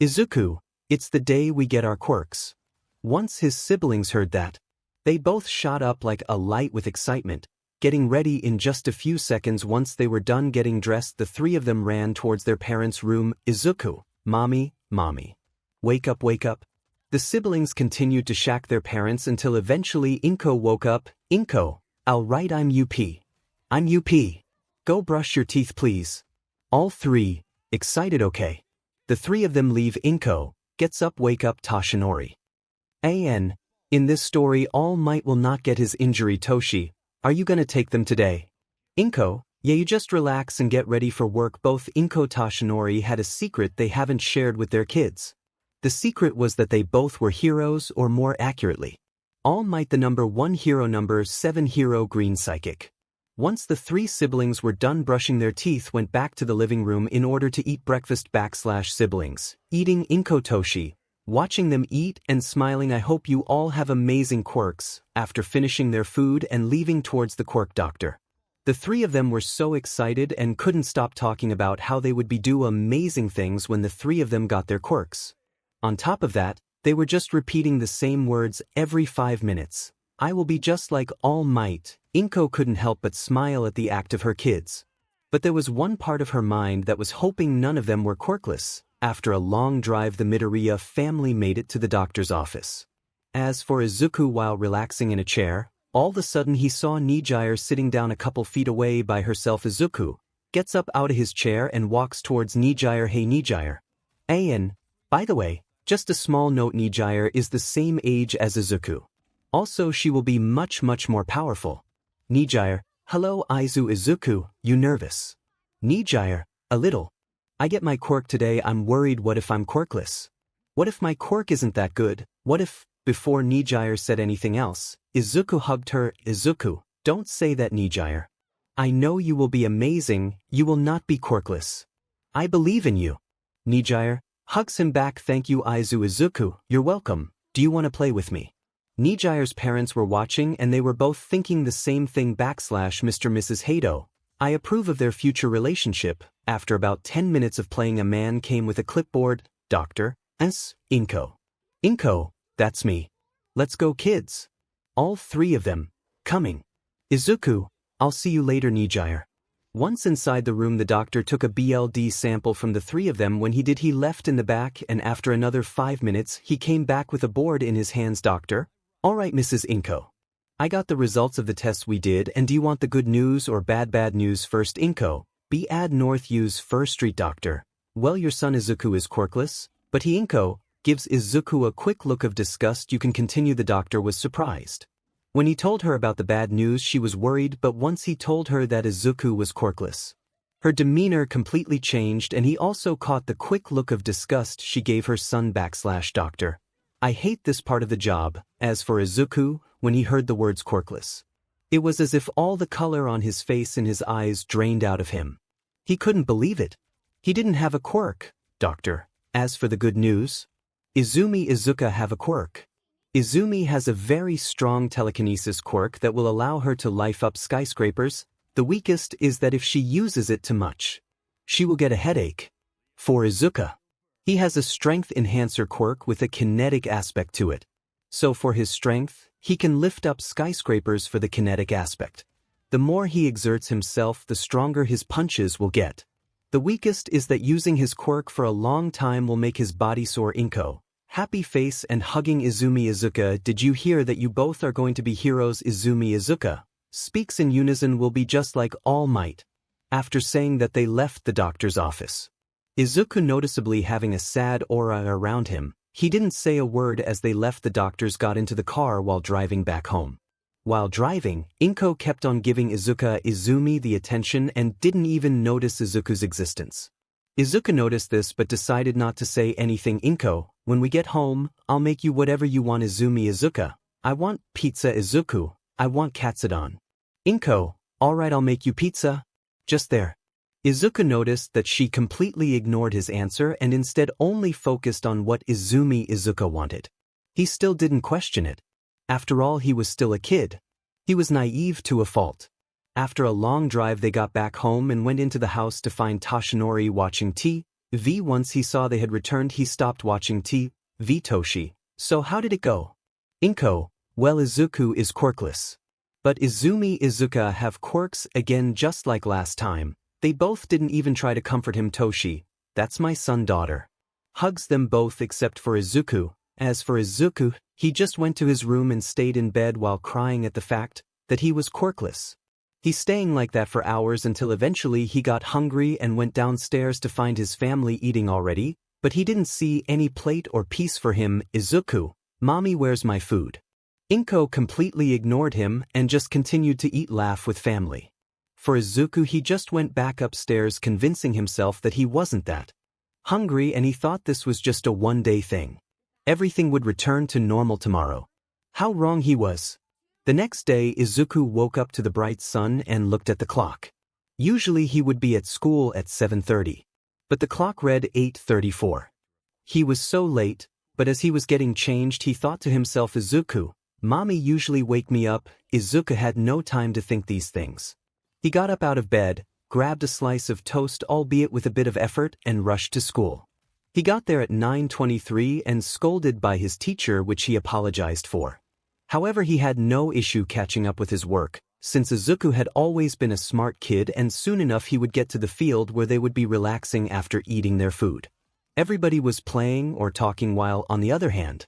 Izuku, it's the day we get our quirks. Once his siblings heard that, they both shot up like a light with excitement, getting ready in just a few seconds. Once they were done getting dressed, the three of them ran towards their parents' room. Izuku, mommy, mommy. Wake up, wake up. The siblings continued to shack their parents until eventually 𝗵𝐻𝗁 woke up. 𝗵𝐻𝗁, all right, I'm UP. I'm UP. Go brush your teeth, please. All three, excited. Okay. The three of them leave. 𝗵𝐻𝗁 gets up. Wake up, Toshinori. In this story, All Might will not get his injury. Toshi, are you gonna take them today? 𝗵𝐻𝗁, yeah, you just relax and get ready for work. Both 𝗵𝐻𝗁 and Toshinori had a secret they haven't shared with their kids. The secret was that they both were heroes, or more accurately, All Might the number 1 hero, number 7 hero, green psychic. Once the three siblings were done brushing their teeth, went back to the living room in order to eat breakfast. /siblings, eating. 𝗵𝐻𝗁, Toshi, watching them eat and smiling. I hope you all have amazing quirks. After finishing their food and leaving towards the quirk doctor, the three of them were so excited and couldn't stop talking about how they would be do amazing things when the three of them got their quirks. On top of that, they were just repeating the same words every 5 minutes. I will be just like All Might. 𝗵𝐻𝗁 couldn't help but smile at the act of her kids. But there was one part of her mind that was hoping none of them were quirkless. After a long drive, the Midoriya family made it to the doctor's office. As for Izuku, while relaxing in a chair, all of a sudden he saw Nijire sitting down a couple feet away by herself. Izuku gets up out of his chair and walks towards Nijire. Hey Nijire. By the way, just a small note, Nijire is the same age as Izuku. Also, she will be much more powerful. Nijire, hello Izuku, you nervous? Nijire, a little. I get my quirk today. I'm worried. What if I'm quirkless? What if my quirk isn't that good? What if? Before Nijire said anything else, Izuku hugged her. Izuku, don't say that, Nijire. I know you will be amazing. You will not be quirkless. I believe in you. Nijire hugs him back. Thank you Izuku, you're welcome. Do you want to play with me? Nijire's parents were watching and they were both thinking the same thing. Mr. and Mrs. Hado, I approve of their future relationship. After about 10 minutes of playing, a man came with a clipboard. Doctor, 𝗕𝗏𝗁𝐽. 𝗕𝗏, that's me. Let's go kids. All three of them, coming. Izuku, I'll see you later Nijire. Once inside the room the doctor took a BLD sample from the three of them. When he did he left in the back, and after another 5 minutes he came back with a board in his hands. Doctor? Alright Mrs. 𝗕𝗏𝗁. I got the results of the tests we did, and do you want the good news or bad news first? 𝗕𝗏𝗁, 𝐵 North Use First Street. Doctor. Well, your son Izuku is quirkless, but he 𝗕𝗏𝗁 gives Izuku a quick look of disgust. You can continue. The doctor was surprised. When he told her about the bad news she was worried, but once he told her that Izuku was quirkless, her demeanor completely changed, and he also caught the quick look of disgust she gave her son. Doctor. I hate this part of the job. As for Izuku, when he heard the words quirkless, it was as if all the color on his face and his eyes drained out of him. He couldn't believe it. He didn't have a quirk. Doctor. As for the good news, Izumi Izuku have a quirk. Izumi has a very strong telekinesis quirk that will allow her to life up skyscrapers. The weakest is that if she uses it too much, she will get a headache. For Izuku, he has a strength enhancer quirk with a kinetic aspect to it. So for his strength, he can lift up skyscrapers. For the kinetic aspect, the more he exerts himself, the stronger his punches will get. The weakest is that using his quirk for a long time will make his body sore. 𝗕𝗏𝗁, happy face and hugging Izumi Izuku. Did you hear that you both are going to be heroes? Izumi Izuku speaks in unison. Will be just like All Might. After saying that, they left the doctor's office. Izuku noticeably having a sad aura around him. He didn't say a word as they left. The doctors got into the car while driving back home. While driving, 𝗕𝗏𝗁 kept on giving Izumi the attention and didn't even notice Izuku's existence. Izuku noticed this but decided not to say anything. 𝗕𝗏𝗁, when we get home, I'll make you whatever you want. Izumi Izuku, I want pizza. Izuku, I want katsudon. 𝗕𝗏𝗁, alright, I'll make you pizza. Just there. Izuku noticed that she completely ignored his answer and instead only focused on what Izumi Izuku wanted. He still didn't question it. After all, he was still a kid. He was naive to a fault. After a long drive they got back home and went into the house to find Toshinori watching TV. Once he saw they had returned, he stopped watching TV. Toshi, so how did it go? 𝗕𝗏𝗁, well, Izuku is quirkless. But Izumi Izuku have quirks again just like last time. They both didn't even try to comfort him. Toshi, that's my son. Daughter hugs them both except for Izuku. As for Izuku, he just went to his room and stayed in bed while crying at the fact that he was quirkless. He's staying like that for hours until eventually he got hungry and went downstairs to find his family eating already, but he didn't see any plate or piece for him. Izuku, mommy, where's my food? 𝗕𝗏𝗁 completely ignored him and just continued to eat, laugh with family. For Izuku, he just went back upstairs convincing himself that he wasn't that hungry and he thought this was just a one-day thing. Everything would return to normal tomorrow. How wrong he was. The next day Izuku woke up to the bright sun and looked at the clock. Usually he would be at school at 7:30. But the clock read 8:34. He was so late, but as he was getting changed he thought to himself, Izuku, mommy usually wake me up. Izuku had no time to think these things. He got up out of bed, grabbed a slice of toast, albeit with a bit of effort, and rushed to school. He got there at 9:23 and scolded by his teacher, which he apologized for. However, he had no issue catching up with his work, since Izuku had always been a smart kid and soon enough he would get to the field where they would be relaxing after eating their food. Everybody was playing or talking while, on the other hand,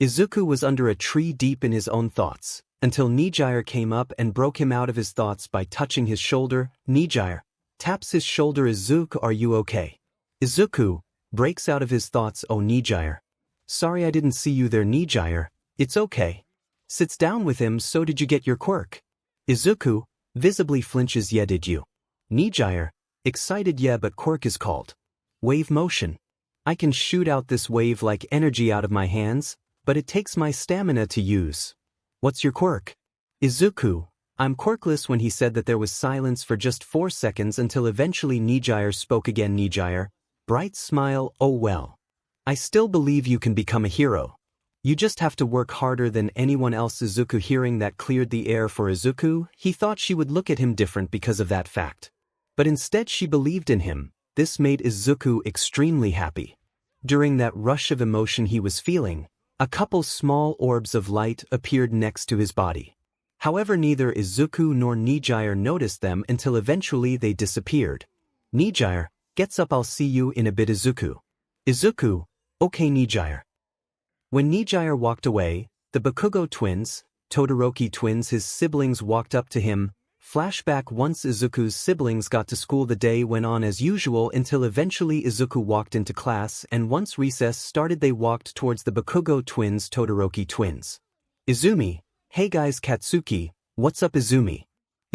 Izuku was under a tree deep in his own thoughts, until Nijire came up and broke him out of his thoughts by touching his shoulder. Nijire taps his shoulder. Izuku, are you okay? Izuku breaks out of his thoughts. Oh, Nijire. Sorry I didn't see you there. Nijire, it's okay. Sits down with him. So did you get your quirk? Izuku visibly flinches. Yeah, did you? Nijire excited. Yeah, but quirk is called wave motion. I can shoot out this wave like energy out of my hands, but it takes my stamina to use. What's your quirk? Izuku, I'm quirkless. When he said that, there was silence for just 4 seconds until eventually Nijire spoke again. Nijire, bright smile. Oh well. I still believe you can become a hero. You just have to work harder than anyone else. Izuku hearing that cleared the air for Izuku. He thought she would look at him different because of that fact. But instead she believed in him. This made Izuku extremely happy. During that rush of emotion he was feeling, a couple small orbs of light appeared next to his body. However, neither Izuku nor Nijire noticed them until eventually they disappeared. Nijire, gets up, I'll see you in a bit. Izuku. Izuku, okay Nijire. When Nijire walked away, the Bakugo twins, Todoroki twins, his siblings, walked up to him. Flashback: once Izuku's siblings got to school, the day went on as usual until eventually Izuku walked into class, and once recess started they walked towards the Bakugo twins, Todoroki twins. Izumi, hey guys. Katsuki, what's up? Izumi.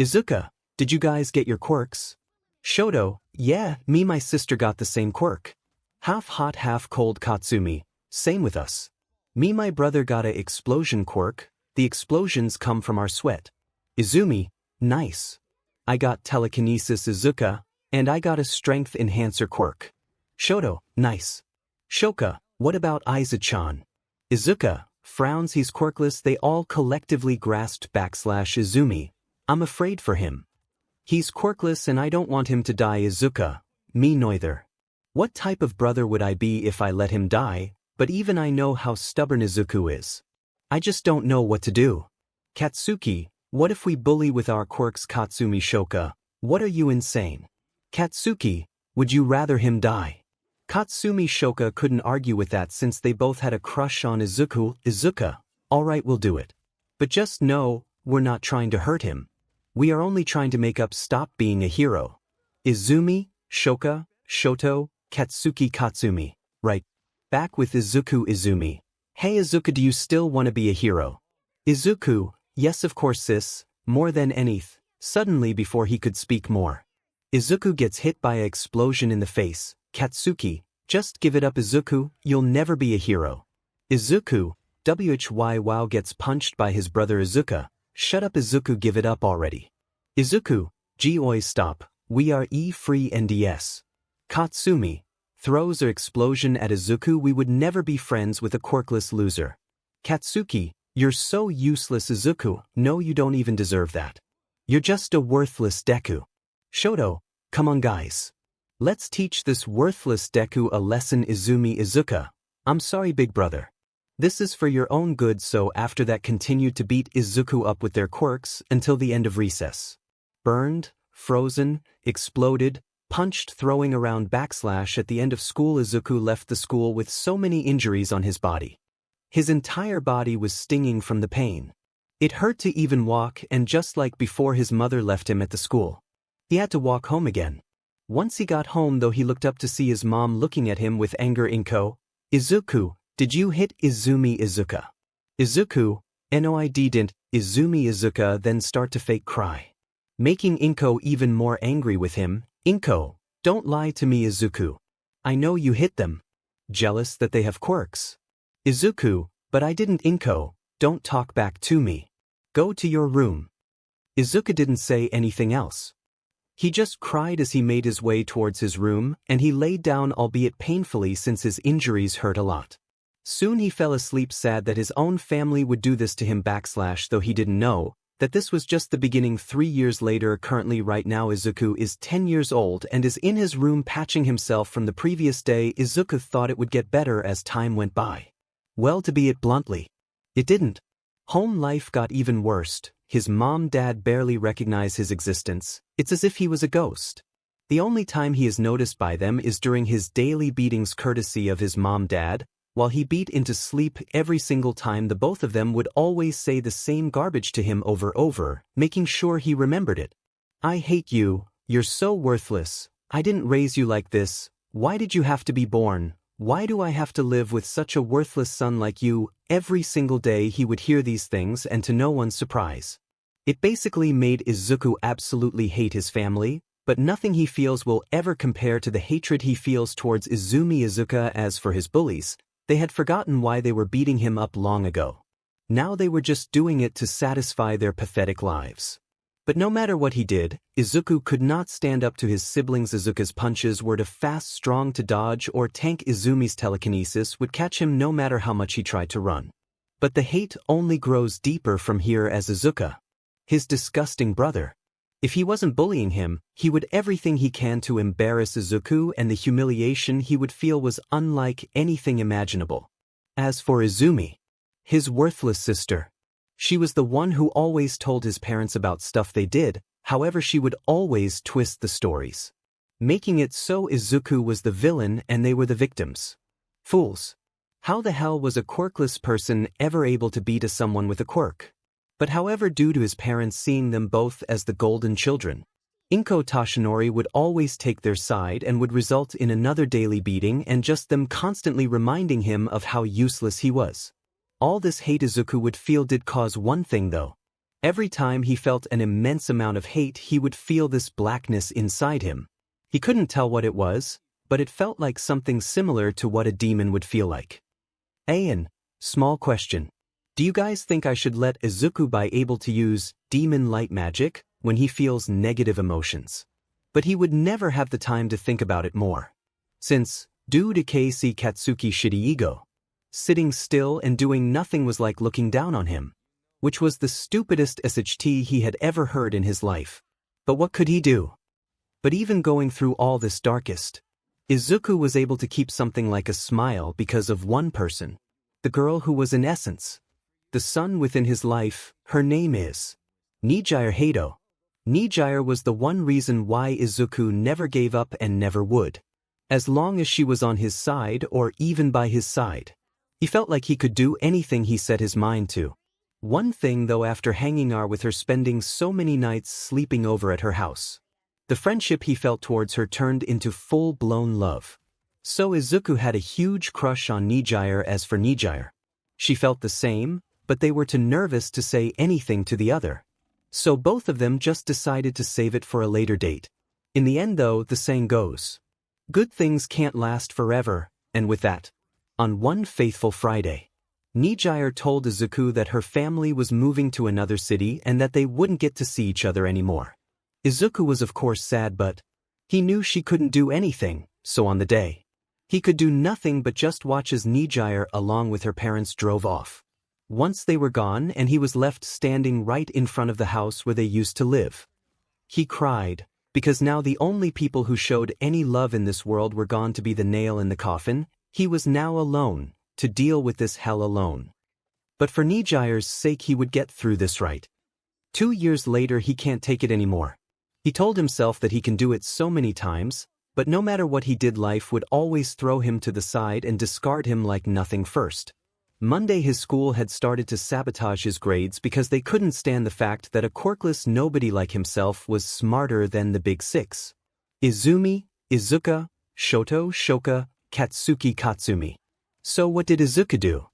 Izuka, did you guys get your quirks? Shoto, yeah, me my sister got the same quirk. Half hot half cold. Katsumi, same with us. Me my brother got a explosion quirk, the explosions come from our sweat. Izumi, nice. I got telekinesis. Izuka, and I got a strength enhancer quirk. Shoto, nice. Shoka, what about Aiza-chan? Izuka, frowns, he's quirkless. They all collectively grasped / Izumi, I'm afraid for him. He's quirkless and I don't want him to die. Izuka, me neither. What type of brother would I be if I let him die? But even I know how stubborn Izuku is. I just don't know what to do. Katsuki, what if we bully with our quirks? Katsumi. Shoka, what are you, insane? Katsuki, would you rather him die? Katsumi. Shoka couldn't argue with that since they both had a crush on Izuku. Izuka, alright, we'll do it. But just know, we're not trying to hurt him. We are only trying to make up. Stop being a hero. Izumi, Shoka, Shoto, Katsuki. Katsumi, right. Back with Izuku. Izumi, hey Izuka, do you still want to be a hero? Izuku, yes of course sis, more than anything. Suddenly, before he could speak more, Izuku gets hit by an explosion in the face. Katsuki, just give it up. Izuku, you'll never be a hero. Izuku, wow, gets punched by his brother. Izuka, shut up. Izuku, give it up already. Izuku, 𝐒𝐻𝐁𝐵, stop, we are free NDS. Katsumi, throws an explosion at Izuku, we would never be friends with a quirkless loser. Katsuki, you're so useless. Izuku, no you don't even deserve that. You're just a worthless Deku. Shoto, come on guys. Let's teach this worthless Deku a lesson. Izumi. Izuka, I'm sorry big brother. This is for your own good. So after that continued to beat Izuku up with their quirks until the end of recess. Burned, frozen, exploded, punched, throwing around / at the end of school. Izuku left the school with so many injuries on his body. His entire body was stinging from the pain. It hurt to even walk, and just like before, his mother left him at the school. He had to walk home again. Once he got home though, he looked up to see his mom looking at him with anger. Izuku, did you hit Izumi? Izuka. Izuku, no I didn't. Izumi. Izuka then start to fake cry, making Inko even more angry with him. Inko, don't lie to me. Izuku, I know you hit them. Jealous that they have quirks. Izuku, but I didn't. Inko, don't talk back to me. Go to your room. Izuku didn't say anything else. He just cried as he made his way towards his room, and he laid down, albeit painfully since his injuries hurt a lot. Soon he fell asleep, sad that his own family would do this to him / though he didn't know that this was just the beginning. 3 years later, currently right now Izuku is 10 years old and is in his room patching himself from the previous day. Izuku thought it would get better as time went by. Well, to be it bluntly, it didn't. Home life got even worse. His mom-dad barely recognize his existence. It's as if he was a ghost. The only time he is noticed by them is during his daily beatings, courtesy of his mom-dad. While he beat into sleep, every single time the both of them would always say the same garbage to him over, making sure he remembered it. I hate you, you're so worthless, I didn't raise you like this, why did you have to be born, why do I have to live with such a worthless son like you? Every single day he would hear these things, and to no one's surprise, it basically made Izuku absolutely hate his family, but nothing he feels will ever compare to the hatred he feels towards Izumi. Izuku, as for his bullies, they had forgotten why they were beating him up long ago. Now they were just doing it to satisfy their pathetic lives. But no matter what he did, Izuku could not stand up to his siblings. Izuku's punches were too fast, strong to dodge or tank. Izumi's telekinesis would catch him no matter how much he tried to run. But the hate only grows deeper from here as Izuku, his disgusting brother, If he wasn't bullying him, he would everything he can to embarrass Izuku, and the humiliation he would feel was unlike anything imaginable. As for Izumi, his worthless sister, she was the one who always told his parents about stuff they did, however she would always twist the stories, making it so Izuku was the villain and they were the victims. Fools. How the hell was a quirkless person ever able to be to someone with a quirk? But however, due to his parents seeing them both as the golden children, Inko Toshinori would always take their side and would result in another daily beating and just them constantly reminding him of how useless he was. All this hate Izuku would feel did cause one thing though. Every time he felt an immense amount of hate, he would feel this blackness inside him. He couldn't tell what it was, but it felt like something similar to what a demon would feel like. Small question. Do you guys think I should let Izuku be able to use demon light magic when he feels negative emotions? But he would never have the time to think about it more. Since 𝗬𝗂𝘁𝗵𝐴, sitting still and doing nothing was like looking down on him, which was the stupidest 𝗬𝗓𝗊 he had ever heard in his life. But what could he do? But even going through all this darkest, Izuku was able to keep something like a smile because of one person, the girl who was in essence the sun within his life. Her name is Nijire. Nijire was the one reason why Izuku never gave up and never would. As long as she was on his side or even by his side, he felt like he could do anything he set his mind to. One thing though, after hanging out with her, spending so many nights sleeping over at her house, the friendship he felt towards her turned into full-blown love. So Izuku had a huge crush on Nijire. As for Nijire, she felt the same, but they were too nervous to say anything to the other. So both of them just decided to save it for a later date. In the end though, the saying goes, good things can't last forever, and with that, on one fateful Friday, Nijire told Izuku that her family was moving to another city and that they wouldn't get to see each other anymore. Izuku was of course sad, but he knew she couldn't do anything, so on the day, he could do nothing but just watch as Nijire along with her parents drove off. Once they were gone and he was left standing right in front of the house where they used to live, he cried, because now the only people who showed any love in this world were gone to be the nail in the coffin. He was now alone, to deal with this hell alone. But for Nijire's sake he would get through this right. 2 years later he can't take it anymore. He told himself that he can do it so many times, but no matter what he did, life would always throw him to the side and discard him like nothing. First Monday, his school had started to sabotage his grades because they couldn't stand the fact that a quirkless nobody like himself was smarter than the big six: Izumi, Izuka, Shoto, Shoka, Katsuki, Katsumi. So what did Izuku do?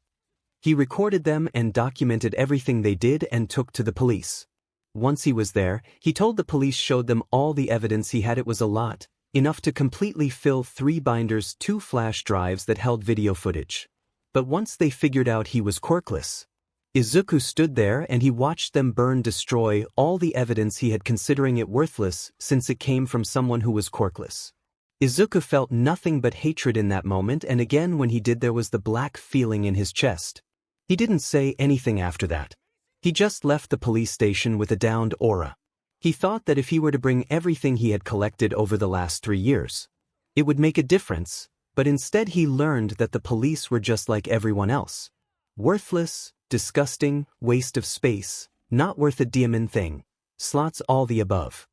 He recorded them and documented everything they did and took to the police. Once he was there, he told the police, showed them all the evidence he had. It was a lot, enough to completely fill 3 binders, 2 flash drives that held video footage. But once they figured out he was quirkless, Izuku stood there and he watched them destroy all the evidence he had, considering it worthless since it came from someone who was quirkless. Izuku felt nothing but hatred in that moment, and again when he did, there was the black feeling in his chest. He didn't say anything after that. He just left the police station with a downed aura. He thought that if he were to bring everything he had collected over the last 3 years, it would make a difference. But instead he learned that the police were just like everyone else. Worthless, disgusting, waste of space, not worth a diamond thing. Slots, all the above.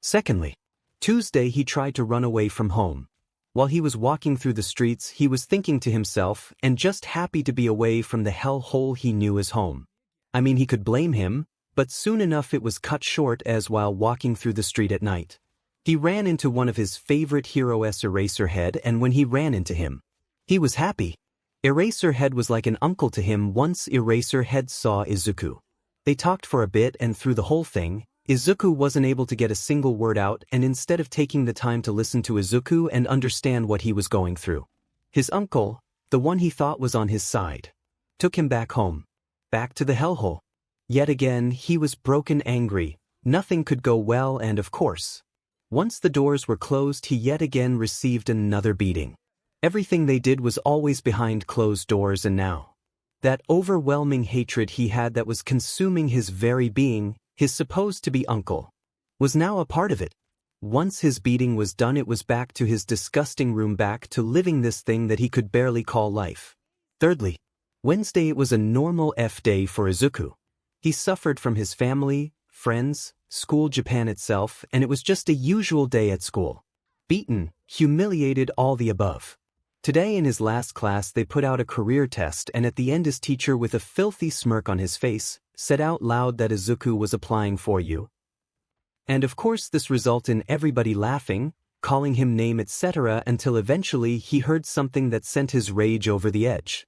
Secondly, Tuesday he tried to run away from home. While he was walking through the streets, he was thinking to himself and just happy to be away from the hellhole he knew as home. I mean, he could blame him, but soon enough it was cut short, as while walking through the street at night, he ran into one of his favorite heroes, Eraserhead, and when he ran into him, he was happy. Eraserhead was like an uncle to him. Once Eraserhead saw Izuku, they talked for a bit, and through the whole thing, Izuku wasn't able to get a single word out, and instead of taking the time to listen to Izuku and understand what he was going through, his uncle, the one he thought was on his side, took him back home, back to the hellhole. Yet again he was broken, angry, nothing could go well, and of course, once the doors were closed he yet again received another beating. Everything they did was always behind closed doors, and now, that overwhelming hatred he had that was consuming his very being, his supposed to be uncle, was now a part of it. Once his beating was done, it was back to his disgusting room, back to living this thing that he could barely call life. Thirdly, Wednesday. It was a normal day for Izuku. He suffered from his family, friends, school, Japan itself, and it was just a usual day at school. Beaten, humiliated, all the above. Today in his last class they put out a career test, and at the end his teacher, with a filthy smirk on his face, said out loud that Izuku was applying for you. And of course this resulted in everybody laughing, calling him name, etc., until eventually he heard something that sent his rage over the edge.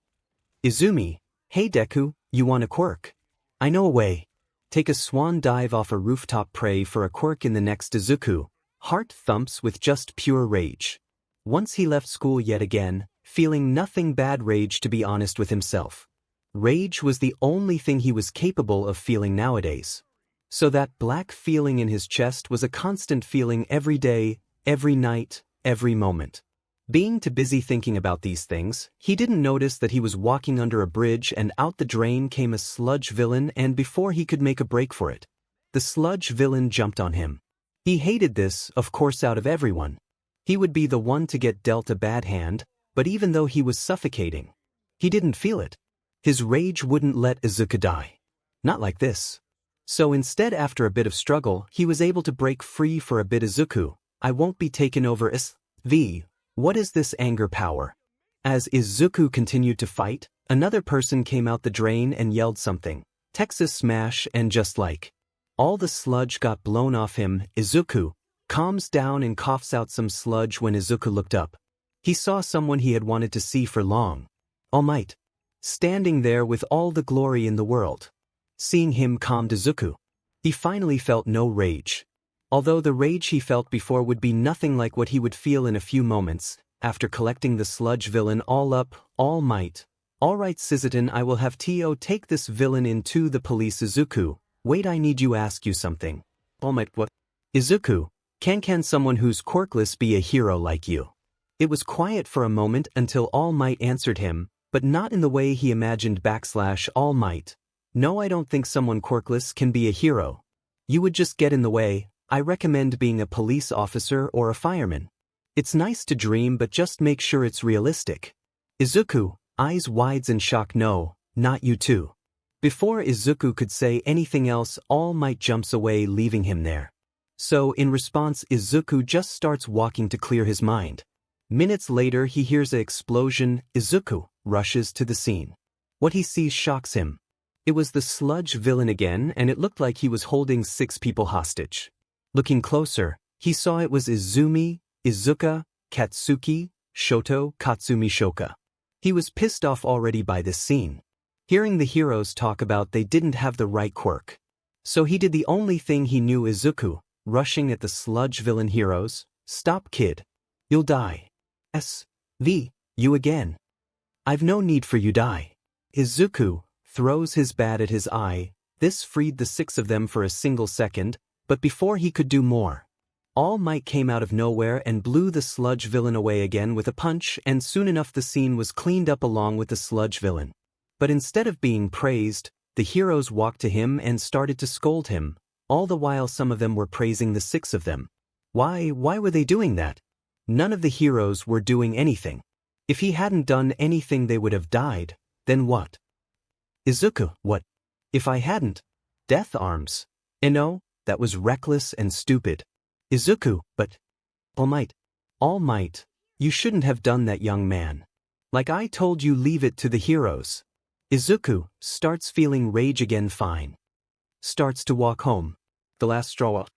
Izumi, hey Deku, you want a quirk? I know a way. Take a swan dive off a rooftop, pray for a quirk in the next. Izuku, heart thumps with just pure rage. Once he left school yet again, feeling nothing bad rage, to be honest with himself. Rage was the only thing he was capable of feeling nowadays. So that black feeling in his chest was a constant feeling every day, every night, every moment. Being too busy thinking about these things, he didn't notice that he was walking under a bridge, and out the drain came a sludge villain, and before he could make a break for it, the sludge villain jumped on him. He hated this, of course, out of everyone. He would be the one to get dealt a bad hand, but even though he was suffocating, he didn't feel it. His rage wouldn't let Izuku die. Not like this. So instead, after a bit of struggle, he was able to break free for a bit. Izuku, I won't be taken over. What is this anger power? As Izuku continued to fight, another person came out the drain and yelled something. Texas smash, and just like all the sludge got blown off him, Izuku calms down and coughs out some sludge. When Izuku looked up, he saw someone he had wanted to see for long. All Might, standing there with all the glory in the world. Seeing him calmed Izuku. He finally felt no rage. Although the rage he felt before would be nothing like what he would feel in a few moments, after collecting the sludge villain all up. All Might. Alright Čiziton, I will have Tio take this villain into the police. Izuku, wait, I need you ask you something. All Might, what? Izuku, can someone who's quirkless be a hero like you? It was quiet for a moment until All Might answered him, but not in the way he imagined. All Might. No, I don't think someone quirkless can be a hero. You would just get in the way. I recommend being a police officer or a fireman. It's nice to dream, but just make sure it's realistic. Izuku, eyes wide in shock. No, not you too. Before Izuku could say anything else, All Might jumps away, leaving him there. So in response, Izuku just starts walking to clear his mind. Minutes later he hears an explosion. Izuku rushes to the scene. What he sees shocks him. It was the sludge villain again, and it looked like he was holding 6 people hostage. Looking closer, he saw it was Izumi, Izuka, Katsuki, Shoto, Katsumi Shoka. He was pissed off already by this scene. Hearing the heroes talk about they didn't have the right quirk. So he did the only thing he knew. Izuku, rushing at the sludge villain heroes. Stop, kid. You'll die. You again. I've no need for you die. Izuku throws his bat at his eye. This freed the 6 of them for a single second. But before he could do more, All Might came out of nowhere and blew the sludge villain away again with a punch, and soon enough the scene was cleaned up along with the sludge villain. But instead of being praised, the heroes walked to him and started to scold him, all the while some of them were praising the 6 of them. Why were they doing that? None of the heroes were doing anything. If he hadn't done anything they would have died, then what? Izuku, what? If I hadn't? Death arms. No. That was reckless and stupid. Izuku, but All Might, you shouldn't have done that, young man. Like I told you, leave it to the heroes. Izuku starts feeling rage again. Fine. Starts to walk home. The last straw.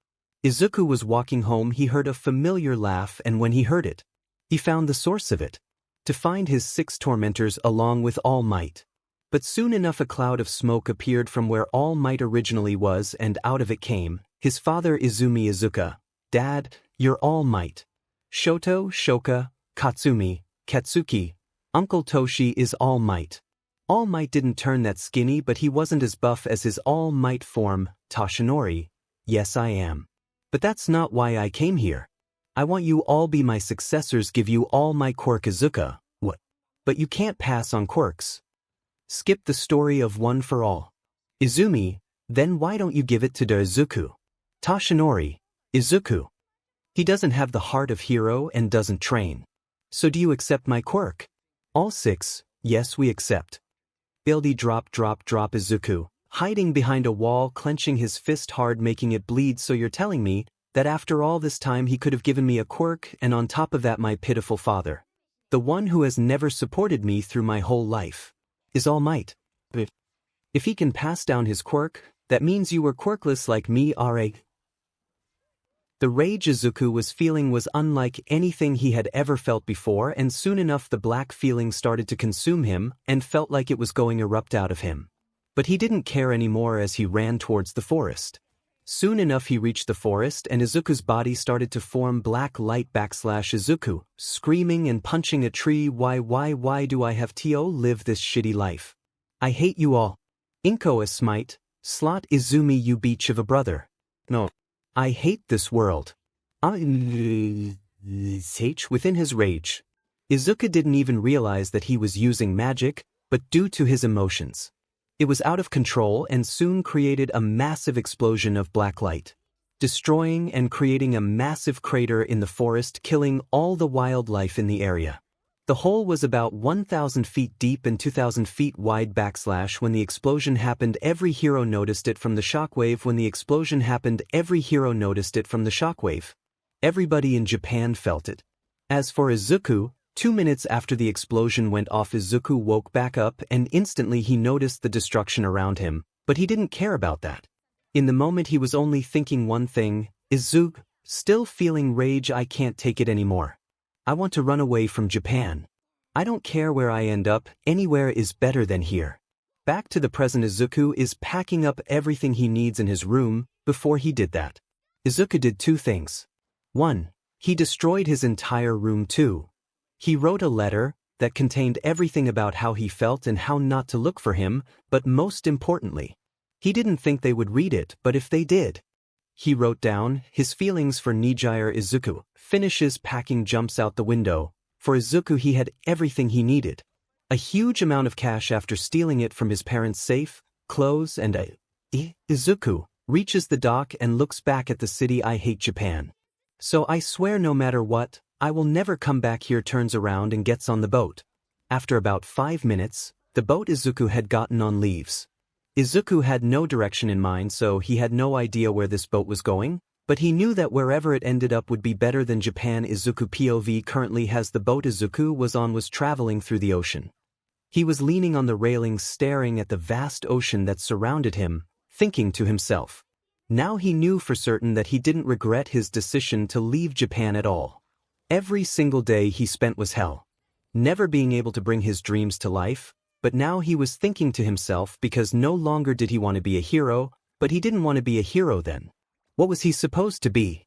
Izuku was walking home. He heard a familiar laugh, and when he heard it, he found the source of it. To find his 6 tormentors along with All Might. But soon enough a cloud of smoke appeared from where All Might originally was, and out of it came his father Izumi. Izuka, Dad, you're All Might. Shoto, Shoka, Katsumi, Katsuki, Uncle Toshi is All Might. All Might didn't turn that skinny, but he wasn't as buff as his All Might form, Toshinori. Yes, I am. But that's not why I came here. I want you all be my successors, give you all my quirk. Izuka, what? But you can't pass on quirks. Skip the story of one for all. Izumi, then why don't you give it to Izuku? Toshinori, Izuku. He doesn't have the heart of hero and doesn't train. So do you accept my quirk? All six, yes we accept. Buildy drop Izuku, hiding behind a wall, clenching his fist hard, making it bleed. So you're telling me that after all this time he could have given me a quirk, and on top of that my pitiful father, the one who has never supported me through my whole life, is All Might. If he can pass down his quirk, that means you were quirkless like me, RA. The rage Izuku was feeling was unlike anything he had ever felt before, and soon enough the black feeling started to consume him and felt like it was going to erupt out of him. But he didn't care anymore as he ran towards the forest. Soon enough he reached the forest and Izuku's body started to form black light / Izuku, screaming and punching a tree. Why do I have to live this shitty life? I hate you all. Inko smite, slot Izumi you beach of a brother. No. I hate this world. Within his rage. Izuku didn't even realize that he was using magic, but due to his emotions, it was out of control and soon created a massive explosion of black light, destroying and creating a massive crater in the forest, killing all the wildlife in the area. The hole was about 1,000 feet deep and 2,000 feet wide. When the explosion happened, every hero noticed it from the shockwave. When the explosion happened, every hero noticed it from the shockwave. Everybody in Japan felt it. As for Izuku, 2 minutes after the explosion went off, Izuku woke back up and instantly he noticed the destruction around him, but he didn't care about that. In the moment he was only thinking one thing, Izuku, still feeling rage. I can't take it anymore. I want to run away from Japan. I don't care where I end up, anywhere is better than here. Back to the present, Izuku is packing up everything he needs in his room. Before he did that, Izuku did two things. 1. He destroyed his entire room. 2. He wrote a letter that contained everything about how he felt and how not to look for him, but most importantly, he didn't think they would read it, but if they did, he wrote down his feelings for Nijire. Izuku finishes packing, jumps out the window. For Izuku he had everything he needed. A huge amount of cash after stealing it from his parents' safe, clothes and Izuku reaches the dock and looks back at the city. I hate Japan. So I swear no matter what, I will never come back here. Turns around and gets on the boat. After about 5 minutes, the boat Izuku had gotten on leaves. Izuku had no direction in mind, so he had no idea where this boat was going, but he knew that wherever it ended up would be better than Japan. Izuku POV currently has the boat Izuku was on was traveling through the ocean. He was leaning on the railing staring at the vast ocean that surrounded him, thinking to himself. Now he knew for certain that he didn't regret his decision to leave Japan at all. Every single day he spent was hell. Never being able to bring his dreams to life. But now he was thinking to himself because no longer did he want to be a hero, but he didn't want to be a hero then. What was he supposed to be?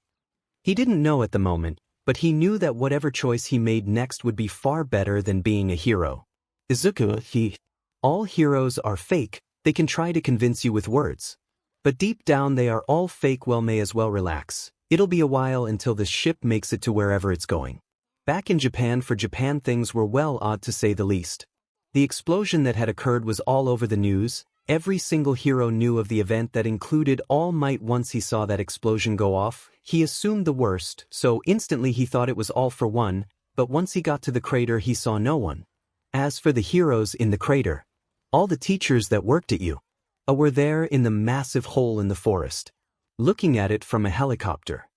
He didn't know at the moment, but he knew that whatever choice he made next would be far better than being a hero. Izuku, all heroes are fake, they can try to convince you with words. But deep down they are all fake. Well, may as well relax. It'll be a while until the ship makes it to wherever it's going. Back in Japan, for Japan things were well odd to say the least. The explosion that had occurred was all over the news. Every single hero knew of the event, that included All Might. Once he saw that explosion go off, he assumed the worst, so instantly he thought it was all for one, but once he got to the crater he saw no one. As for the heroes in the crater, all the teachers that worked at you were there in the massive hole in the forest, looking at it from a helicopter.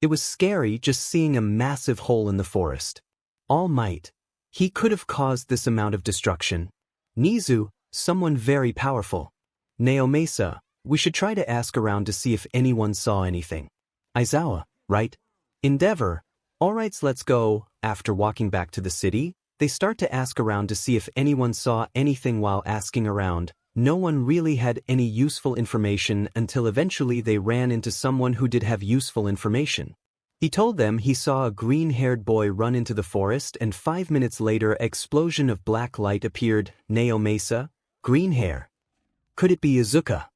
It was scary just seeing a massive hole in the forest. All Might. He could have caused this amount of destruction. Nizu, someone very powerful. Naomasa, we should try to ask around to see if anyone saw anything. Aizawa, right? Endeavor, alright, let's go. After walking back to the city, they start to ask around to see if anyone saw anything. While asking around, no one really had any useful information until eventually they ran into someone who did have useful information. He told them he saw a green-haired boy run into the forest, and 5 minutes later an explosion of black light appeared. Naomasa, green hair. Could it be Izuku?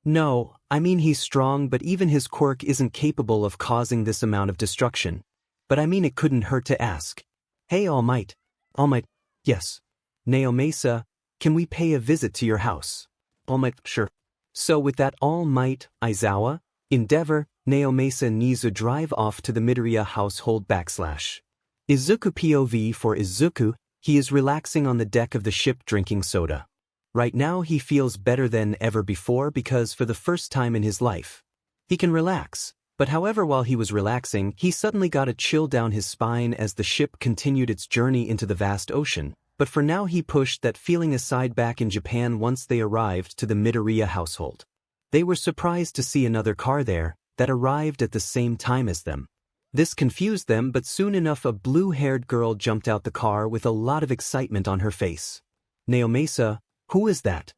No, I mean he's strong, but even his quirk isn't capable of causing this amount of destruction. But I mean it couldn't hurt to ask. Hey All Might. All Might, yes. Naomasa, can we pay a visit to your house? All Might, sure. So with that, All Might, Aizawa, Endeavor, 𝗕𝗄𝐵𝐶𝗵𝗲 Nizu drive off to the Midoriya household / Izuku POV for Izuku. He is relaxing on the deck of the ship drinking soda. Right now he feels better than ever before because for the first time in his life, he can relax. But however, while he was relaxing, he suddenly got a chill down his spine as the ship continued its journey into the vast ocean. But for now he pushed that feeling aside. Back in Japan, once they arrived to the Midoriya household, they were surprised to see another car there that arrived at the same time as them. This confused them, but soon enough a blue-haired girl jumped out the car with a lot of excitement on her face. 𝗕𝗄𝐵𝐶𝗵, who is that?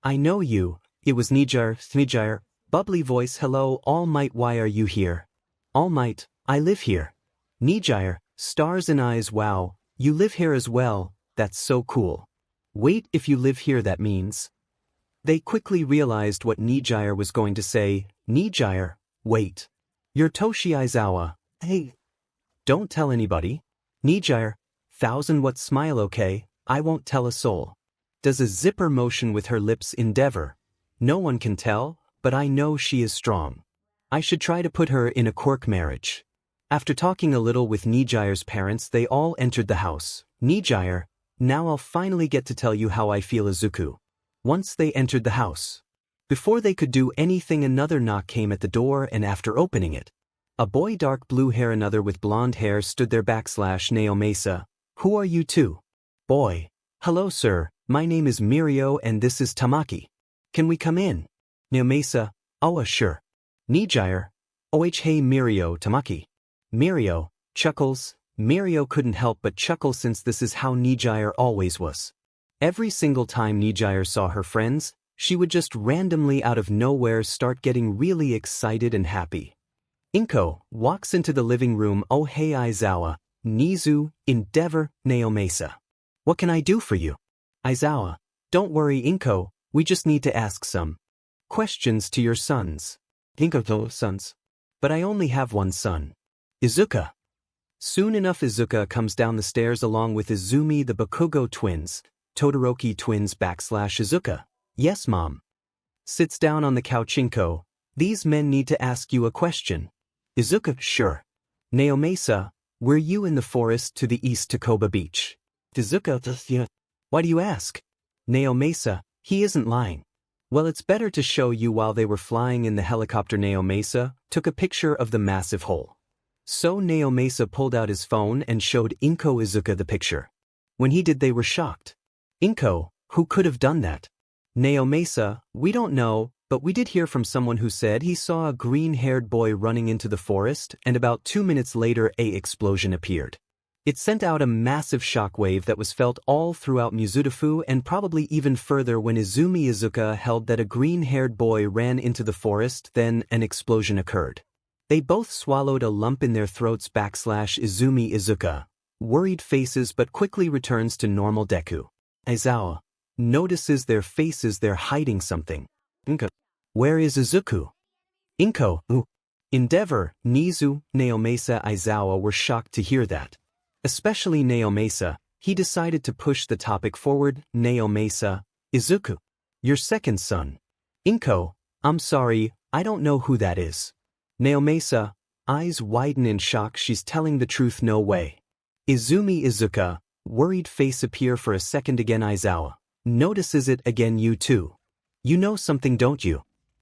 I know you. It was Nijire. Bubbly voice, hello, All Might, why are you here? All Might, I live here. Nijire, stars and eyes, wow, you live here as well, that's so cool. Wait, if you live here that means... They quickly realized what Nijire was going to say. Nijire, wait. You're Toshi Aizawa. Hey. Don't tell anybody. Nijire, 1000-watt smile, okay, I won't tell a soul. Does a zipper motion with her lips endeavor. No one can tell, but I know she is strong. I should try to put her in a quirk marriage. After talking a little with Nijire's parents, they all entered the house. Nijire, now I'll finally get to tell you how I feel, Izuku. Once they entered the house, before they could do anything, another knock came at the door, and after opening it, a boy, dark blue hair, another with blonde hair, stood there. /𝗕𝗄𝐵𝐶𝗵, who are you two? Boy, hello sir, my name is Mirio and this is Tamaki. Can we come in? 𝗕𝗄𝐵𝐶𝗵, oh sure. Nijire, hey Mirio, Tamaki. Mirio chuckles. Mirio couldn't help but chuckle since this is how Nijire always was. Every single time Nijire saw her friends, she would just randomly out of nowhere start getting really excited and happy. Inko walks into the living room. Oh hey Aizawa, Nizu, endeavor, 𝗕𝗄𝐵𝐶𝗵. What can I do for you? Aizawa, don't worry Inko, we just need to ask some questions to your sons. Inko, sons? But I only have one son. Izuku. Soon enough Izuku comes down the stairs along with Izumi, the Bakugo twins, Todoroki twins / Izuku. Yes mom. Sits down on the couch. Inko, these men need to ask you a question. Izuku, sure. 𝗕𝗄𝐵𝐶𝗵, were you in the forest to the east to Koba Beach? Izuku, why do you ask? 𝗕𝗄𝐵𝐶𝗵, he isn't lying. Well, it's better to show you. While they were flying in the helicopter, 𝗕𝗄𝐵𝐶𝗵 took a picture of the massive hole. So 𝗕𝗄𝐵𝐶𝗵 pulled out his phone and showed Inko Izuku the picture. When he did, they were shocked. Inko, who could have done that? 𝗕𝗄𝐵𝐶𝗵, we don't know, but we did hear from someone who said he saw a green-haired boy running into the forest, and about 2 minutes later an explosion appeared. It sent out a massive shockwave that was felt all throughout Mizutofu and probably even further when Izumi Izuku held that a green-haired boy ran into the forest, then an explosion occurred. They both swallowed a lump in their throats. Izumi Izuku, worried faces, but quickly returns to normal. Deku Aizawa notices their faces, they're hiding something. Inko, where is Izuku? Inko, endeavor, Nizu, 𝗕𝗄𝐵𝐶𝗵, Aizawa were shocked to hear that. Especially 𝗕𝗄𝐵𝐶𝗵, he decided to push the topic forward. 𝗕𝗄𝐵𝐶𝗵, Izuku, your second son. Inko, I'm sorry, I don't know who that is. 𝗕𝗄𝐵𝐶𝗵, eyes widen in shock, she's telling the truth, no way. Izumi Izuku, worried face appear for a second again. Aizawa notices it again. You too. You know something, don't you?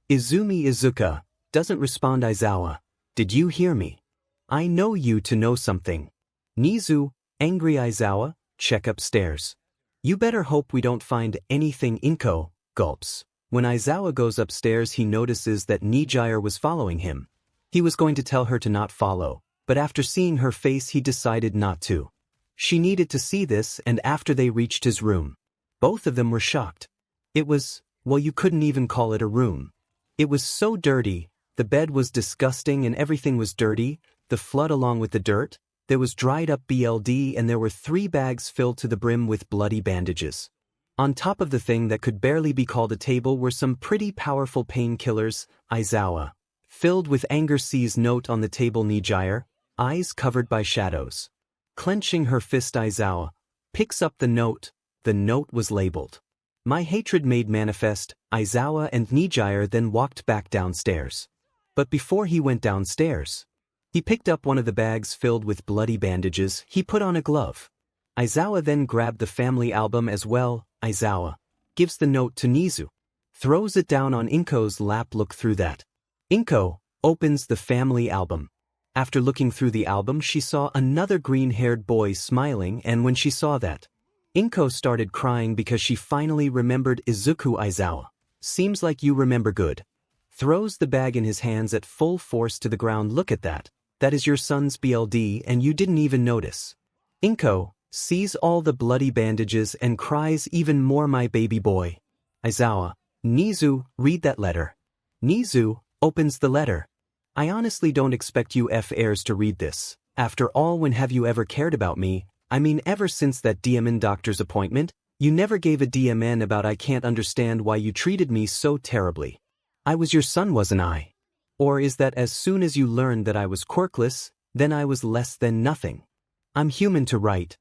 Izumi Izuku doesn't respond. Aizawa, did you hear me? I know you to know something. Nizu, angry. Aizawa, check upstairs. You better hope we don't find anything. Inko gulps. When Aizawa goes upstairs, he notices that Nijire was following him. He was going to tell her to not follow, but after seeing her face he decided not to. She needed to see this, and after they reached his room, both of them were shocked. It was, well, you couldn't even call it a room. It was so dirty, the bed was disgusting and everything was dirty, the flood along with the dirt, there was dried up blood, and there were 3 bags filled to the brim with bloody bandages. On top of the thing that could barely be called a table were some pretty powerful painkillers. Aizawa, filled with anger, sees note on the table. Nijire, eyes covered by shadows, clenching her fist. Aizawa picks up the note. The note was labeled, "My hatred made manifest." Aizawa and Nijire then walked back downstairs. But before he went downstairs, he picked up one of the bags filled with bloody bandages. He put on a glove. Aizawa then grabbed the family album as well. Aizawa gives the note to Nizu, throws it down on Inko's lap. Look through that. Inko opens the family album. After looking through the album, she saw another green-haired boy smiling, and when she saw that, Inko started crying because she finally remembered Izuku. Aizawa, seems like you remember good. Throws the bag in his hands at full force to the ground. Look at that. That is your son's BLD and you didn't even notice. Inko sees all the bloody bandages and cries even more. My baby boy. Aizawa, Nizu, read that letter. Nizu opens the letter. I honestly don't expect you F-heirs to read this. After all, when have you ever cared about me? I mean, ever since that DMN doctor's appointment, you never gave a DMN about. I can't understand why you treated me so terribly. I was your son, wasn't I? Or is that as soon as you learned that I was quirkless, then I was less than nothing? I'm human to write.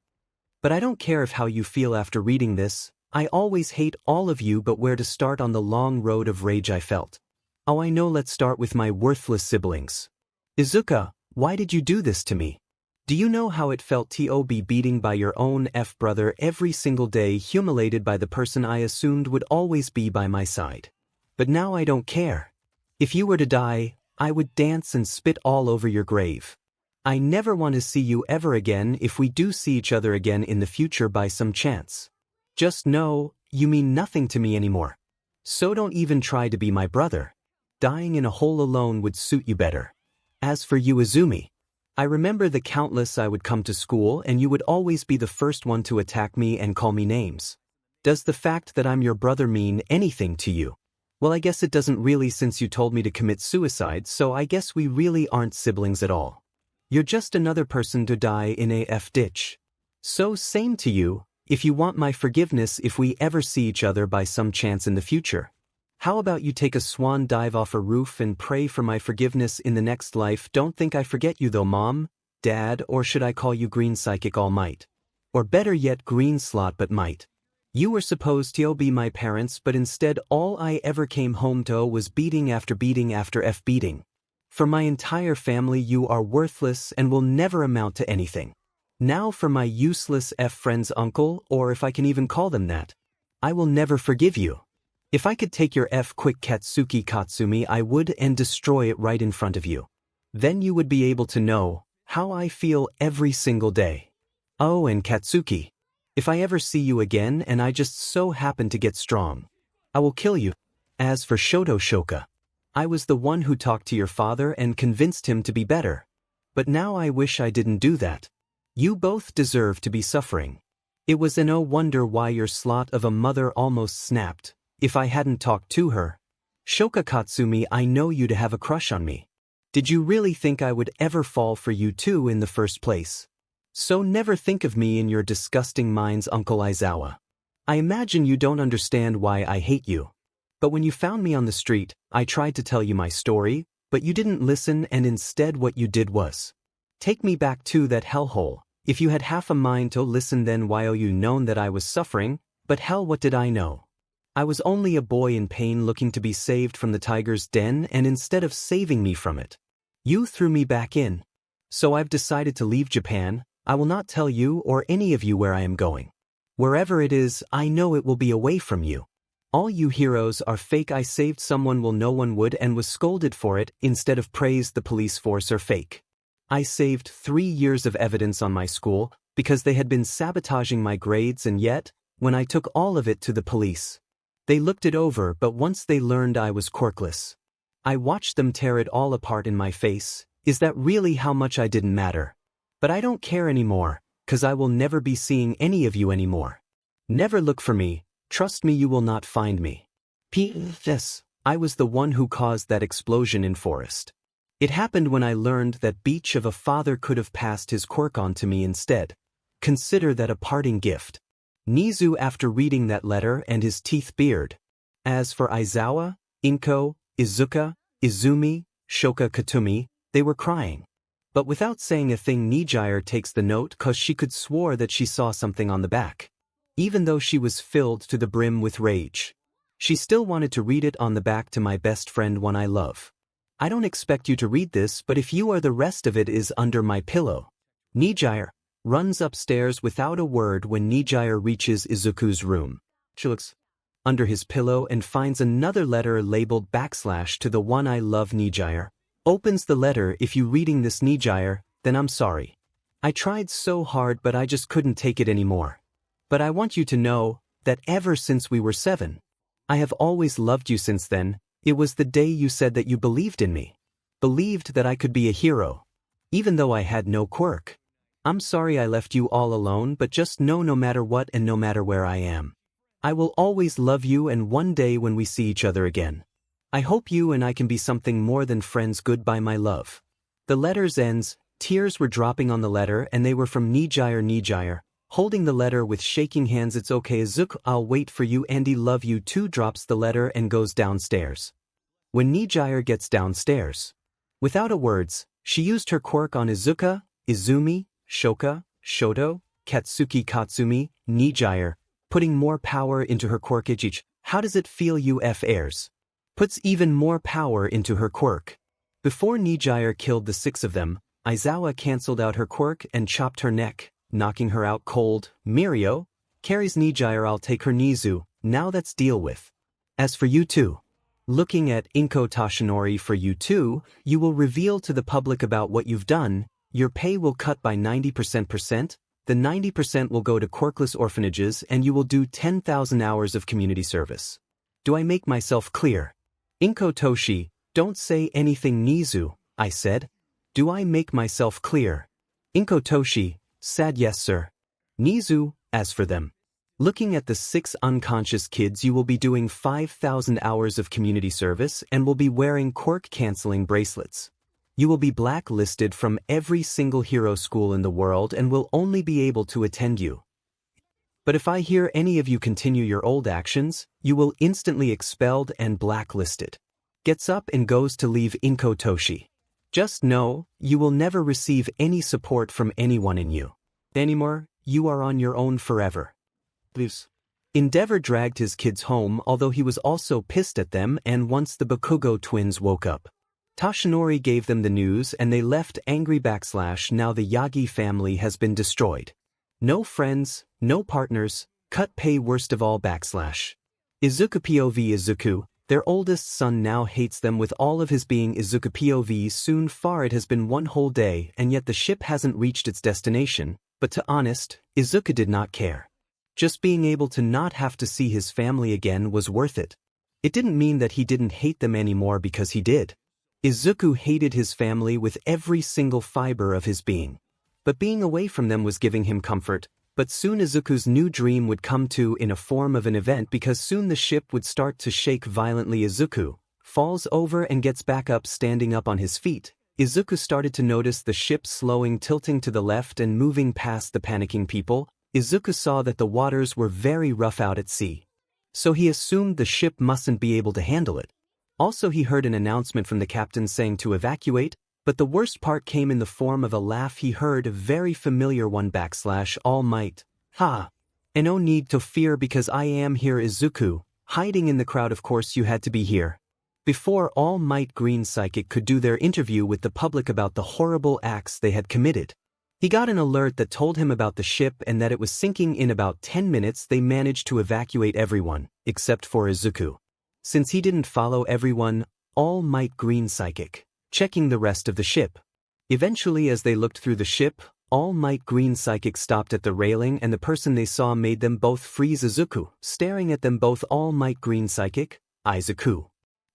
But I don't care if how you feel after reading this. I always hate all of you, but where to start on the long road of rage I felt? Oh, I know, let's start with my worthless siblings. Izuku, why did you do this to me? Do you know how it felt to be beaten by your own brother every single day, humiliated by the person I assumed would always be by my side? But now I don't care. If you were to die, I would dance and spit all over your grave. I never want to see you ever again. If we do see each other again in the future by some chance, just know, you mean nothing to me anymore. So don't even try to be my brother. Dying in a hole alone would suit you better. As for you, Izumi, I remember the countless I would come to school and you would always be the first one to attack me and call me names. Does the fact that I'm your brother mean anything to you? Well, I guess it doesn't really, since you told me to commit suicide, so I guess we really aren't siblings at all. You're just another person to die in a ditch. So same to you. If you want my forgiveness if we ever see each other by some chance in the future, how about you take a swan dive off a roof and pray for my forgiveness in the next life? Don't think I forget you though, Mom, Dad, or should I call you Green Psychic All Might? Or better yet, Green Slot but Might. You were supposed to be my parents, but instead all I ever came home to was beating after beating. For my entire family you are worthless and will never amount to anything. Now for my useless friend's uncle, or if I can even call them that, I will never forgive you. If I could take your quick Katsuki Katsumi, I would, and destroy it right in front of you. Then you would be able to know how I feel every single day. Oh, and Katsuki, if I ever see you again and I just so happen to get strong, I will kill you. As for Shoka, I was the one who talked to your father and convinced him to be better. But now I wish I didn't do that. You both deserve to be suffering. It was no wonder why your slot of a mother almost snapped. If I hadn't talked to her. Shoka Katsumi, I know you to have a crush on me. Did you really think I would ever fall for you too in the first place? So never think of me in your disgusting minds, Uncle Aizawa. I imagine you don't understand why I hate you. But when you found me on the street, I tried to tell you my story, but you didn't listen, and instead what you did was take me back to that hellhole. If you had half a mind to listen, then why you known that I was suffering? But hell, what did I know? I was only a boy in pain looking to be saved from the tiger's den, and instead of saving me from it, you threw me back in. So I've decided to leave Japan. I will not tell you or any of you where I am going. Wherever it is, I know it will be away from you. All you heroes are fake. I saved someone, well, no one would, and was scolded for it. Instead of praised, the police force are fake. I saved 3 years of evidence on my school because they had been sabotaging my grades, and yet, when I took all of it to the police, they looked it over, but once they learned I was quirkless, I watched them tear it all apart in my face. Is that really how much I didn't matter? But I don't care anymore, 'cause I will never be seeing any of you anymore. Never look for me, trust me, you will not find me. P.S. I was the one who caused that explosion in forest. It happened when I learned that beach of a father could have passed his quirk on to me instead. Consider that a parting gift. Nizu, after reading that letter, and his teeth bared. As for Aizawa, Inko, Izuku, Izumi, Shoka Katumi, they were crying. But without saying a thing, Nijire takes the note 'cause she could swore that she saw something on the back. Even though she was filled to the brim with rage, she still wanted to read it on the back. To my best friend, one I love. I don't expect you to read this, but if you are, the rest of it is under my pillow. Nijire runs upstairs without a word. When Nijire reaches Izuku's room, she looks under his pillow and finds another letter labeled / to the one I love. Nijire opens the letter. If you reading this, Nijire, then I'm sorry. I tried so hard, but I just couldn't take it anymore. But I want you to know that ever since we were 7, I have always loved you since then. It was the day you said that you believed in me. Believed that I could be a hero. Even though I had no quirk. I'm sorry I left you all alone, but just know no matter what and no matter where I am, I will always love you, and one day when we see each other again, I hope you and I can be something more than friends. Goodbye, my love. The letters ends. Tears were dropping on the letter, and they were from Nijire. Nijire, holding the letter with shaking hands. It's okay, Izuku, I'll wait for you. Andy, love you too. Drops the letter and goes downstairs. When Nijire gets downstairs, without a words, she used her quirk on Izuku, Izumi, Shoka, Shoto, Katsuki Katsumi, Nijire, putting more power into her quirk. How does it feel? 𝐕 puts even more power into her quirk. Before Nijire killed the 6 of them, Aizawa cancelled out her quirk and chopped her neck, knocking her out cold. Mirio carries Nijire. I'll take her, Nizu, now that's deal with. As for you two, looking at Inko Toshinori, for you two, you will reveal to the public about what you've done. Your pay will cut by 90%. The 90% will go to Quirkless orphanages, and you will do 10,000 hours of community service. Do I make myself clear? Inko Toshi, don't say anything, Nizu, I said. Do I make myself clear? Inko Toshi, sad yes sir. Nizu, as for them, looking at the 6 unconscious kids, you will be doing 5,000 hours of community service and will be wearing quirk canceling bracelets. You will be blacklisted from every single hero school in the world and will only be able to attend you. But if I hear any of you continue your old actions, you will instantly expelled and blacklisted. Gets up and goes to leave. Inko Toshi, just know, you will never receive any support from anyone in you anymore. You are on your own forever. Please. Endeavor dragged his kids home, although he was also pissed at them, and once the Bakugo twins woke up, Toshinori gave them the news and they left angry. Now the Yagi family has been destroyed. No friends, no partners, cut pay. Worst of all. Izuku POV Izuku, their oldest son, now hates them with all of his being. Izuku POV soon. Far it has been one whole day and yet the ship hasn't reached its destination, but to honest, Izuku did not care. Just being able to not have to see his family again was worth it. It didn't mean that he didn't hate them anymore, because he did. Izuku hated his family with every single fiber of his being. But being away from them was giving him comfort. But soon Izuku's new dream would come to in a form of an event, because soon the ship would start to shake violently. Izuku falls over and gets back up, standing up on his feet. Izuku started to notice the ship slowing, tilting to the left and moving past the panicking people. Izuku saw that the waters were very rough out at sea. So he assumed the ship mustn't be able to handle it. Also, he heard an announcement from the captain saying to evacuate, but the worst part came in the form of a laugh. He heard a very familiar one. All Might. Ha! And no need to fear, because I am here. Izuku, hiding in the crowd. Of course you had to be here. Before All Might Green Psychic could do their interview with the public about the horrible acts they had committed, he got an alert that told him about the ship and that it was sinking. In about 10 minutes they managed to evacuate everyone, except for Izuku. Since he didn't follow everyone, All Might Green Psychic, checking the rest of the ship. Eventually, as they looked through the ship, All Might Green Psychic stopped at the railing, and the person they saw made them both freeze. Izuku, staring at them both. All Might Green Psychic, Izuku.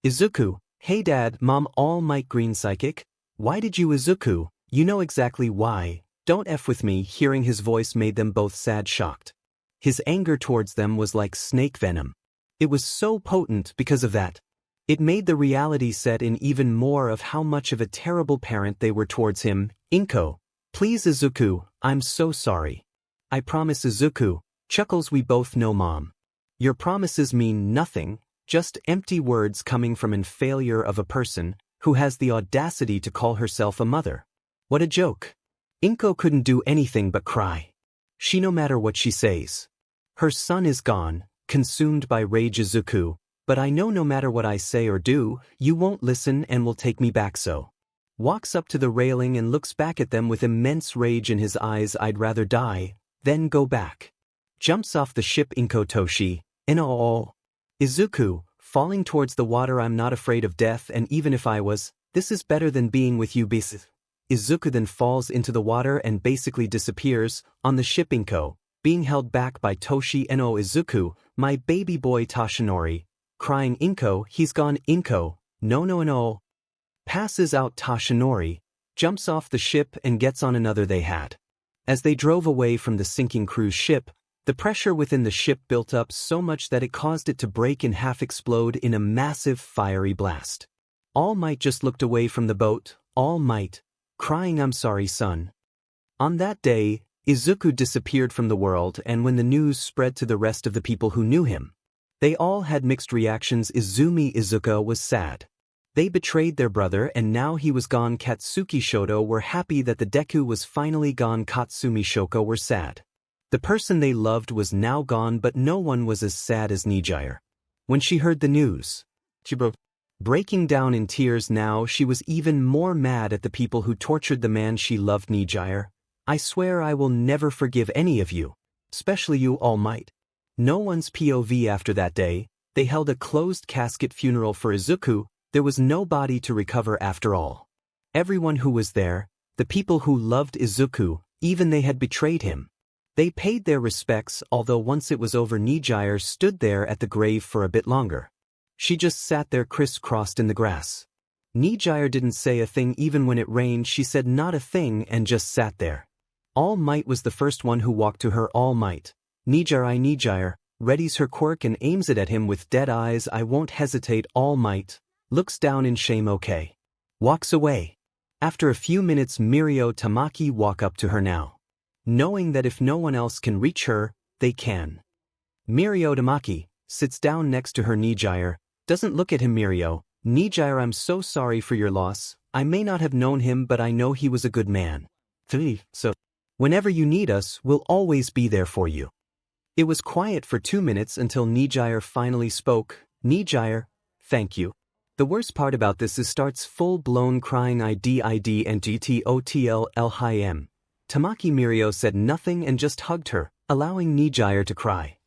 Izuku, hey dad, mom. All Might Green Psychic, why did you? Izuku, you know exactly why. Don't F with me. Hearing his voice made them both sad, shocked. His anger towards them was like snake venom. It was so potent because of that. It made the reality set in even more of how much of a terrible parent they were towards him. Inko, please. Izuku, I'm so sorry. I promise. Izuku chuckles, we both know mom. Your promises mean nothing, just empty words coming from a failure of a person who has the audacity to call herself a mother. What a joke. Inko couldn't do anything but cry. She, no matter what she says. Her son is gone, consumed by rage. Izuku, but I know no matter what I say or do, you won't listen and will take me back so. Walks up to the railing and looks back at them with immense rage in his eyes. I'd rather die, than go back. Jumps off the ship 𝗵𝗃𝗁𝗍, Izuku, falling towards the water. I'm not afraid of death, and even if I was, this is better than being with you 𝗵𝗃𝗁𝗍. Izuku then falls into the water and basically disappears, on the ship 𝗵𝗃𝗁𝗍, being held back by 𝗕𝗁𝗁𝗍. Izuku, my baby boy Toshinori, crying 𝗕𝗁𝗁𝗍, he's gone 𝗕𝗁𝗁𝗍, no. Passes out. Toshinori jumps off the ship and gets on another they had. As they drove away from the sinking cruise ship, the pressure within the ship built up so much that it caused it to break in half, explode in a massive fiery blast. All Might just looked away from the boat, All Might, crying I'm sorry son. On that day, Izuku disappeared from the world, and when the news spread to the rest of the people who knew him, they all had mixed reactions. Izumi Izuku was sad. They betrayed their brother and now he was gone. Katsuki Shoto were happy that the Deku was finally gone. Katsumi Shoko were sad. The person they loved was now gone, but no one was as sad as Nijire. When she heard the news, she broke, breaking down in tears. Now she was even more mad at the people who tortured the man she loved. Nijire, I swear I will never forgive any of you, especially you, All Might. No one's POV. After that day, they held a closed casket funeral for Izuku. There was no body to recover after all. Everyone who was there, the people who loved Izuku, even they had betrayed him, they paid their respects. Although once it was over, Nijire stood there at the grave for a bit longer. She just sat there crisscrossed in the grass. Nijire didn't say a thing. Even when it rained, she said not a thing and just sat there. All Might was the first one who walked to her. All Might, Nijire, readies her quirk and aims it at him with dead eyes. I won't hesitate. All Might looks down in shame. Okay. Walks away. After a few minutes, Mirio Tamaki walk up to her now, knowing that if no one else can reach her, they can. Mirio Tamaki sits down next to her. Nijire doesn't look at him. Nijire, I'm so sorry for your loss. I may not have known him, but I know he was a good man. So, whenever you need us, we'll always be there for you. It was quiet for 2 minutes until Nijire finally spoke. Nijire, thank you. The worst part about this is starts full-blown crying. IDID and GTOTL Tamaki. Mirio said nothing and just hugged her, allowing Nijire to cry.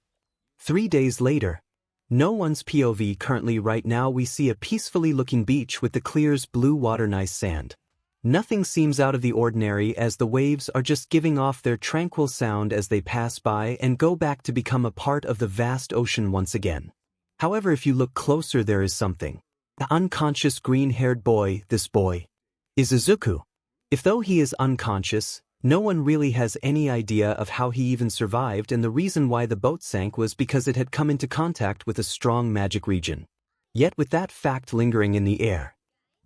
3 days later. No one's POV. Currently right now we see a peacefully looking beach with the clear blue water, nice sand. Nothing seems out of the ordinary as the waves are just giving off their tranquil sound as they pass by and go back to become a part of the vast ocean once again. However, if you look closer, there is something. The unconscious green-haired boy, this boy, is Izuku. If though he is unconscious, no one really has any idea of how he even survived, and the reason why the boat sank was because it had come into contact with a strong magic region. Yet with that fact lingering in the air,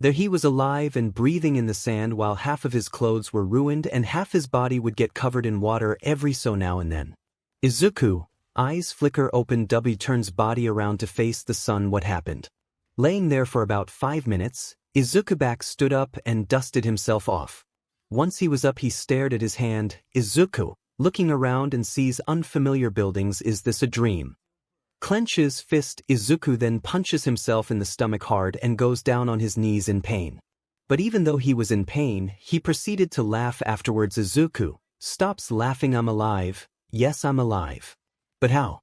there he was alive and breathing in the sand while half of his clothes were ruined and half his body would get covered in water every so now and then. Izuku, eyes flicker open. W turns body around to face the sun. What happened? Laying there for about 5 minutes, Izuku back stood up and dusted himself off. Once he was up, he stared at his hand. Izuku, looking around and sees unfamiliar buildings. Is this a dream? Clenches fist. Izuku then punches himself in the stomach hard and goes down on his knees in pain. But even though he was in pain, he proceeded to laugh afterwards. Izuku stops laughing. I'm alive. Yes, I'm alive. But how?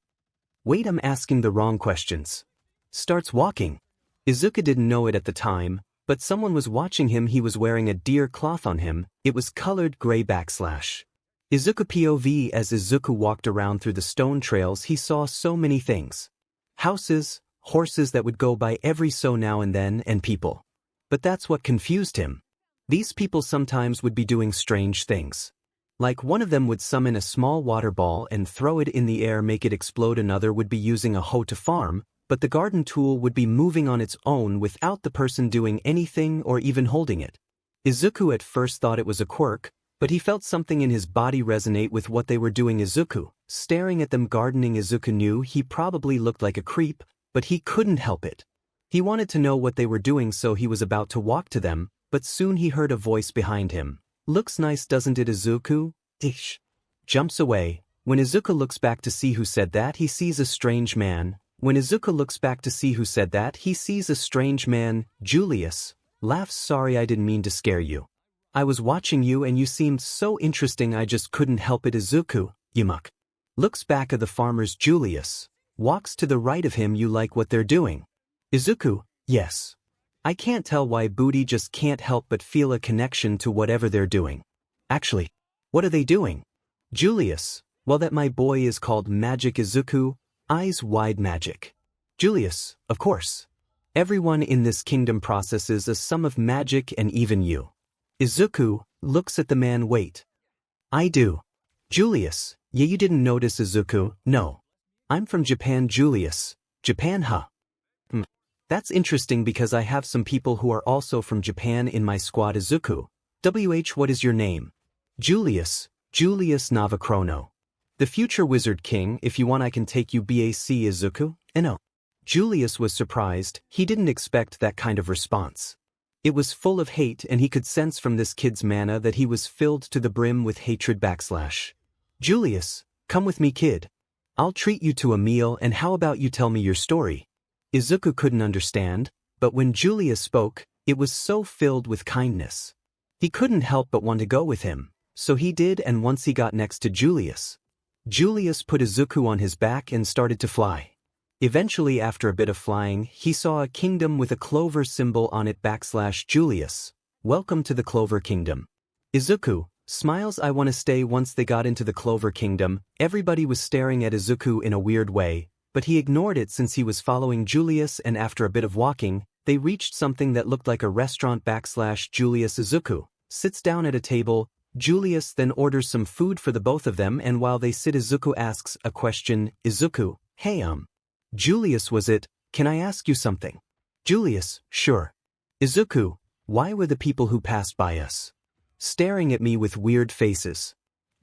Wait, I'm asking the wrong questions. Starts walking. Izuku didn't know it at the time, but someone was watching him. He was wearing a deer cloth on him. It was colored gray /. Izuku POV. As Izuku walked around through the stone trails, he saw so many things. Houses, horses that would go by every so now and then, and people. But that's what confused him. These people sometimes would be doing strange things. Like one of them would summon a small water ball and throw it in the air, make it explode. Another would be using a hoe to farm, but the garden tool would be moving on its own without the person doing anything or even holding it. Izuku at first thought it was a quirk, but he felt something in his body resonate with what they were doing. Izuku, staring at them gardening. Izuku knew he probably looked like a creep, but he couldn't help it. He wanted to know what they were doing, so he was about to walk to them, but soon he heard a voice behind him. Looks nice, doesn't it, Izuku? Ish. Jumps away. When Izuku looks back to see who said that, he sees a strange man, When Izuku looks back to see who said that, he sees a strange man, Julius, laughs. Sorry, I didn't mean to scare you. I was watching you and you seemed so interesting I just couldn't help it. Izuku Yagi looks back at the farmers. Julius walks to the right of him. You like what they're doing? Izuku: yes. I can't tell why Booty just can't help but feel a connection to whatever they're doing. Actually, what are they doing? Julius: well, that my boy is called Magic. Izuku: eyes wide. Magic. Julius: of course. Everyone in this kingdom processes a sum of magic, and even you. Izuku looks at the man. Wait. I do. Julius: yeah, you didn't notice. Izuku: no. I'm from Japan. Julius: Japan, huh? That's interesting because I have some people who are also from Japan in my squad. Izuku: what is your name? Julius: Julius Navachrono. The future Wizard King. If you want I can take you back. Izuku: no. Julius was surprised. He didn't expect that kind of response. It was full of hate and he could sense from this kid's manner that he was filled to the brim with hatred. Julius: come with me, kid. I'll treat you to a meal, and how about you tell me your story? Izuku couldn't understand, but when Julius spoke, it was so filled with kindness. He couldn't help but want to go with him, so he did. And once he got next to Julius, Julius put Izuku on his back and started to fly. Eventually, after a bit of flying, he saw a kingdom with a clover symbol on it. Julius: welcome to the Clover Kingdom. Izuku smiles. I want to stay. Once they got into the Clover Kingdom, everybody was staring at Izuku in a weird way, but he ignored it since he was following Julius, and after a bit of walking, they reached something that looked like a restaurant. Julius: Izuku sits down at a table. Julius then orders some food for the both of them, and while they sit, Izuku asks a question. Izuku: hey, Julius: was it? Can I ask you something? Julius: sure. Izuku: why were the people who passed by us staring at me with weird faces?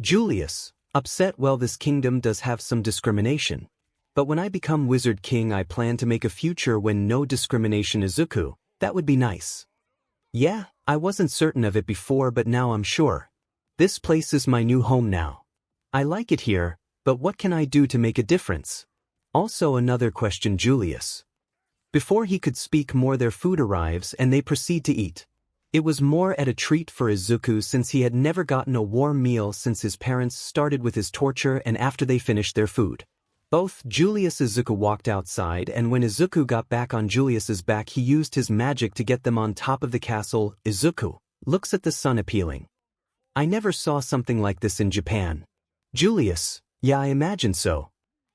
Julius: upset. Well, this kingdom does have some discrimination. But when I become Wizard King, I plan to make a future when no discrimination. Izuku: that would be nice. Yeah, I wasn't certain of it before, but now I'm sure. This place is my new home now. I like it here, but what can I do to make a difference? Also, another question. Julius. Before he could speak more, their food arrives and they proceed to eat. It was more at a treat for Izuku since he had never gotten a warm meal since his parents started with his torture. And after they finished their food, both Julius and Izuku walked outside, and when Izuku got back on Julius's back, he used his magic to get them on top of the castle. Izuku looks at the sun appealing. I never saw something like this in Japan. Julius: yeah, I imagine so.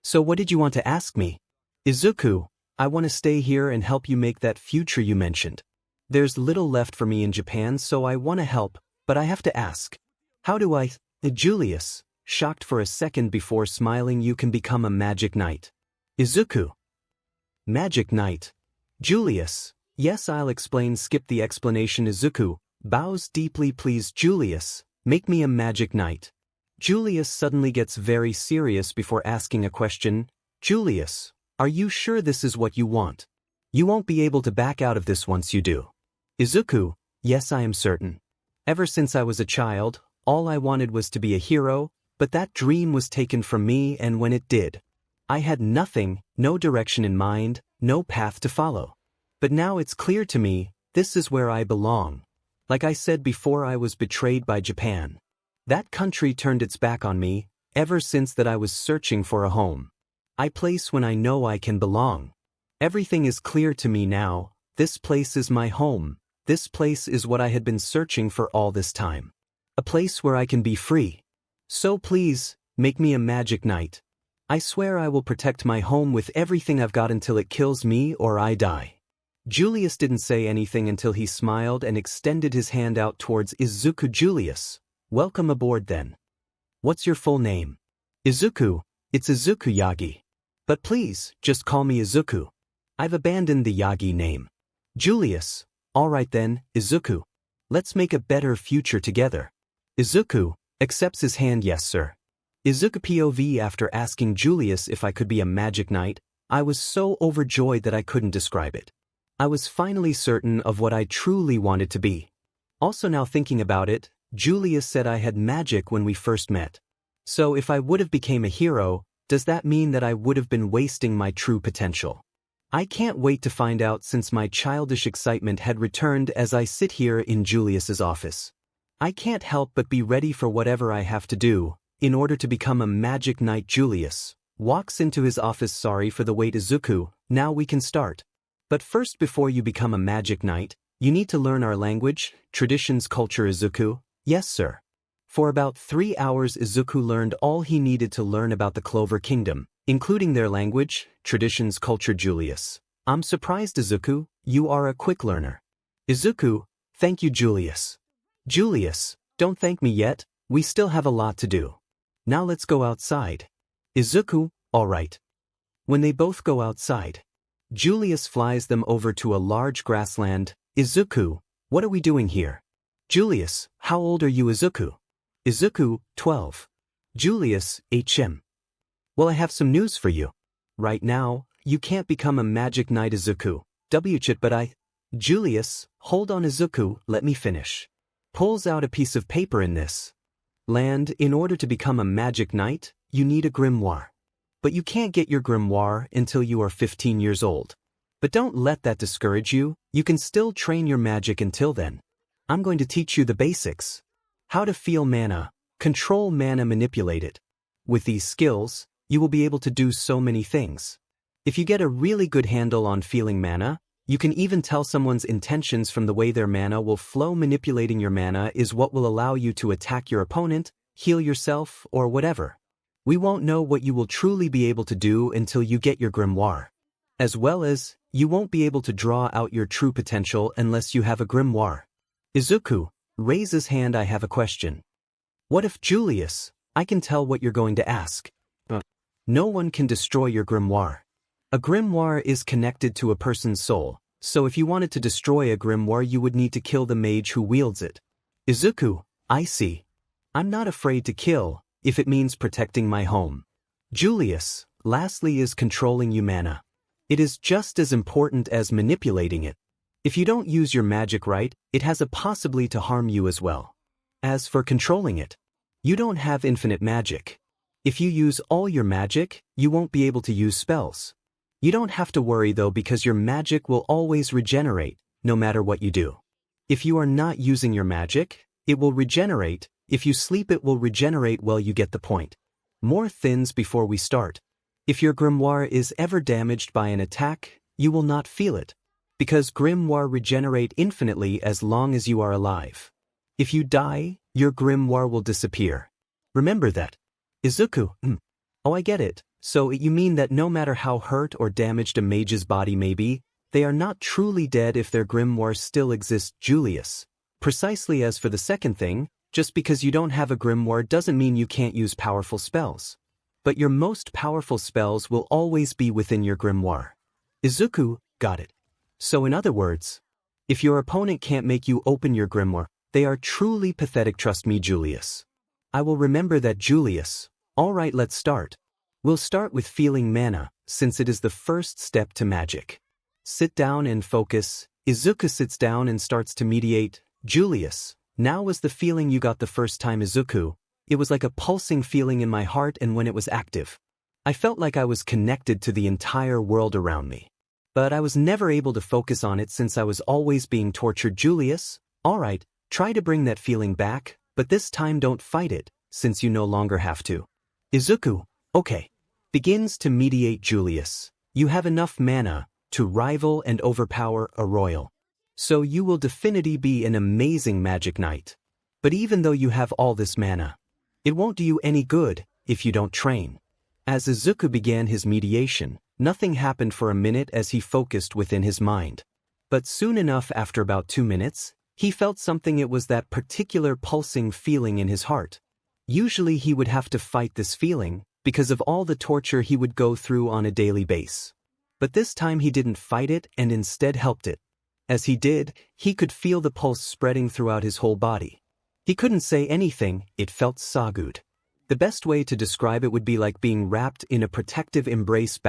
So what did you want to ask me? Izuku: I want to stay here and help you make that future you mentioned. There's little left for me in Japan, so I want to help, but I have to ask. How do I? Julius, shocked for a second before smiling: you can become a magic knight. Izuku: magic knight? Julius: yes, I'll explain. Skip the explanation. Izuku bows deeply. Please, Julius, make me a magic knight. Julius suddenly gets very serious before asking a question. Julius: are you sure this is what you want? You won't be able to back out of this once you do. Izuku: yes, I am certain. Ever since I was a child, all I wanted was to be a hero, but that dream was taken from me, and when it did, I had nothing, no direction in mind, no path to follow. But now it's clear to me, this is where I belong. Like I said before, I was betrayed by Japan. That country turned its back on me. Ever since that I was searching for a home. A place when I know I can belong. Everything is clear to me now. This place is my home. This place is what I had been searching for all this time. A place where I can be free. So please, make me a magic knight. I swear I will protect my home with everything I've got until it kills me or I die. Julius didn't say anything until he smiled and extended his hand out towards Izuku. Julius: welcome aboard then. What's your full name? Izuku: it's Izuku Yagi. But please, just call me Izuku. I've abandoned the Yagi name. Julius: alright then, Izuku. Let's make a better future together. Izuku accepts his hand. Yes, sir. Izuku POV. After asking Julius if I could be a magic knight, I was so overjoyed that I couldn't describe it. I was finally certain of what I truly wanted to be. Also, now thinking about it, Julius said I had magic when we first met. So if I would have became a hero, Does that mean that I would have been wasting my true potential? I can't wait to find out since my childish excitement had returned as I sit here in Julius's office. I can't help but be ready for whatever I have to do in order to become a magic knight. Julius walks into his office. Sorry for the wait, Izuku, now we can start. But first, before you become a magic knight, you need to learn our language, traditions, culture. Izuku, yes sir. For about 3 hours Izuku learned all he needed to learn about the Clover Kingdom, including their language, traditions, culture. Julius, I'm surprised. Izuku, you are a quick learner. Izuku, thank you. Julius, don't thank me yet, we still have a lot to do. Now let's go outside. Izuku, alright. When they both go outside, Julius flies them over to a large grassland. Izuku, what are we doing here? Julius, how old are you? Izuku, 12. Julius, HM. Well, I have some news for you. Right now, you can't become a magic knight. Izuku, 𝗕𝗏𝗃𝗵𝗃. Julius, hold on. Izuku, let me finish. Pulls out a piece of paper. In this land, in order to become a magic knight, you need a grimoire. But you can't get your grimoire until you are 15 years old. But don't let that discourage you, you can still train your magic until then. I'm going to teach you the basics. How to feel mana, control mana, manipulate it. With these skills, you will be able to do so many things. If you get a really good handle on feeling mana, you can even tell someone's intentions from the way their mana will flow. Manipulating your mana is what will allow you to attack your opponent, heal yourself, or whatever. We won't know what you will truly be able to do until you get your grimoire. As well as, you won't be able to draw out your true potential unless you have a grimoire. Izuku raises hand. I have a question. What if? Julius, I can tell what you're going to ask. No one can destroy your grimoire. A grimoire is connected to a person's soul, so if you wanted to destroy a grimoire you would need to kill the mage who wields it. Izuku, I see. I'm not afraid to kill, if it means protecting my home. Julius, lastly, is controlling your mana. It is just as important as manipulating it. If you don't use your magic right, it has a possibility to harm you as well. As for controlling it, you don't have infinite magic. If you use all your magic, you won't be able to use spells. You don't have to worry though, because your magic will always regenerate, no matter what you do. If you are not using your magic, it will regenerate. If you sleep, it will regenerate. Well, you get the point. More things before we start. If your grimoire is ever damaged by an attack, you will not feel it, because grimoire regenerate infinitely as long as you are alive. If you die, your grimoire will disappear. Remember that. Izuku, Oh, I get it. So you mean that no matter how hurt or damaged a mage's body may be, they are not truly dead if their grimoire still exists. Julius, precisely. As for the second thing, just because you don't have a grimoire doesn't mean you can't use powerful spells. But your most powerful spells will always be within your grimoire. Izuku, got it. So in other words, if your opponent can't make you open your grimoire, they are truly pathetic. Trust me, Julius. I will remember that. Julius, alright, let's start. We'll start with feeling mana, since it is the first step to magic. Sit down and focus. Izuku sits down and starts to meditate. Julius, now was the feeling you got the first time? Izuku, it was like a pulsing feeling in my heart, and when it was active, I felt like I was connected to the entire world around me. But I was never able to focus on it since I was always being tortured. Julius, alright, try to bring that feeling back, but this time don't fight it, since you no longer have to. Izuku, okay. Begins to meditate. Julius, you have enough mana to rival and overpower a royal. So you will definitely be an amazing magic knight. But even though you have all this mana, it won't do you any good if you don't train. As Izuku began his meditation, nothing happened for a minute as he focused within his mind. But soon enough, after about 2 minutes, he felt something. It was that particular pulsing feeling in his heart. Usually he would have to fight this feeling because of all the torture he would go through on a daily basis. But this time he didn't fight it and instead helped it. As he did, he could feel the pulse spreading throughout his whole body. He couldn't say anything, it felt so good. The best way to describe it would be like being wrapped in a protective embrace.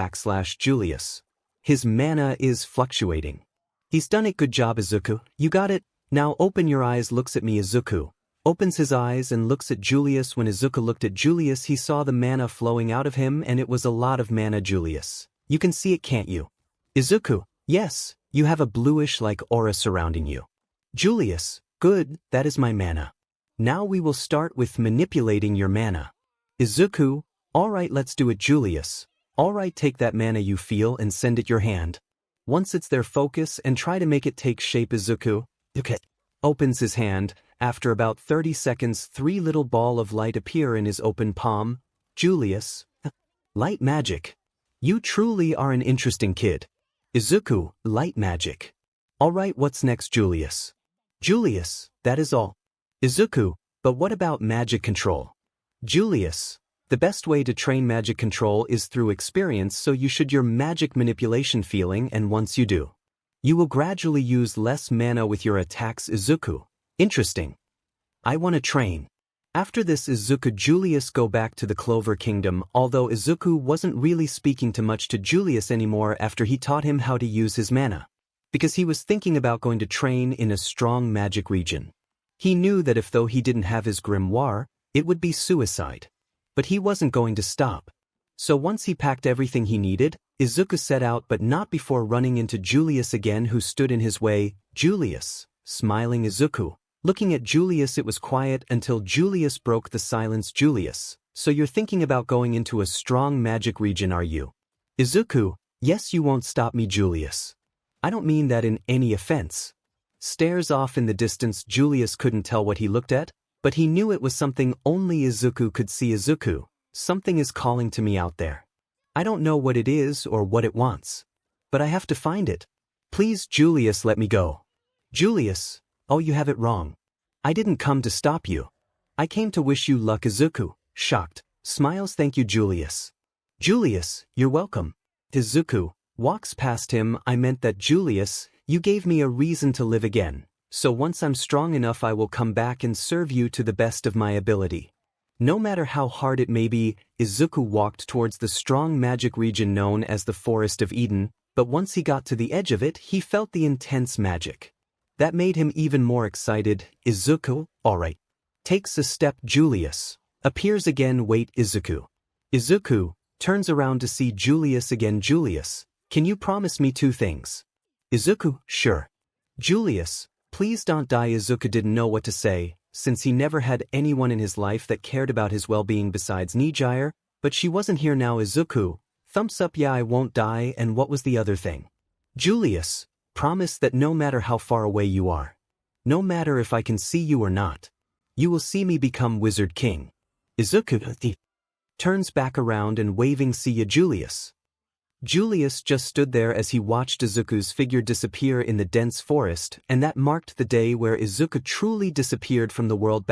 Julius, his mana is fluctuating. He's done it. Good job, Izuku, you got it. Now open your eyes. Looks at me. Izuku, Opens his eyes and looks at Julius. When Izuku looked at Julius, he saw the mana flowing out of him, and it was a lot of mana. Julius, you can see it, can't you? Izuku, yes, you have a bluish-like aura surrounding you. Julius, good, that is my mana. Now we will start with manipulating your mana. Izuku, alright, let's do it. Julius, alright, take that mana you feel and send it your hand. Once it's there, focus and try to make it take shape. Izuku, okay. Opens his hand. After about 30 seconds, 3 little ball of light appear in his open palm. Julius, light magic. You truly are an interesting kid. Izuku, light magic. Alright, what's next? Julius. Julius, that is all. Izuku, but what about magic control? Julius, the best way to train magic control is through experience, so you should your magic manipulation feeling, and once you do, you will gradually use less mana with your attacks. Izuku, interesting. I want to train. After this, Izuku Julius go back to the Clover Kingdom, although Izuku wasn't really speaking too much to Julius anymore after he taught him how to use his mana, because he was thinking about going to train in a strong magic region. He knew that if though he didn't have his grimoire, it would be suicide. But he wasn't going to stop. So once he packed everything he needed, Izuku set out, but not before running into Julius again, who stood in his way. Julius, smiling. Izuku, looking at Julius. It was quiet until Julius broke the silence. Julius, so you're thinking about going into a strong magic region, are you? Izuku, yes, you won't stop me. Julius, I don't mean that in any offense. Stares off in the distance. Julius couldn't tell what he looked at, but he knew it was something only Izuku could see. Izuku, something is calling to me out there. I don't know what it is or what it wants, but I have to find it. Please, Julius, let me go. Julius, oh, you have it wrong. I didn't come to stop you. I came to wish you luck. Izuku, shocked, smiles. Thank you, Julius. Julius, you're welcome. Izuku walks past him. I meant that, Julius, you gave me a reason to live again, so once I'm strong enough I will come back and serve you to the best of my ability. No matter how hard it may be. Izuku walked towards the strong magic region known as the Forest of Eden, but once he got to the edge of it, he felt the intense magic. That made him even more excited. Izuku, alright. Takes a step. Julius appears again. Wait, Izuku. Izuku turns around to see Julius again. Julius, can you promise me 2 things? Izuku, sure. Julius, please don't die. Izuku didn't know what to say, since he never had anyone in his life that cared about his well-being besides Nijire, but she wasn't here now. Izuku, thumbs up. Yeah, I won't die. And what was the other thing? Julius, promise that no matter how far away you are, no matter if I can see you or not, you will see me become Wizard King. Izuku turns back around and waving, see ya. Julius. Julius just stood there as he watched Izuku's figure disappear in the dense forest, and that marked the day where Izuku truly disappeared from the world.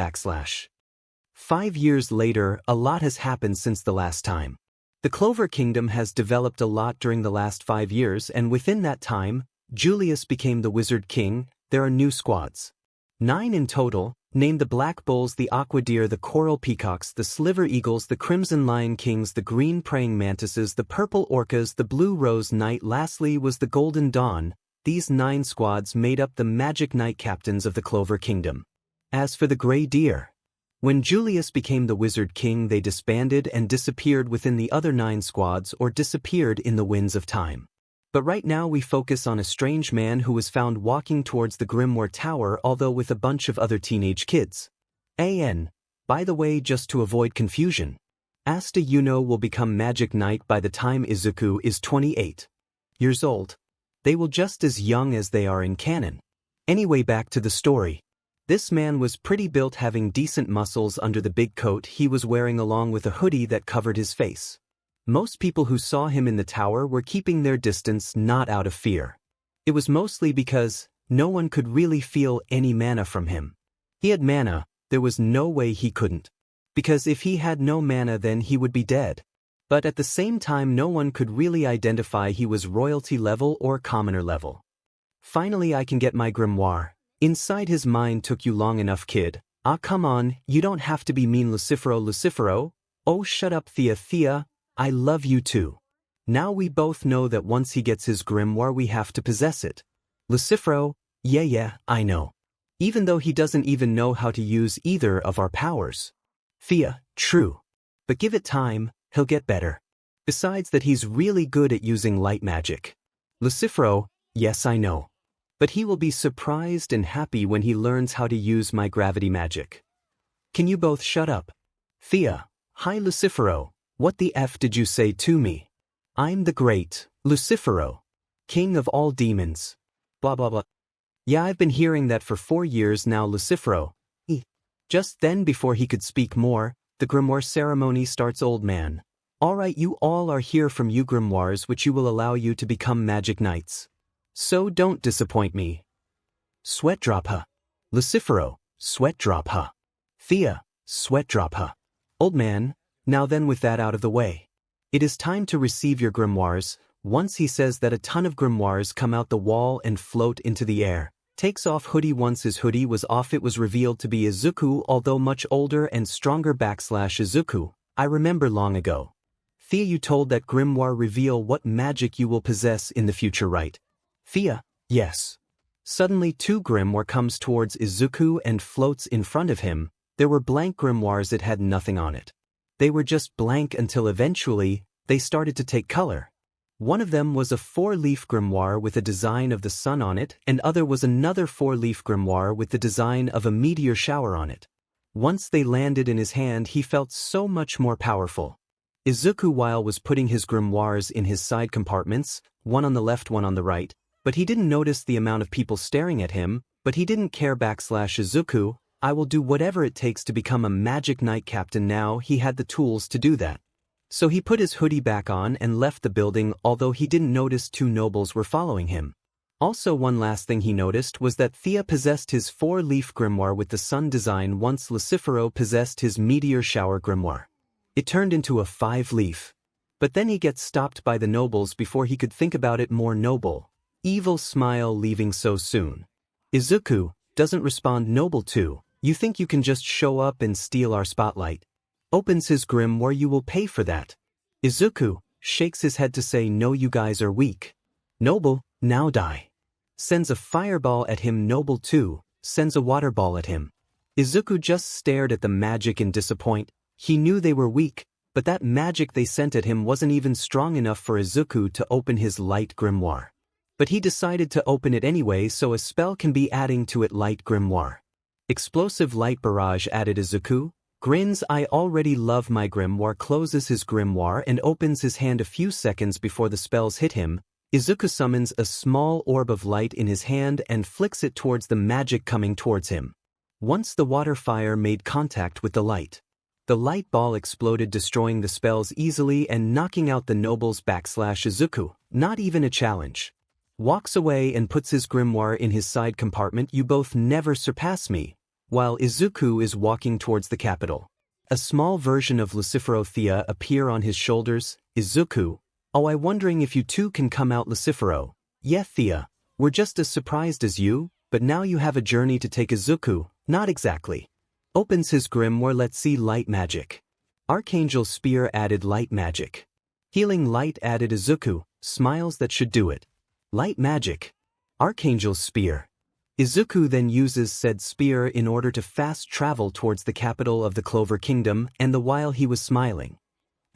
5 years later, a lot has happened since the last time. The Clover Kingdom has developed a lot during the last 5 years, and within that time, Julius became the Wizard King. There are new squads. 9 in total, named the Black Bulls, the Aqua Deer, the Coral Peacocks, the Sliver Eagles, the Crimson Lion Kings, the Green Praying Mantises, the Purple Orcas, the Blue Rose Knight. Lastly was the Golden Dawn. These 9 squads made up the Magic Knight captains of the Clover Kingdom. As for the Grey Deer, when Julius became the Wizard King, they disbanded and disappeared within the other 9 squads, or disappeared in the winds of time. But right now we focus on a strange man who was found walking towards the Grimoire Tower, although with a bunch of other teenage kids. By the way, just to avoid confusion, Asta Yuno will become Magic Knight by the time Izuku is 28 years old. They will just as young as they are in canon. Anyway, back to the story. This man was pretty built, having decent muscles under the big coat he was wearing, along with a hoodie that covered his face. Most people who saw him in the tower were keeping their distance, not out of fear. It was mostly because no one could really feel any mana from him. He had mana, there was no way he couldn't. Because if he had no mana, then he would be dead. But at the same time, no one could really identify he was royalty level or commoner level. Finally, I can get my grimoire. Inside his mind, took you long enough, kid. Ah, come on, you don't have to be mean. Lucifero. Oh, shut up, Thea. I love you too. Now we both know that once he gets his grimoire we have to possess it. Lucifero, yeah, I know. even though he doesn't even know how to use either of our powers. Thea, true. But give it time, he'll get better. Besides that, he's really good at using light magic. 𝗧𝗵𝗲, yes I know. But he will be surprised and happy when he learns how to use my gravity magic. Can you both shut up? Thea, hi 𝗧𝗵𝗲, what the F did you say to me? I'm the great 𝗧𝗵𝗲, king of all demons. Blah blah blah. Yeah, I've been hearing that for 4 years now 𝗧𝗵𝗲. Just then, before he could speak more, the grimoire ceremony starts. Old man. Alright, you all are here from you grimoires, which you will allow you to become magic knights. So don't disappoint me. 𝗧𝗏𝗵𝗲. 𝗧𝗵𝗲, 𝗧𝗏𝗵𝗲. Thea, 𝗧𝗏𝗵𝗲. Old man, now then, with that out of the way. It is time to receive your grimoires. Once he says that, a ton of grimoires come out the wall and float into the air. Takes off hoodie. Once his hoodie was off, it was revealed to be Izuku, although much older and stronger. /Izuku, I remember long ago. Thea, you told that grimoire reveal what magic you will possess in the future, right? Thea, yes. Suddenly 2 grimoire comes towards Izuku and floats in front of him. There were blank grimoires, it had nothing on it. They were just blank until eventually, they started to take color. One of them was a 4-leaf grimoire with a design of the sun on it, and other was another 4-leaf grimoire with the design of a meteor shower on it. Once they landed in his hand, he felt so much more powerful. Izuku, while was putting his grimoires in his side compartments, one on the left, one on the right, but he didn't notice the amount of people staring at him, but he didn't care. /Izuku, I will do whatever it takes to become a magic knight captain. Now he had the tools to do that. So he put his hoodie back on and left the building, although he didn't notice 2 nobles were following him. Also, one last thing he noticed was that Thea possessed his 4-leaf grimoire with the sun design, once 𝗧𝗵𝗲 possessed his meteor shower grimoire. It turned into a 5-leaf. But then he gets stopped by the nobles before he could think about it more. Noble, evil smile, leaving so soon. Izuku doesn't respond. Noble 2, you think you can just show up and steal our spotlight? Opens his grimoire. You will pay for that. Izuku shakes his head to say, no, you guys are weak. Noble, now die. Sends a fireball at him. Noble 2 sends a water ball at him. Izuku just stared at the magic in disappointment. He knew they were weak, but that magic they sent at him wasn't even strong enough for Izuku to open his light grimoire. But he decided to open it anyway, so a spell can be adding to it. Light grimoire. Explosive light barrage added. Izuku grins. I already love my grimoire. Closes his grimoire and opens his hand. A few seconds before the spells hit him, Izuku summons a small orb of light in his hand and flicks it towards the magic coming towards him. Once the water fire made contact with the light, the light ball exploded, destroying the spells easily and knocking out the nobles. /Izuku, not even a challenge. Walks away and puts his grimoire in his side compartment. You both never surpass me. While Izuku is walking towards the capital, a small version of 𝗧𝗵𝗲 Thea appear on his shoulders. Izuku, oh, I'm wondering if you two can come out. 𝗧𝗵𝗲, yeah Thea, we're just as surprised as you, but now you have a journey to take. Izuku, not exactly. Opens his grimoire. Let's see. Light magic. Archangel spear added. Light magic. Healing light added. Izuku smiles. That should do it. Light magic. Archangel spear. Izuku then uses said spear in order to fast travel towards the capital of the Clover Kingdom, and the while he was smiling.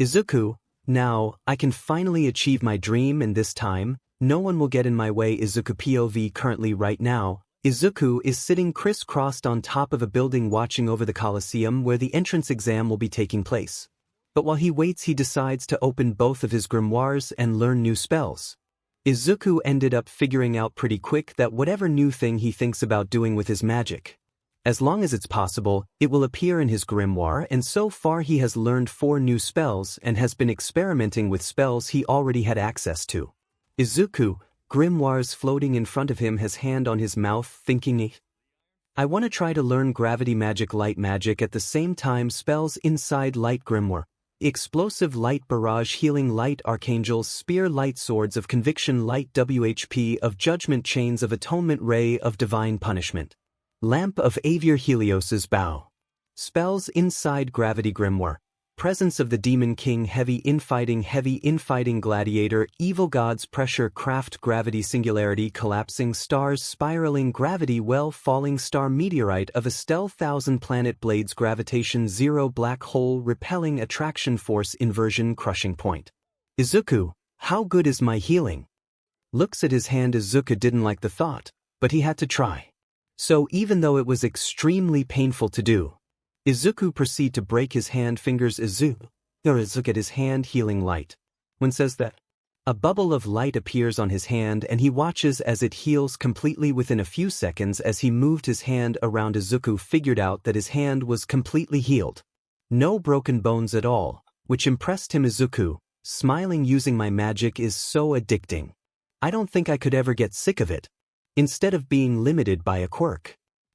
Izuku, now, I can finally achieve my dream, and this time, no one will get in my way. Izuku POV. Currently right now, Izuku is sitting crisscrossed on top of a building watching over the Colosseum where the entrance exam will be taking place. But while he waits, he decides to open both of his grimoires and learn new spells. Izuku ended up figuring out pretty quick that whatever new thing he thinks about doing with his magic, as long as it's possible, it will appear in his grimoire, and so far he has learned 4 new spells and has been experimenting with spells he already had access to. Izuku, grimoires floating in front of him, has hand on his mouth, thinking, I want to try to learn gravity magic, light magic at the same time. Spells inside light grimoire. Explosive light barrage, healing light, archangel spear, light swords of conviction, light WHP of judgment, chains of atonement, ray of divine punishment, lamp of Avier Helios's bow. Spells inside gravity grimoire. Presence of the Demon King heavy infighting gladiator evil gods pressure craft gravity singularity collapsing stars spiraling gravity well falling star meteorite of a stealth 1,000 planet blades gravitation 0 black hole repelling attraction force inversion crushing point. Izuku, how good is my healing? Looks at his hand. Izuku didn't like the thought, but he had to try. So even though it was extremely painful to do, Izuku proceed to break his hand fingers. Izuku look at his hand healing light. When says that, a bubble of light appears on his hand and he watches as it heals completely within a few seconds. As he moved his hand around, Izuku figured out that his hand was completely healed. No broken bones at all, which impressed him. Izuku, smiling using my magic is so addicting. I don't think I could ever get sick of it. Instead of being limited by a quirk,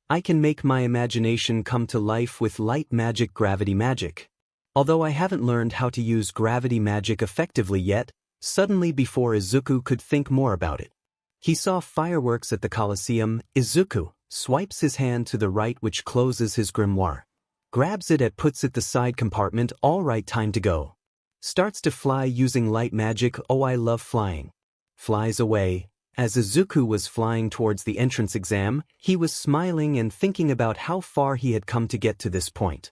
I can make my imagination come to life with light magic gravity magic. Although I haven't learned how to use gravity magic effectively yet, suddenly before Izuku could think more about it, he saw fireworks at the Colosseum. Izuku swipes his hand to the right which closes his grimoire. Grabs it and puts it the side compartment. All right, time to go. Starts to fly using light magic. Oh, I love flying. Flies away. As Izuku was flying towards the entrance exam, he was smiling and thinking about how far he had come to get to this point.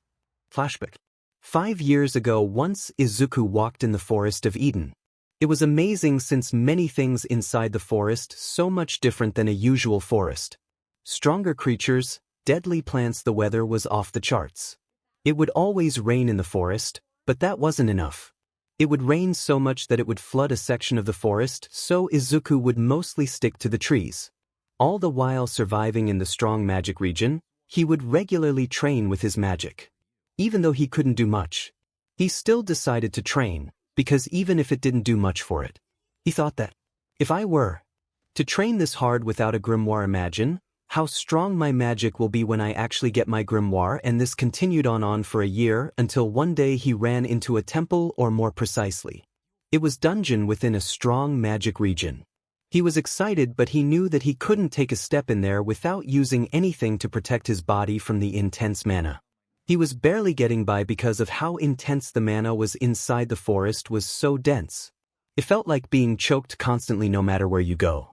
Flashback. 5 years ago, once Izuku walked in the Forest of Eden. It was amazing since many things inside the forest so much different than a usual forest. Stronger creatures, deadly plants. The weather was off the charts. It would always rain in the forest, but that wasn't enough. It would rain so much that it would flood a section of the forest, so Izuku would mostly stick to the trees. All the while surviving in the strong magic region, he would regularly train with his magic. Even though he couldn't do much, he still decided to train, because even if it didn't do much for it, he thought that, if I were to train this hard without a grimoire, imagine how strong my magic will be when I actually get my grimoire. And this continued on for a year until one day he ran into a temple, or more precisely, it was dungeon within a strong magic region. He was excited, but he knew that he couldn't take a step in there without using anything to protect his body from the intense mana. He was barely getting by because of how intense the mana was inside. The forest was so dense. It felt like being choked constantly no matter where you go.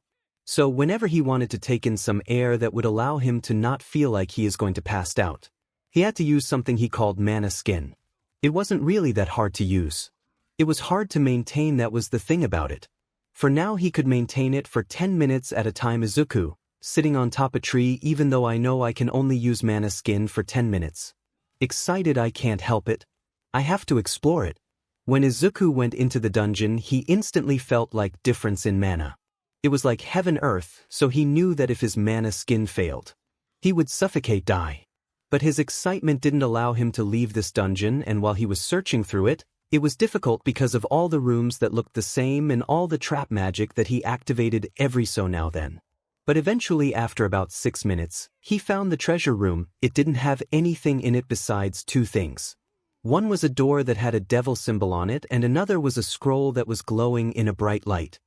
So whenever he wanted to take in some air that would allow him to not feel like he is going to pass out, he had to use something he called mana skin. It wasn't really that hard to use. It was hard to maintain, that was the thing about it. For now he could maintain it for 10 minutes at a time. Izuku, sitting on top a tree, even though I know I can only use mana skin for 10 minutes. Excited, I can't help it. I have to explore it. When Izuku went into the dungeon, he instantly felt like difference in mana. It was like heaven earth, so he knew that if his mana skin failed, he would suffocate, die. But his excitement didn't allow him to leave this dungeon, and while he was searching through it, it was difficult because of all the rooms that looked the same and all the trap magic that he activated every so now then. But eventually, after about 6 minutes, he found the treasure room. It didn't have anything in it besides 2 things. One was a door that had a devil symbol on it, and another was a scroll that was glowing in a bright light.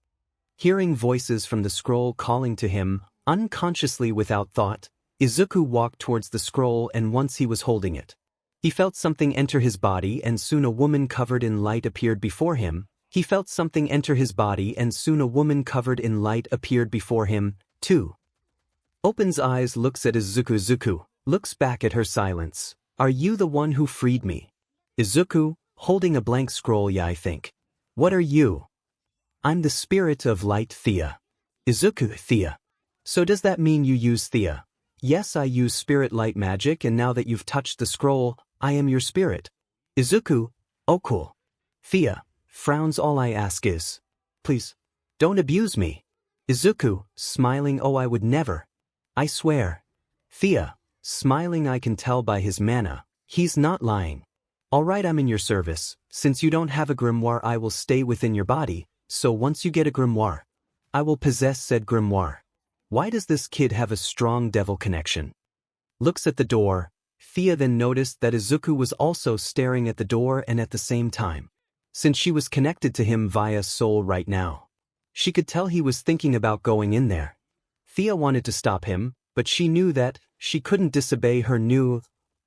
Hearing voices from the scroll calling to him, unconsciously without thought, Izuku walked towards the scroll, and once he was holding it, he felt something enter his body, and soon a woman covered in light appeared before him. He felt something enter his body, and soon a woman covered in light appeared before him, too. Opens eyes, looks at Izuku. Izuku looks back at her. Silence. Are you the one who freed me? Izuku, holding a blank scroll. Yeah, I think. What are you? I'm the spirit of light, 𝗧𝗂𝗧𝗏. Izuku, 𝗧𝗧𝗏. So does that mean you use 𝗧𝗧𝗏? Yes, I use spirit light magic, and now that you've touched the scroll, I am your spirit. Izuku, oh cool. 𝗧𝗧𝗏 frowns. All I ask is, please, don't abuse me. Izuku, smiling. Oh, I would never. I swear. 𝗧𝗧𝗏, smiling. I can tell by his mana, he's not lying. All right, I'm in your service. Since you don't have a grimoire, I will stay within your body. So once you get a grimoire, I will possess said grimoire. Why does this kid have a strong devil connection? Looks at the door. 𝗧𝗏 then noticed that Izuku was also staring at the door, and at the same time, since she was connected to him via soul right now, she could tell he was thinking about going in there. 𝗧𝗏 wanted to stop him, but she knew that she couldn't disobey her new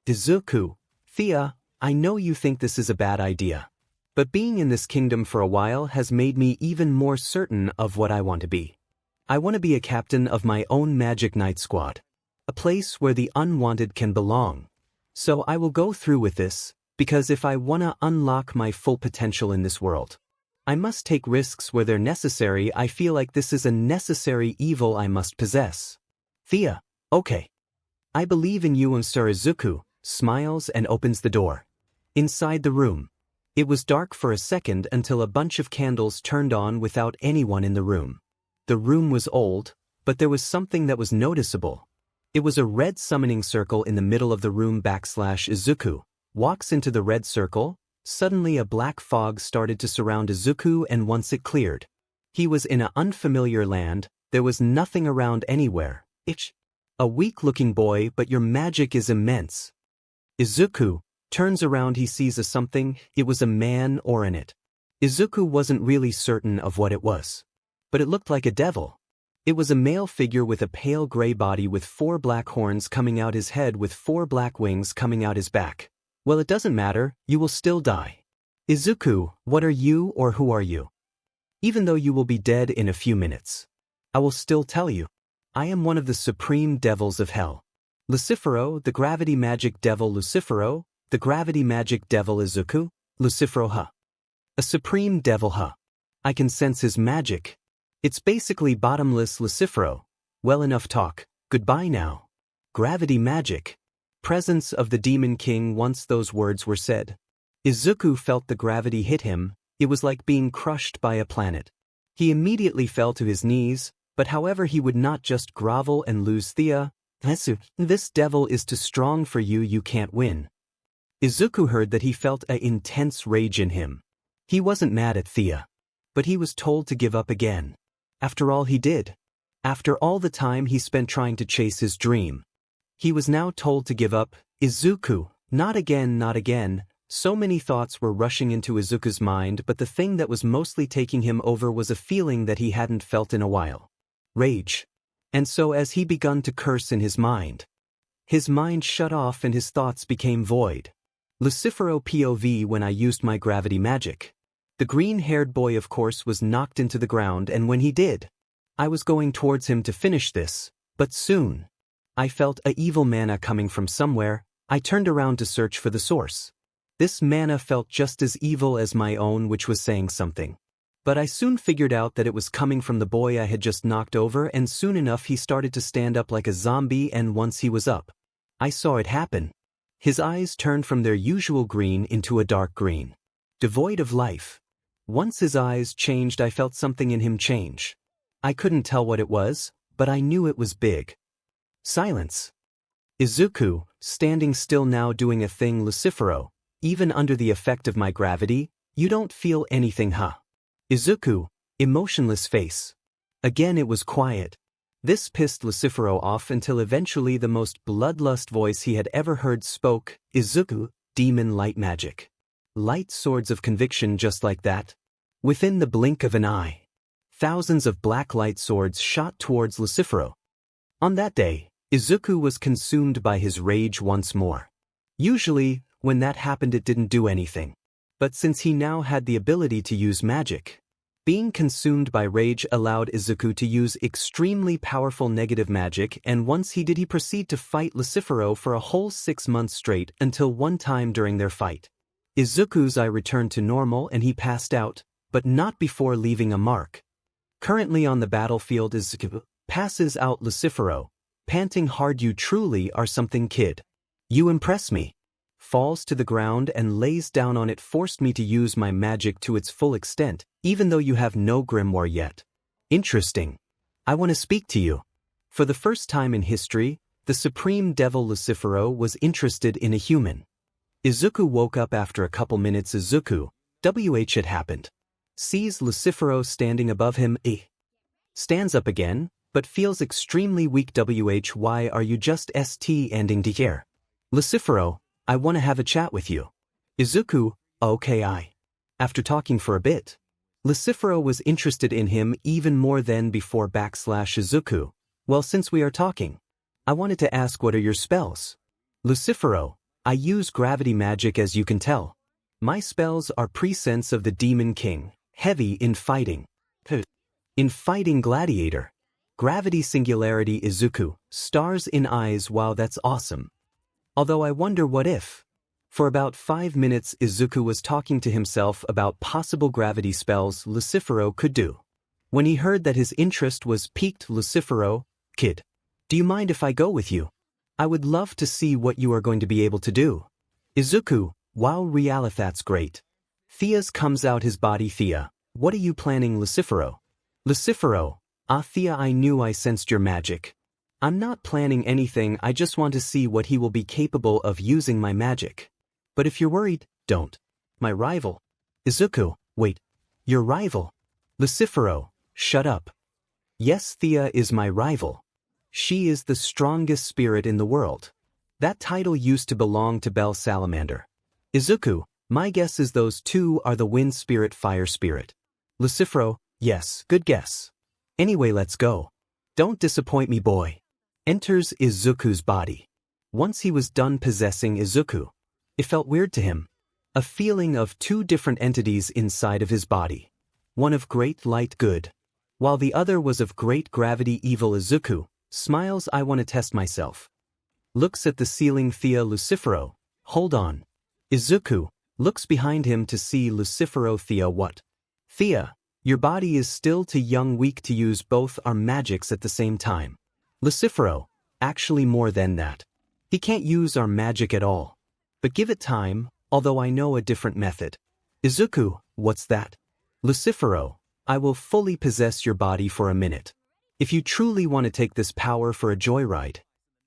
Izuku. 𝗧𝗏, I know you think this is a bad idea. But being in this kingdom for a while has made me even more certain of what I want to be. I want to be a captain of my own magic knight squad. A place where the unwanted can belong. So I will go through with this, because if I want to unlock my full potential in this world, I must take risks where they're necessary. I feel like this is a necessary evil I must possess. Thea, okay. I believe in you. And Sir Izuku smiles and opens the door. Inside the room. It was dark for a second until a bunch of candles turned on without anyone in the room. The room was old, but there was something that was noticeable. It was a red summoning circle in the middle of the room. Izuku walks into the red circle. Suddenly a black fog started to surround Izuku, and once it cleared, he was in an unfamiliar land. There was nothing around anywhere. A weak-looking boy, but your magic is immense. Izuku turns around. He sees a something. It was a man or in it. Izuku wasn't really certain of what it was, but it looked like a devil. It was a male figure with a pale gray body with 4 black horns coming out his head with 4 black wings coming out his back. Well, it doesn't matter, you will still die. Izuku, what are you or who are you? Even though you will be dead in a few minutes, I will still tell you. I am one of the supreme devils of hell. 𝗓𝗵𝗲, the gravity magic devil. 𝗓𝗵𝗲, the gravity magic devil. Izuku, 𝗓𝗵𝗲. A supreme devil. I can sense his magic. It's basically bottomless. 𝗓𝗵𝗲. Well, enough talk. Goodbye now. Gravity magic. Presence of the Demon King. Once those words were said, Izuku felt the gravity hit him. It was like being crushed by a planet. He immediately fell to his knees, but however he would not just grovel and lose. Thea, this devil is too strong for you. You can't win. Izuku heard that. He felt an intense rage in him. He wasn't mad at Thea, but he was told to give up again. After all he did. After all the time he spent trying to chase his dream. He was now told to give up. Izuku, not again, not again. So many thoughts were rushing into Izuku's mind, but the thing that was mostly taking him over was a feeling that he hadn't felt in a while. Rage. And so as he begun to curse in his mind shut off and his thoughts became void. 𝗓𝗵𝗲 POV. When I used my gravity magic, the green-haired boy of course was knocked into the ground, and when he did, I was going towards him to finish this, but soon I felt a evil mana coming from somewhere. I turned around to search for the source. This mana felt just as evil as my own, which was saying something. But I soon figured out that it was coming from the boy I had just knocked over, and soon enough he started to stand up like a zombie, and once he was up, I saw it happen. His eyes turned from their usual green into a dark green, devoid of life. Once his eyes changed, I felt something in him change. I couldn't tell what it was, but I knew it was big. Silence. Izuku, standing still now doing a thing. 𝗓𝗵𝗲, even under the effect of my gravity, you don't feel anything, huh? Izuku, emotionless face. Again it was quiet. This pissed 𝗓𝗵𝗲 off until eventually the most bloodlust voice he had ever heard spoke. Izuku, demon light magic. Light swords of conviction. Just like that. Within the blink of an eye, thousands of black light swords shot towards 𝗓𝗵𝗲. On that day, Izuku was consumed by his rage once more. Usually, when that happened it didn't do anything. But since he now had the ability to use magic, being consumed by rage allowed Izuku to use extremely powerful negative magic, and once he did, he proceeded to fight 𝗓𝗵𝗲 for a whole 6 months straight, until one time during their fight, Izuku's eye returned to normal and he passed out, but not before leaving a mark. Currently on the battlefield, Izuku passes out 𝗓𝗵𝗲, panting hard. You truly are something, kid. You impress me. Falls to the ground and lays down on it. Forced me to use my magic to its full extent, even though you have no grimoire yet. Interesting. I want to speak to you. For the first time in history, the supreme devil 𝗓𝗵𝗲 was interested in a human. Izuku woke up after a couple minutes. Izuku, WH had happened. Sees 𝗓𝗓𝗲 standing above him. Stands up again, but feels extremely weak. WH, why are you just ending to here? 𝗓𝗓𝗲, I want to have a chat with you. Izuku, okay. After talking for a bit, 𝗓𝗓𝗲 was interested in him even more than before. Izuku, well, since we are talking, I wanted to ask, what are your spells? 𝗓𝗓𝗲, I use gravity magic as you can tell. My spells are presence of the Demon King, heavy in fighting. In fighting gladiator. Gravity singularity Izuku, stars in eyes. Wow, that's awesome. Although I wonder what if. For about 5 minutes Izuku was talking to himself about possible gravity spells 𝗧𝗵𝗲 could do. When he heard that his interest was piqued, 𝗧𝗵𝗲, kid. Do you mind if I go with you? I would love to see what you are going to be able to do. Izuku, wow, really that's great. 𝗧𝗲 comes out his body. 𝗧𝗲, what are you planning? 𝗧𝗵𝗲. 𝗧𝗵𝗲, 𝗧𝗲, I knew I sensed your magic. I'm not planning anything, I just want to see what he will be capable of using my magic. But if you're worried, don't. My rival. Izuku, wait. Your rival? 𝗧𝗵𝗲, shut up. Yes, 𝗧𝗲 is my rival. She is the strongest spirit in the world. That title used to belong to Bell Salamander. Izuku, my guess is those two are the wind spirit, fire spirit. 𝗧𝗵𝗲, yes, good guess. Anyway, let's go. Don't disappoint me, boy. Enters Izuku's body. Once he was done possessing Izuku, it felt weird to him. A feeling of two different entities inside of his body. One of great light good, while the other was of great gravity evil. Izuku smiles. I want to test myself. Looks at the ceiling. 𝗧𝗲, 𝗧𝗵𝗲, hold on. Izuku looks behind him to see 𝗧𝗵𝗲. 𝗧𝗲, what? 𝗧𝗲, your body is still too young, weak to use both our magics at the same time. 𝗧𝗵𝗲, actually more than that. He can't use our magic at all. But give it time, although I know a different method. Izuku, what's that? 𝗧𝗵𝗲, I will fully possess your body for a minute. If you truly want to take this power for a joyride.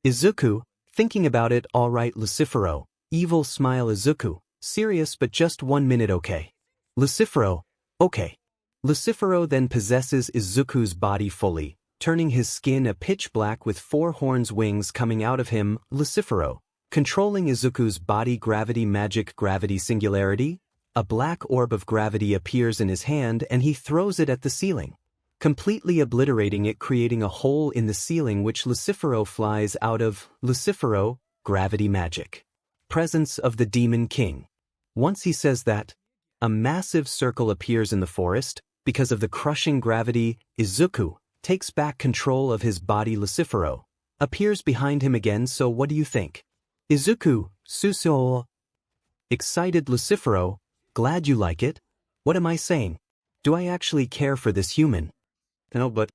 Izuku, thinking about it. All right, 𝗧𝗵𝗲, evil smile. Izuku, serious, but just 1 minute, okay? 𝗧𝗵𝗲, okay. 𝗧𝗵𝗲 then possesses Izuku's body fully, turning his skin a pitch black with 4 horns wings coming out of him. 𝗧𝗵𝗲, controlling Izuku's body. Gravity magic, gravity singularity. A black orb of gravity appears in his hand and he throws it at the ceiling, completely obliterating it, creating a hole in the ceiling which 𝗧𝗵𝗲 flies out of. 𝗧𝗵𝗲, gravity magic. Presence of the Demon King. Once he says that, a massive circle appears in the forest. Because of the crushing gravity, Izuku takes back control of his body. 𝗧𝗵𝗲 appears behind him again. So what do you think? Izuku, 𝗧𝗪𝗧. Excited. 𝗧𝗵𝗲, glad you like it. What am I saying? Do I actually care for this human? No, but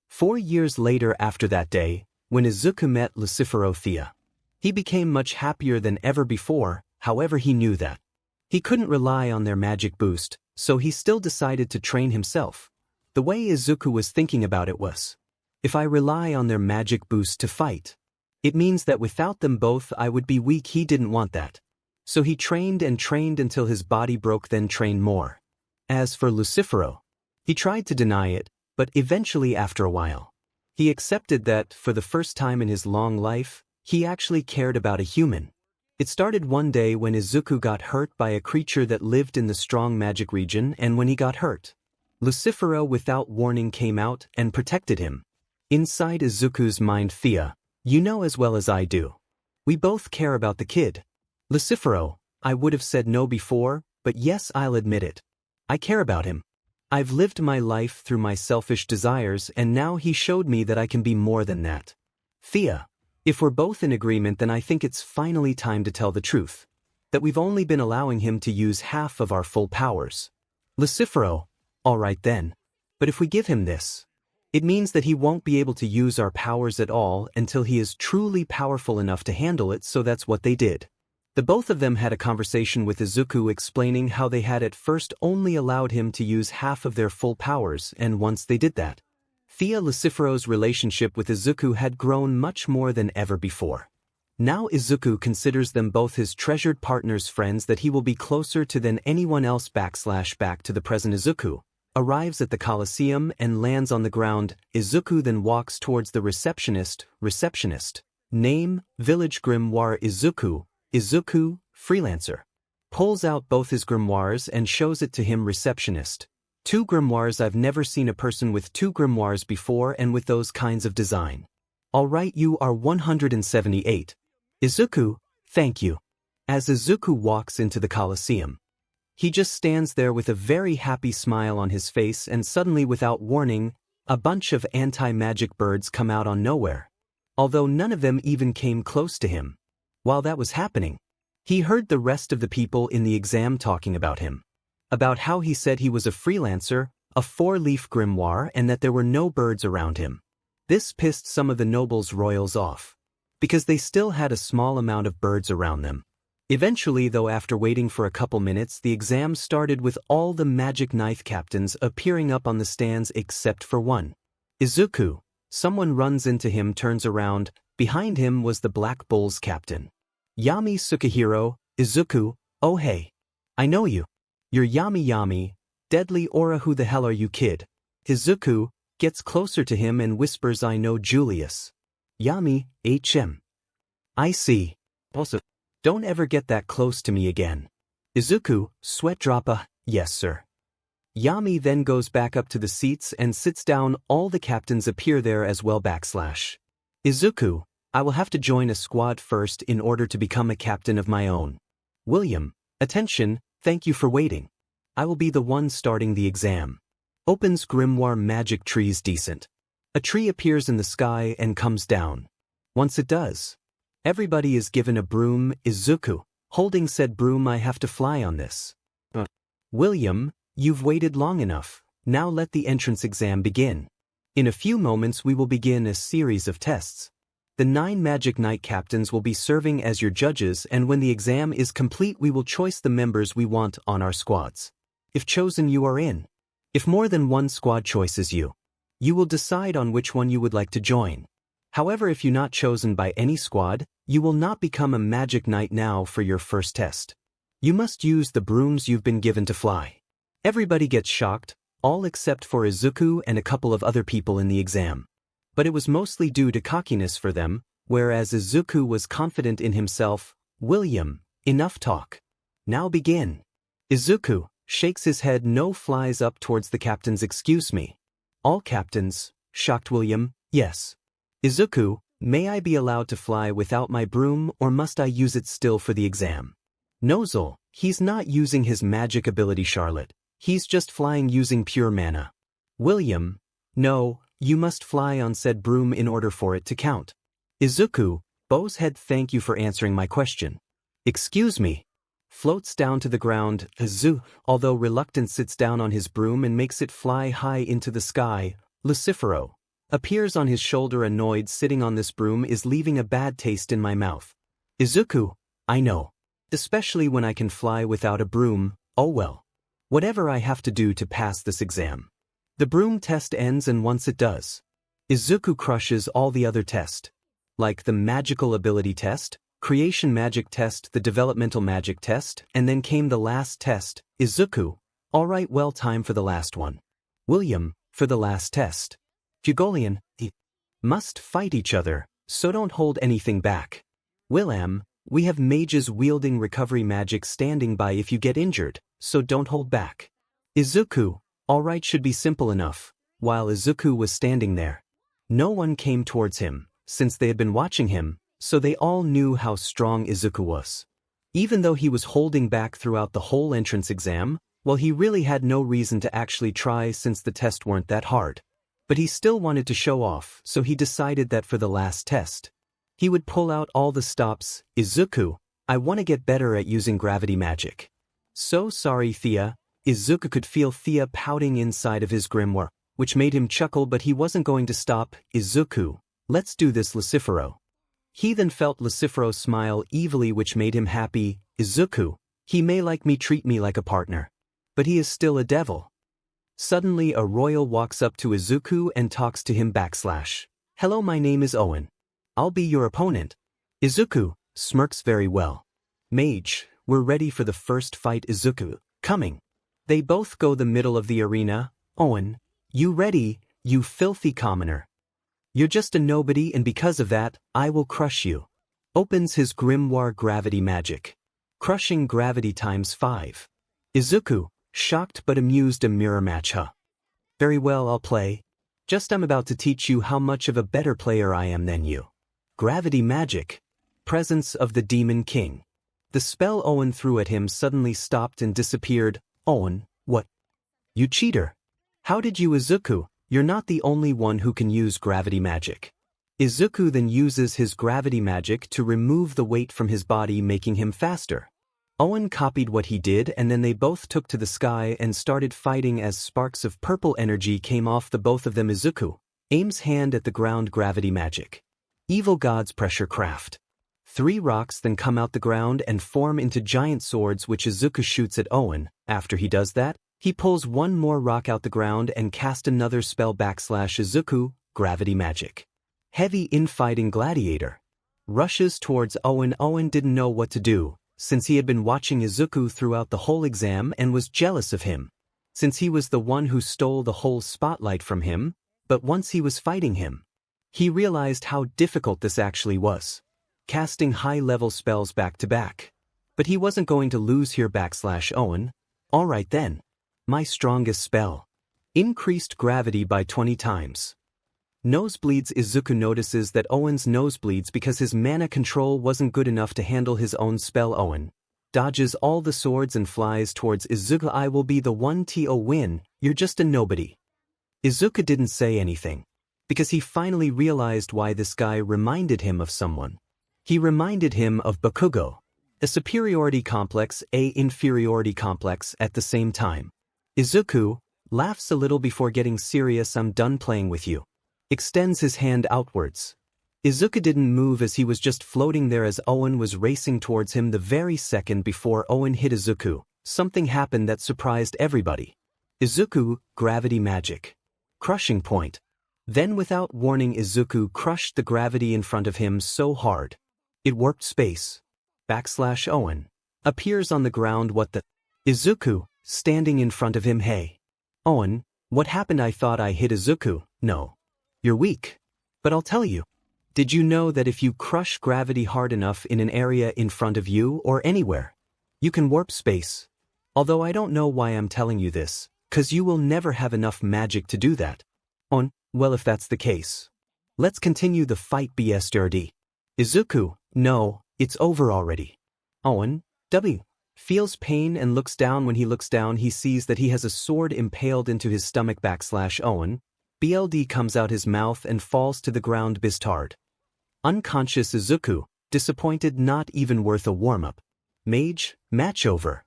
4 years later after that day, when Izuku met 𝗧𝗵𝗲, 𝗧𝗲, he became much happier than ever before. However, he knew that he couldn't rely on their magic boost, so he still decided to train himself. The way Izuku was thinking about it was, if I rely on their magic boost to fight, it means that without them both I would be weak. He didn't want that. So he trained and trained until his body broke, then trained more. As for 𝗧𝗵𝗲, he tried to deny it, but eventually after a while, he accepted that, for the first time in his long life, he actually cared about a human. It started one day when Izuku got hurt by a creature that lived in the strong magic region, and when he got hurt, 𝗧𝗵𝗲 without warning came out and protected him. Inside Izuku's mind, 𝗧𝗲, you know as well as I do. We both care about the kid. 𝗧𝗵𝗲, I would have said no before, but yes, I'll admit it. I care about him. I've lived my life through my selfish desires, and now he showed me that I can be more than that. 𝗧𝗲, if we're both in agreement, then I think it's finally time to tell the truth. That we've only been allowing him to use half of our full powers. 𝗧𝗵𝗲, all right then. But if we give him this, it means that he won't be able to use our powers at all until he is truly powerful enough to handle it. So that's what they did. The both of them had a conversation with Izuku, explaining how they had at first only allowed him to use half of their full powers, and once they did that, 𝗧𝗲's relationship with Izuku had grown much more than ever before. Now Izuku considers them both his treasured partners, friends that he will be closer to than anyone else. Back to the present. Izuku arrives at the Colosseum and lands on the ground. Izuku then walks towards the receptionist. Name, Village Grimoire. Izuku, freelancer. Pulls out both his grimoires and shows it to him. Receptionist. 2 grimoires. I've never seen a person with 2 grimoires before and with those kinds of design. All right, you are 178. Izuku, thank you. As Izuku walks into the Colosseum, he just stands there with a very happy smile on his face, and suddenly, without warning, a bunch of anti-magic birds come out on nowhere. Although none of them even came close to him. While that was happening, he heard the rest of the people in the exam talking about him. About how he said he was a freelancer, a 4-leaf grimoire, and that there were no birds around him. This pissed some of the nobles royals off, because they still had a small amount of birds around them. Eventually, though, after waiting for a couple minutes, the exam started with all the Magic Knife captains appearing up on the stands except for one. Izuku. Someone runs into him, turns around. Behind him was the Black Bull's captain. Yami Sukehiro. Izuku, oh hey. I know you. You're Yami. Deadly aura, who the hell are you, kid? Izuku gets closer to him and whispers, I know Julius. Yami, I see. Also, don't ever get that close to me again. Izuku, 𝗧𝗵𝗲, yes sir. Yami then goes back up to the seats and sits down. All the captains appear there as well. Izuku, I will have to join a squad first in order to become a captain of my own. William, attention, thank you for waiting. I will be the one starting the exam. Opens grimoire. Magic trees decent. A tree appears in the sky and comes down. Once it does, everybody is given a broom. Izuku, holding said broom, I have to fly on this. William, you've waited long enough. Now let the entrance exam begin. In a few moments we will begin a series of tests. The 9 Magic Knight captains will be serving as your judges, and when the exam is complete we will choose the members we want on our squads. If chosen, you are in. If more than one squad chooses you, you will decide on which one you would like to join. However, if you're not chosen by any squad, you will not become a Magic Knight. Now for your first test. You must use the brooms you've been given to fly. Everybody gets shocked, all except for Izuku and a couple of other people in the exam. But it was mostly due to cockiness for them, whereas Izuku was confident in himself. William, enough talk. Now begin. Izuku shakes his head no, flies up towards the captains. Excuse me. All captains, shocked William, yes. Izuku, may I be allowed to fly without my broom, or must I use it still for the exam? Nozzle, he's not using his magic ability Charlotte. He's just flying using pure mana. William, no, you must fly on said broom in order for it to count. Izuku, Bow's head, thank you for answering my question. Excuse me. Floats down to the ground. Izuku, although reluctant, sits down on his broom and makes it fly high into the sky. 𝗧𝗵𝗲 appears on his shoulder, annoyed. Sitting on this broom is leaving a bad taste in my mouth. Izuku, I know. Especially when I can fly without a broom. Oh well. Whatever I have to do to pass this exam. The broom test ends, and once it does, Izuku crushes all the other tests. Like the magical ability test, creation magic test, the developmental magic test, and then came the last test. Izuku, alright, well, time for the last one. William, for the last test. 𝗕𝗁 must fight each other, so don't hold anything back. William, we have mages wielding recovery magic standing by if you get injured, so don't hold back. Izuku, alright, should be simple enough. While Izuku was standing there, no one came towards him, since they had been watching him, so they all knew how strong Izuku was. Even though he was holding back throughout the whole entrance exam, well, he really had no reason to actually try since the tests weren't that hard. But he still wanted to show off, so he decided that for the last test, he would pull out all the stops. Izuku, I want to get better at using gravity magic. So sorry, 𝗧𝗏. Izuku could feel 𝗧𝗏 pouting inside of his grimoire, which made him chuckle, but he wasn't going to stop. Izuku, let's do this, 𝗧𝗵𝗲. He then felt 𝗧𝗵𝗲 smile evilly, which made him happy. Izuku, he may like me, treat me like a partner, but he is still a devil. Suddenly a royal walks up to Izuku and talks to him. Hello, my name is Owen. I'll be your opponent. Izuku smirks, very well. Mage, we're ready for the first fight. Izuku, coming. They both go the middle of the arena. Owen, you ready, you filthy commoner? You're just a nobody, and because of that, I will crush you. Opens his grimoire. Gravity magic. Crushing gravity ×5. Izuku, shocked but amused. A mirror match, huh? Very well, I'll play. Just I'm about to teach you how much of a better player I am than you. Gravity magic. Presence of the Demon King. The spell Owen threw at him suddenly stopped and disappeared. Owen, what? You cheater! How did you Izuku? You're not the only one who can use gravity magic. Izuku then uses his gravity magic to remove the weight from his body, making him faster. Owen copied what he did, and then they both took to the sky and started fighting as sparks of purple energy came off the both of them. Izuku aims hand at the ground gravity magic. Evil God's pressure craft. 3 rocks then come out the ground and form into giant swords which Izuku shoots at Owen. After he does that, he pulls 1 more rock out the ground and casts another spell. Izuku, gravity magic. Heavy infighting gladiator. Rushes towards Owen. Owen didn't know what to do, since he had been watching Izuku throughout the whole exam and was jealous of him, since he was the one who stole the whole spotlight from him. But once he was fighting him, he realized how difficult this actually was, casting high-level spells back to back. But he wasn't going to lose here. Owen. Alright then. My strongest spell. Increased gravity by 20 times. Nosebleeds. Izuku notices that Owen's nosebleeds because his mana control wasn't good enough to handle his own spell. Owen dodges all the swords and flies towards Izuku. I will be the one to win, you're just a nobody. Izuku didn't say anything, because he finally realized why this guy reminded him of someone. He reminded him of Bakugo, a superiority complex, a inferiority complex at the same time. Izuku laughs a little before getting serious. I'm done playing with you. Extends his hand outwards. Izuku didn't move as he was just floating there as Owen was racing towards him. The very second before Owen hit Izuku, something happened that surprised everybody. Izuku, gravity magic. Crushing point. Then without warning Izuku crushed the gravity in front of him so hard, it warped space. Owen appears on the ground. What the? Izuku, standing in front of him. Hey. Owen, what happened? I thought I hit Izuku. No. You're weak. But I'll tell you. Did you know that if you crush gravity hard enough in an area in front of you or anywhere, you can warp space? Although I don't know why I'm telling you this, 'cause you will never have enough magic to do that. Owen, well, if that's the case, let's continue the fight. 𝗬𝗲𝗪𝗐. Izuku, no, it's over already. Owen, feels pain and looks down. When he looks down, he sees that he has a sword impaled into his stomach. Owen, BLD comes out his mouth and falls to the ground. Bastard. Unconscious. Izuku, disappointed. Not even worth a warm-up. Mage, match over.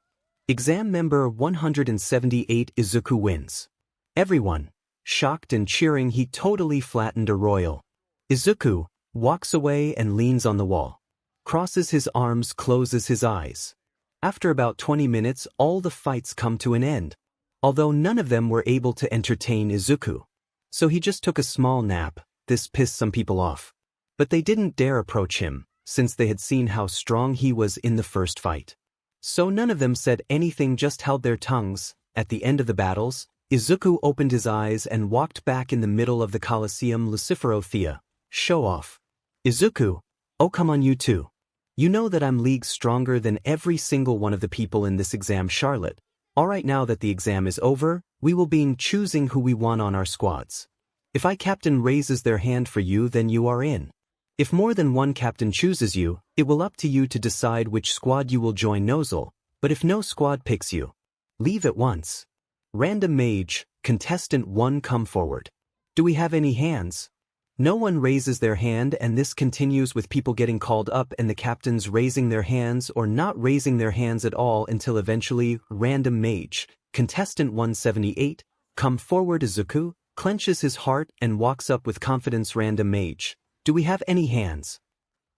Exam member 178. Izuku wins. Everyone shocked and cheering. He totally flattened a royal. Izuku walks away and leans on the wall. Crosses his arms, closes his eyes. After about 20 minutes, all the fights come to an end, although none of them were able to entertain Izuku. So he just took a small nap. This pissed some people off. But they didn't dare approach him, since they had seen how strong he was in the first fight. So none of them said anything, just held their tongues. At the end of the battles, Izuku opened his eyes and walked back in the middle of the Colosseum. 𝗬𝗪𝗧𝗪. Show off. Izuku, oh come on you two. You know that I'm leagues stronger than every single one of the people in this exam. Charlotte. Alright, now that the exam is over, we will be choosing who we want on our squads. If I captain raises their hand for you, then you are in. If more than one captain chooses you, it will up to you to decide which squad you will join. Nozzle, but if no squad picks you, leave at once. Random mage, contestant 1, come forward. Do we have any hands? No one raises their hand, and this continues with people getting called up and the captains raising their hands or not raising their hands at all until eventually, random mage, contestant 178, come forward. Izuku clenches his heart and walks up with confidence. Random mage, do we have any hands?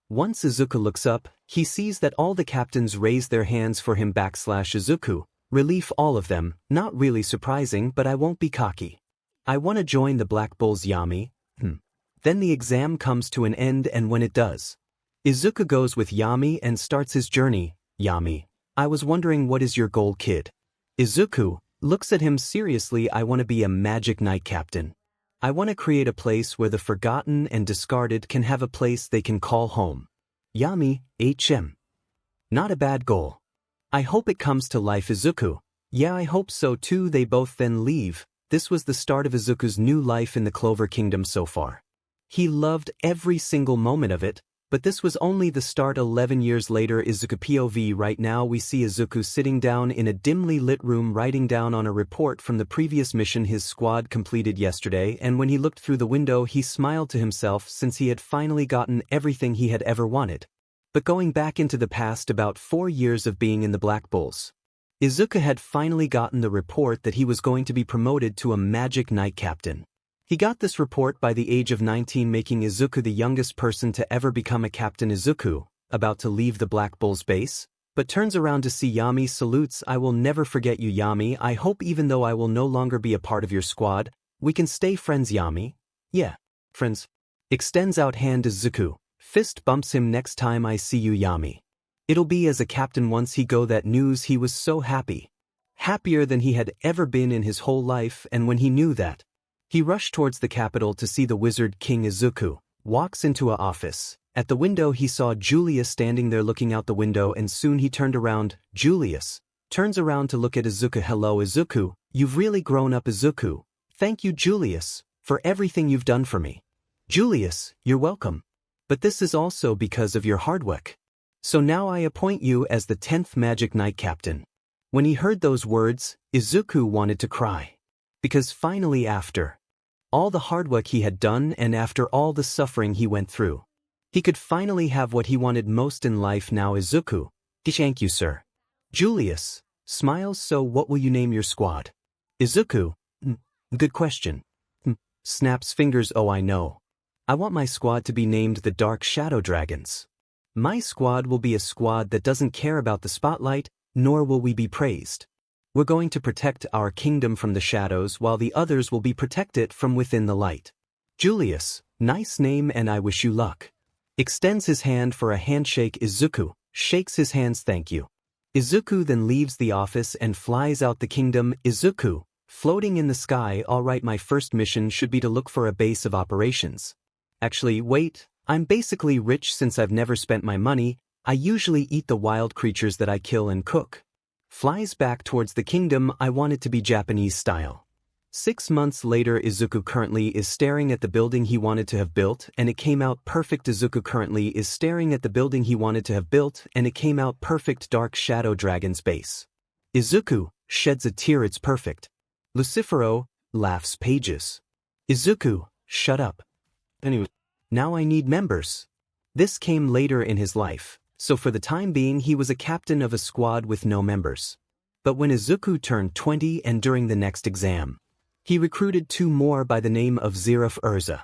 Once Izuku looks up, he sees that all the captains raise their hands for him. Izuku, relief, all of them, not really surprising, but I won't be cocky. I want to join the Black Bulls. Yami. Then the exam comes to an end, and when it does, Izuku goes with Yami and starts his journey. Yami, I was wondering, what is your goal, kid? Izuku looks at him seriously. I want to be a magic knight captain. I want to create a place where the forgotten and discarded can have a place they can call home. Yami, not a bad goal. I hope it comes to life. Izuku, yeah, I hope so too. They both then leave. This was the start of Izuku's new life in the Clover Kingdom so far. He loved every single moment of it, But this was only the start. 11 years later, Izuku POV. Right now we see Izuku sitting down in a dimly lit room writing down on a report from the previous mission his squad completed yesterday, and when he looked through the window he smiled to himself since he had finally gotten everything he had ever wanted. But going back into the past about 4 years of being in the Black Bulls, Izuku had finally gotten the report that he was going to be promoted to a Magic Knight Captain. He got this report by the age of 19, making Izuku the youngest person to ever become a captain. Izuku, about to leave the Black Bulls base, but turns around to see Yami, salutes. "I will never forget you, Yami. I hope even though I will no longer be a part of your squad, we can stay friends, Yami." "Yeah, friends." Extends out hand to Izuku, fist bumps him. "Next time I see you, Yami, it'll be as a captain." Once he got that news he was so happy. Happier than he had ever been in his whole life, and when he knew that, he rushed towards the capital to see the Wizard King. Izuku walks into an office. At the window he saw Julius standing there looking out the window, and soon he turned around. Julius turns around to look at Izuku. "Hello, Izuku. You've really grown up, Izuku." "Thank you, Julius, for everything you've done for me." "Julius, you're welcome. But this is also because of your hard work. So now I appoint you as the 10th Magic Knight Captain." When he heard those words, Izuku wanted to cry. Because finally, after all the hard work he had done and after all the suffering he went through, he could finally have what he wanted most in life now. "Izuku, thank you, sir." Julius smiles. "So what will you name your squad?" Izuku, "Good question." Snaps fingers. "Oh, I know. I want my squad to be named the Dark Shadow Dragons. My squad will be a squad that doesn't care about the spotlight, nor will we be praised. We're going to protect our kingdom from the shadows while the others will be protected from within the light." Julius, "Nice name and I wish you luck." Extends his hand for a handshake. Izuku shakes his hands. "Thank you." Izuku then leaves the office and flies out the kingdom. Izuku, floating in the sky. "All right, my first mission should be to look for a base of operations. Actually, wait, I'm basically rich since I've never spent my money. I usually eat the wild creatures that I kill and cook." Flies back towards the kingdom. "I want it to be Japanese style." 6 months later, Izuku currently is staring at the building he wanted to have built, and it came out perfect. Izuku currently is staring at the building he wanted to have built, and it came out perfect. Dark Shadow Dragon's base. Izuku sheds a tear. "It's perfect." Lucifero laughs. "Pages." Izuku, "Shut up. Anyway, now I need members." This came later in his life. So for the time being he was a captain of a squad with no members. But when Izuku turned 20 and during the next exam, he recruited 2 more by the name of 𝗲𝗏𝗏.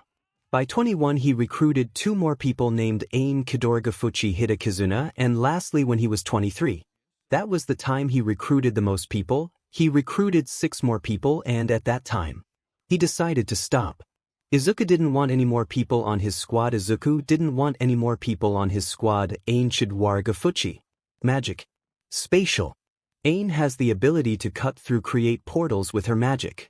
By 21 he recruited 2 more people named Ain Kidorigafuchi Hidakizuna, and lastly when he was 23, that was the time he recruited the most people. He recruited 6 more people, and at that time, he decided to stop. Izuku didn't want any more people on his squad. Izuku didn't want any more people on his squad. Ain Kidorigafuchi. Magic. Spatial. Ain has the ability to cut through create portals with her magic.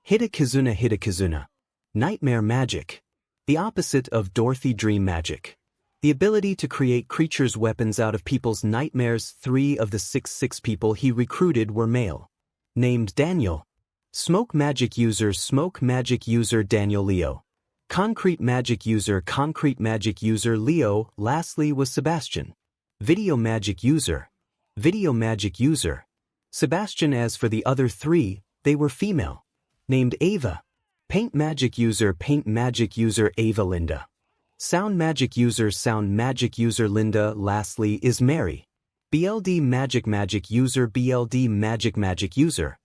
Hidakizuna. Nightmare magic. The opposite of Dorothy dream magic. The ability to create creatures' weapons out of people's nightmares. 3 of the 6 people he recruited were male. Named Daniel. Smoke magic user Daniel Leo. Concrete magic user Leo. Lastly was Sebastian. Video magic user Sebastian. As for the other 3, they were female. Named Ava. Paint magic user Ava Linda. Sound magic user Linda. Lastly is Mary. BLD magic user.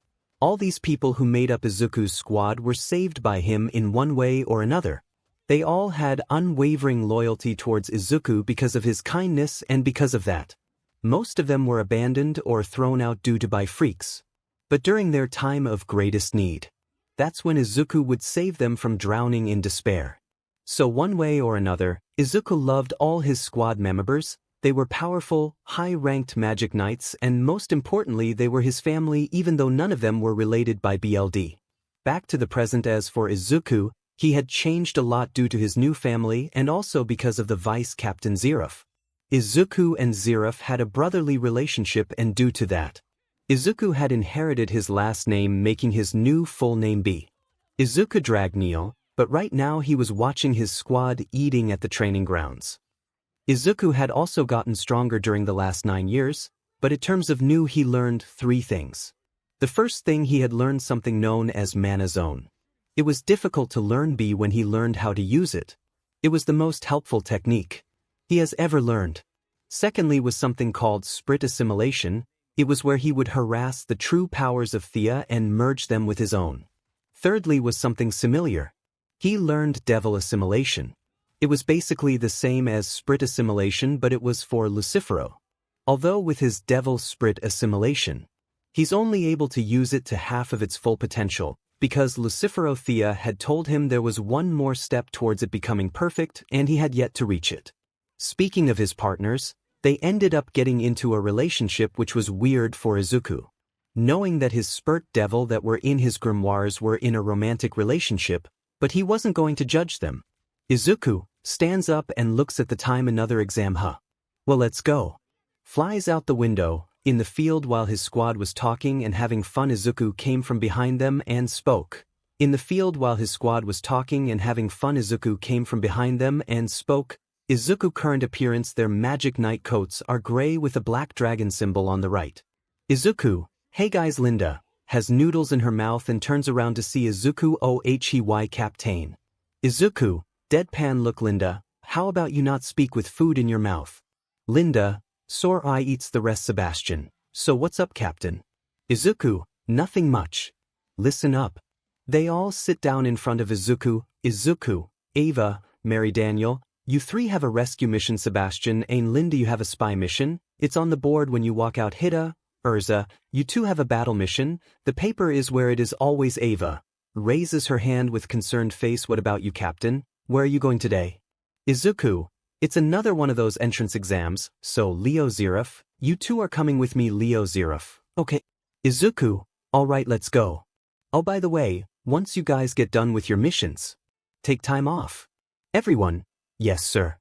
All these people who made up Izuku's squad were saved by him in one way or another. They all had unwavering loyalty towards Izuku because of his kindness, and because of that, most of them were abandoned or thrown out due to by freaks. But during their time of greatest need, that's when Izuku would save them from drowning in despair. So one way or another, Izuku loved all his squad members. They were powerful, high-ranked magic knights, and most importantly they were his family, even though none of them were related by BLD. Back to the present. As for Izuku, he had changed a lot due to his new family and also because of the vice captain 𝗲𝗏. Izuku and 𝗲𝗏 had a brotherly relationship, and due to that, Izuku had inherited his last name, making his new full name be Izuku Dragneel, but right now he was watching his squad eating at the training grounds. Izuku had also gotten stronger during the last 9 years, but in terms of new he learned 3 things. The first thing, he had learned something known as Mana Zone. It was difficult to learn B when he learned how to use it. It was the most helpful technique he has ever learned. Secondly was something called Sprit Assimilation. It was where he would harass the true powers of Thea and merge them with his own. Thirdly was something similar. He learned Devil Assimilation. It was basically the same as Sprit Assimilation, but it was for 𝗧𝗵𝗲. Although with his Devil Sprit Assimilation, he's only able to use it to half of its full potential, because 𝗧𝗵𝗲 Thea had told him there was one more step towards it becoming perfect and he had yet to reach it. Speaking of his partners, they ended up getting into a relationship which was weird for Izuku. Knowing that his Spurt Devil that were in his grimoires were in a romantic relationship, but he wasn't going to judge them. Izuku stands up and looks at the time, another exam, huh? Well, let's go. Flies out the window. In the field while his squad was talking and having fun, Izuku came from behind them and spoke. In the field while his squad was talking and having fun, Izuku came from behind them and spoke. Izuku current appearance, their magic night coats are gray with a black dragon symbol on the right. Izuku, hey guys, Linda, has noodles in her mouth and turns around to see Izuku-of-the-clover-kingdom captain. Izuku, deadpan look, Linda, how about you not speak with food in your mouth? Linda, sore I eats the rest, Sebastian. So what's up, Captain? Izuku, nothing much. Listen up. They all sit down in front of Izuku. Izuku, Ava, Mary Daniel, you 3 have a rescue mission, Sebastian and Linda you have a spy mission, it's on the board when you walk out. 𝗧𝗪𝗏, you 2 have a battle mission, the paper is where it is always. Ava raises her hand with concerned face. What about you, Captain? Where are you going today? Izuku, it's another one of those entrance exams, so 𝗬𝗪𝗧𝗏, you 2 are coming with me. 𝗬𝗪𝗧𝗏, okay. Izuku, alright, let's go. Oh, by the way, once you guys get done with your missions, take time off. Everyone, yes sir.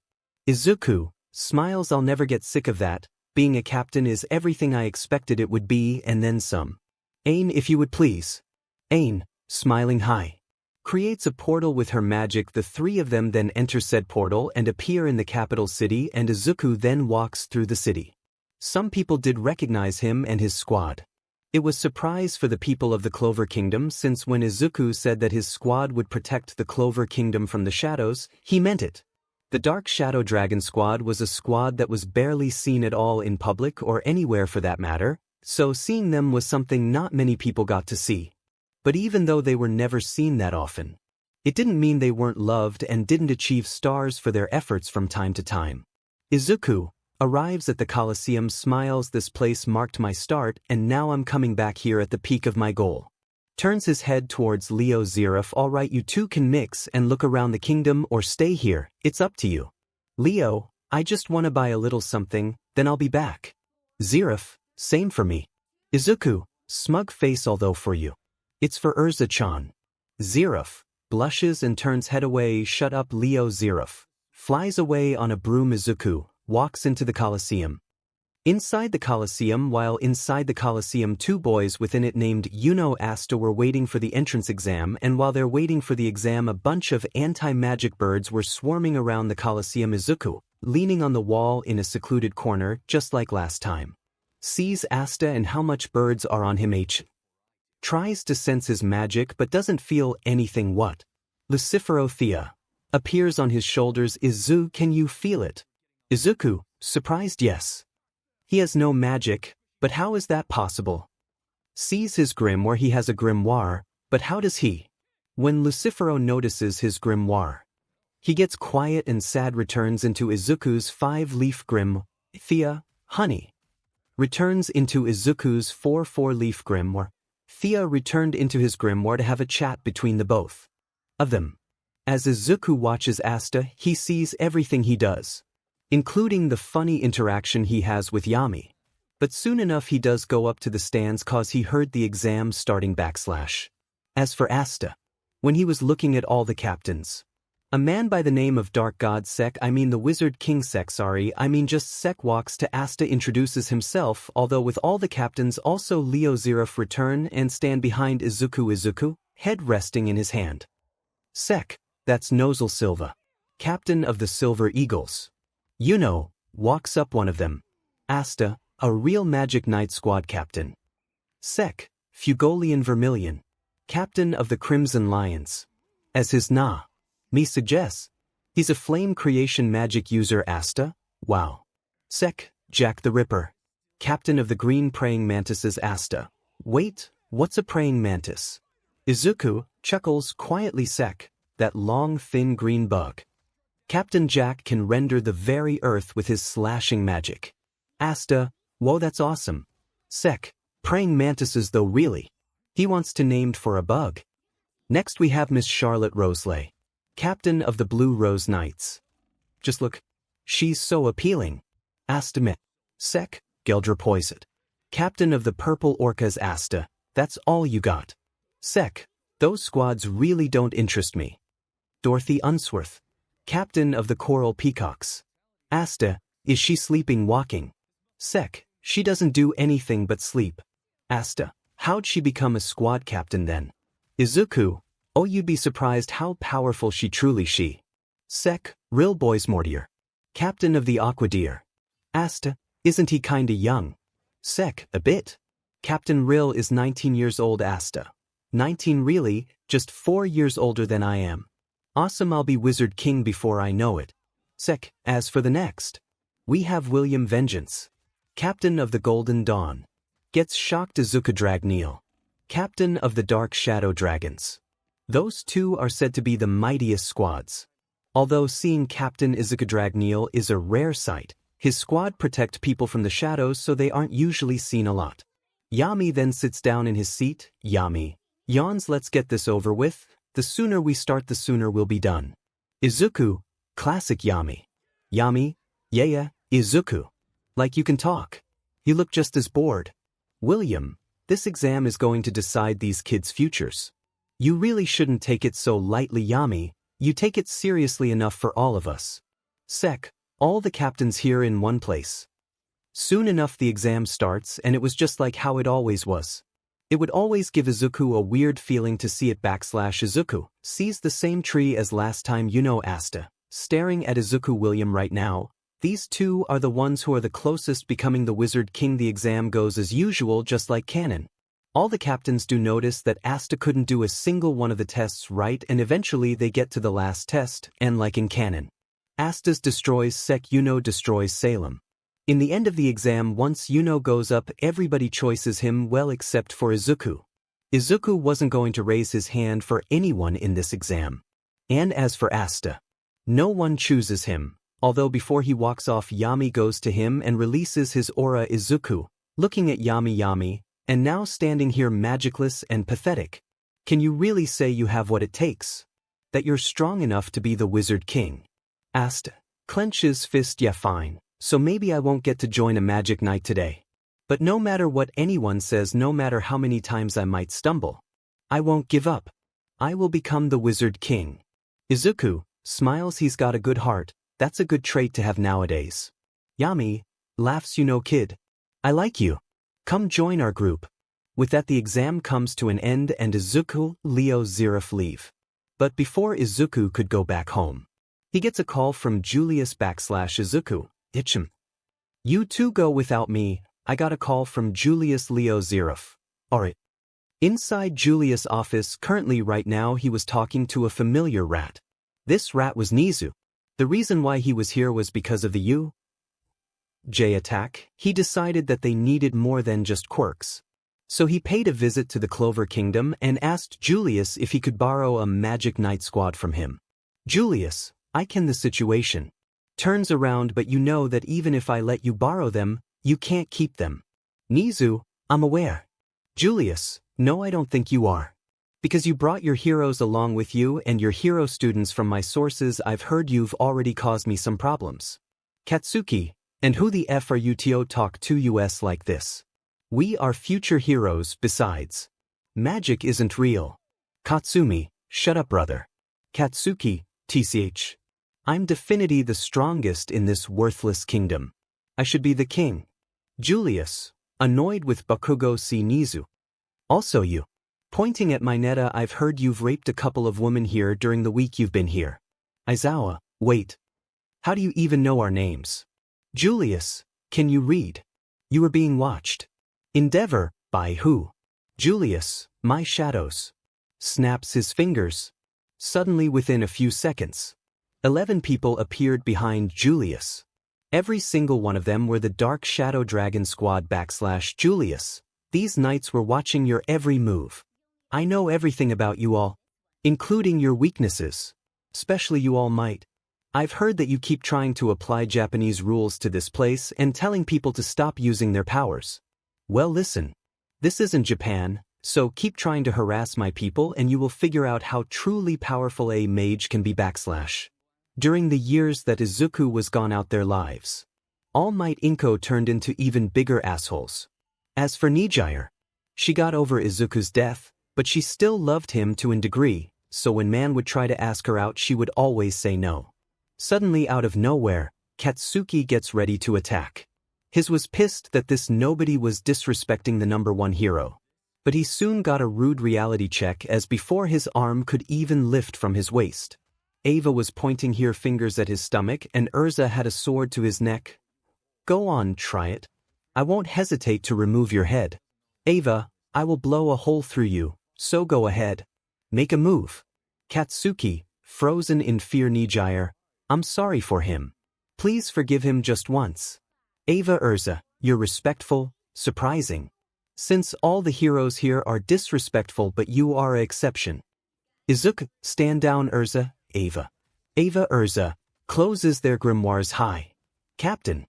Izuku smiles. I'll never get sick of that. Being a captain is everything I expected it would be and then some. Ain, if you would please. Ain, smiling hi. Creates a portal with her magic. The 3 of them then enter said portal and appear in the capital city, and Izuku then walks through the city. Some people did recognize him and his squad. It was surprise for the people of the Clover Kingdom, since when Izuku said that his squad would protect the Clover Kingdom from the shadows, he meant it. The Dark Shadow Dragon Squad was a squad that was barely seen at all in public or anywhere for that matter, so seeing them was something not many people got to see. But even though they were never seen that often, it didn't mean they weren't loved and didn't achieve stars for their efforts from time to time. Izuku arrives at the Colosseum, smiles. This place marked my start and now I'm coming back here at the peak of my goal. Turns his head towards 𝗬𝗪𝗧𝗏. Alright, you 2 can mix and look around the kingdom or stay here, it's up to you. Leo, I just wanna buy a little something, then I'll be back. 𝗧𝗏, same for me. Izuku, smug face, although for you. It's for Erza-chan. 𝗧𝗏 blushes and turns head away. Shut up, 𝗬𝗪𝗧𝗏. Flies away on a broom. Izuku walks into the Colosseum. Inside the Colosseum, while inside the Colosseum, 2 boys within it named Asta were waiting for the entrance exam, and while they're waiting for the exam, a bunch of anti-magic birds were swarming around the Colosseum. Izuku, leaning on the wall in a secluded corner, just like last time, sees Asta and how much birds are on him. Tries to sense his magic but doesn't feel anything. What? 𝗧𝗵𝗲 Thea appears on his shoulders. Izu, can you feel it? Izuku, surprised yes. He has no magic, but how is that possible? Sees his grimoire. He has a grimoire, but how does he? When 𝗧𝗵𝗲 notices his grimoire, he gets quiet and sad. Returns into Izuku's 5-leaf grimoire. Thea, honey. Returns into Izuku's 4-leaf grimoire. Thea returned into his grimoire to have a chat between the both of them. As Izuku watches Asta, he sees everything he does, including the funny interaction he has with Yami. But soon enough he does go up to the stands cause he heard the exam starting /. As for Asta, when he was looking at all the captains, a man by the name of Dark God Sek, the Wizard King Sek, just Sek, walks to Asta, introduces himself, although with all the captains also 𝗬𝗪𝗧𝗏 return and stand behind Izuku, head resting in his hand. Sek, that's Nozel Silva, captain of the Silver Eagles. Walks up one of them. 𝗧𝗲𝗏, a real Magic Knight squad captain. 𝗕𝗶𝗯𝗹𝗵𝗆, captain of the Crimson Lions. As his 𝗕𝗶𝗃 suggests, he's a flame creation magic user. 𝗧𝗲𝗏, wow. Jack the Ripper, captain of the Green Praying Mantises. 𝗧𝗲𝗏, wait, what's a praying mantis? Izuku chuckles quietly. That long thin green bug. Captain Jack can render the very earth with his slashing magic. 𝗧𝗲𝗏, whoa, that's awesome. Praying mantises though, really? He wants to named for a bug. Next we have Miss Charlotte Roselay, captain of the Blue Rose Knights. Just look, she's so appealing. 𝗧𝗏𝗏, 𝐎𝐩𝐢𝐽𝐝, captain of the Purple Orcas. 𝗧𝗏𝗏, that's all you got. Those squads really don't interest me. Dorothy Unsworth, captain of the Coral Peacocks. 𝗧𝗏𝗏, is she sleeping walking? She doesn't do anything but sleep. 𝗧𝗏𝗏, how'd she become a squad captain then? Izuku, oh, you'd be surprised how powerful she truly she. 𝗓𝗏𝗄𝐴, captain of the Aqua Deer. 𝗧𝗏𝗏, isn't he kinda young? A bit. Captain Rill is 19 years old. 𝗧𝗏𝗏, 19 really, just 4 years older than I am. Awesome, I'll be Wizard King before I know it. As for the next, we have William Vengeance, captain of the Golden Dawn. Gets shocked. Izuku-Dragneel, captain of the Dark Shadow Dragons. Those two are said to be the mightiest squads. Although seeing Captain Izuku-Dragneel is a rare sight, his squad protect people from the shadows so they aren't usually seen a lot. Yami then sits down in his seat. Yami yawns. Let's get this over with. The sooner we start, the sooner we'll be done. Izuku, classic Yami. Yami, yeah, Izuku. Like you can talk. You look just as bored. William, this exam is going to decide these kids' futures. You really shouldn't take it so lightly. Yami, you take it seriously enough for all of us. All the captains here in one place. Soon enough the exam starts, and it was just like how it always was. It would always give Izuku a weird feeling to see it. Izuku sees the same tree as last time. 𝗧𝗏𝗏, staring at Izuku. William, right now, these two are the ones who are the closest becoming the Wizard King. The exam goes as usual, just like canon. All the captains do notice that 𝗧𝗏𝗏 couldn't do a single one of the tests right, and eventually they get to the last test, and like in canon, 𝗧𝗏𝗏 destroys destroys Salem. In the end of the exam, once goes up, everybody choices him, well, except for Izuku. Izuku wasn't going to raise his hand for anyone in this exam. And as for 𝗧𝗏𝗏, no one chooses him, although before he walks off, Yami goes to him and releases his aura. Izuku, looking at Yami, and now standing here magicless and pathetic. Can you really say you have what it takes? That you're strong enough to be the Wizard King? 𝗧𝗏𝗏 clenches fist. Yeah, fine. So maybe I won't get to join a Magic Knight today. But no matter what anyone says, no matter how many times I might stumble, I won't give up. I will become the Wizard King. Izuku smiles. He's got a good heart. That's a good trait to have nowadays. Yami laughs. Kid, I like you. Come join our group. With that, the exam comes to an end and Izuku leaves. But before Izuku could go back home, he gets a call from Julius/Izuku. You two go without me. I got a call from Julius leaves. Alright. Inside Julius' office currently right now, he was talking to a familiar rat. This rat was Nizu. The reason why he was here was because of the UJ attack. He decided that they needed more than just quirks. So he paid a visit to the Clover Kingdom and asked Julius if he could borrow a Magic Knight squad from him. Julius, I can the situation. Turns around, but you know that even if I let you borrow them, you can't keep them. Nizu, I'm aware. Julius, no, I don't think you are. Because you brought your heroes along with you and your hero students. From my sources, I've heard you've already caused me some problems. Katsuki, and who the F are you to talk to us like this? We are future heroes. Besides, magic isn't real. Katsumi, shut up, brother. Katsuki, tch. I'm definitely the strongest in this worthless kingdom. I should be the king. Julius, annoyed with Bakugo. See Nizu. Also you. Pointing at my Netta, I've heard you've raped a couple of women here during the week you've been here. Aizawa, wait. How do you even know our names? Julius, can you read? You are being watched. Endeavor, by who? Julius, my shadows. Snaps his fingers. Suddenly within a few seconds, 11 people appeared behind Julius. Every single one of them were the Dark Shadow Dragon Squad / Julius. These knights were watching your every move. I know everything about you all, including your weaknesses. Especially you all might. I've heard that you keep trying to apply Japanese rules to this place and telling people to stop using their powers. Well, listen. This isn't Japan, so keep trying to harass my people and you will figure out how truly powerful a mage can be / During the years that Izuku was gone out their lives, All Might Inko turned into even bigger assholes. As for Nijire, she got over Izuku's death, but she still loved him to a degree, so when man would try to ask her out she would always say no. Suddenly out of nowhere, Katsuki gets ready to attack. His was pissed that this nobody was disrespecting the #1 hero. But he soon got a rude reality check as before his arm could even lift from his waist. Eva was pointing her fingers at his stomach and Erza had a sword to his neck. Go on, try it. I won't hesitate to remove your head. Eva, I will blow a hole through you, so go ahead. Make a move. Katsuki, frozen in fear. Nijire, I'm sorry for him. Please forgive him just once. Eva. Erza, you're respectful, surprising. Since all the heroes here are disrespectful but you are an exception. Izuku, stand down. Erza. Eva. Eva. Erza, closes their grimoires high. Captain.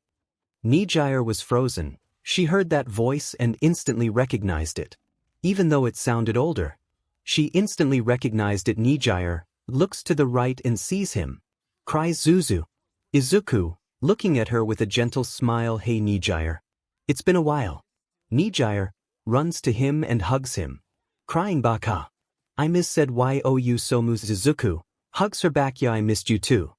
Nijire was frozen. She heard that voice and instantly recognized it. Even though it sounded older. She instantly recognized it. Nijire looks to the right and sees him. Cries Zuzu. Izuku, looking at her with a gentle smile. Hey Nijire. It's been a while. Nijire runs to him and hugs him. Crying Baka. I said you so much. Izuku hugs her back. Yeah, I missed you too.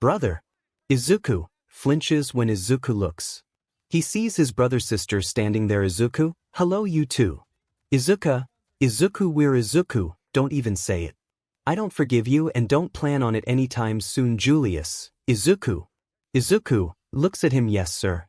Brother. Izuku flinches when Izuku looks. He sees his brother-sister standing there. Izuku, hello you too. Izuku, we're Izuku, don't even say it. I don't forgive you and don't plan on it anytime soon. Julius. Izuku. Izuku looks at him. Yes sir.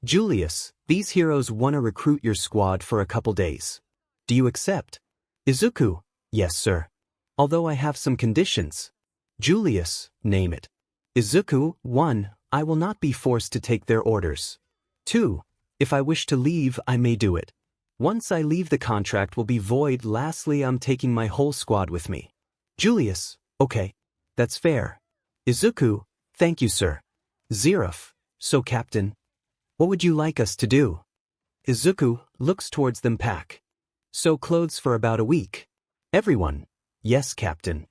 Julius, these heroes want to recruit your squad for a couple days. Do you accept? Izuku, yes sir. Although I have some conditions. Julius, name it. Izuku, 1. I will not be forced to take their orders. 2. If I wish to leave, I may do it. Once I leave, the contract will be void. Lastly, I'm taking my whole squad with me. Julius, okay. That's fair. Izuku, thank you sir. Zeref, so captain. What would you like us to do? Izuku looks towards them. Pack. So clothes for about a week. Everyone. Yes captain.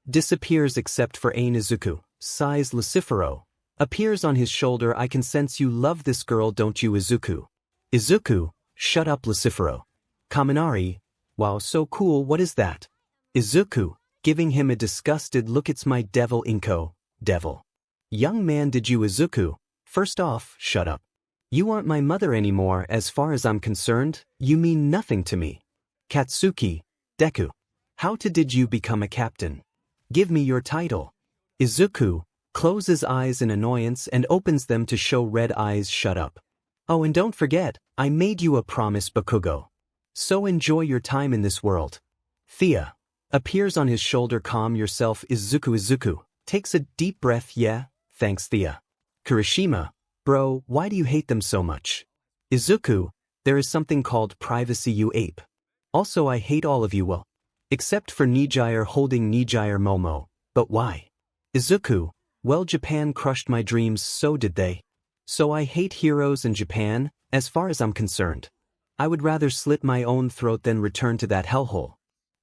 Disappears except for Ain. Izuku sighs. 𝗓𝗫𝗄 appears on his shoulder. I can sense you love this girl, don't you? Izuku. Izuku, shut up. 𝗓𝗫𝗄. Kaminari, wow, so cool. What is that? Izuku, giving him a disgusted look. It's my devil Inko, devil. Young man, did you? Izuku, first off, shut up. You aren't my mother anymore. As far as I'm concerned, you mean nothing to me. Katsuki, Deku. How did you become a captain? Give me your title. Izuku closes eyes in annoyance and opens them to show red eyes. Shut up. Oh, and don't forget, I made you a promise, Bakugo. So enjoy your time in this world. Thea appears on his shoulder. Calm yourself. Izuku takes a deep breath. Yeah, thanks Thea. Kirishima, bro, why do you hate them so much? Izuku, there is something called privacy, you ape. Also, I hate all of you, well, except for Nijire. Holding Nijire. Momo, but why? Izuku, well, Japan crushed my dreams, so did they. So I hate heroes in Japan. As far as I'm concerned, I would rather slit my own throat than return to that hellhole.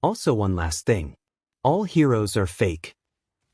Also, one last thing. All heroes are fake.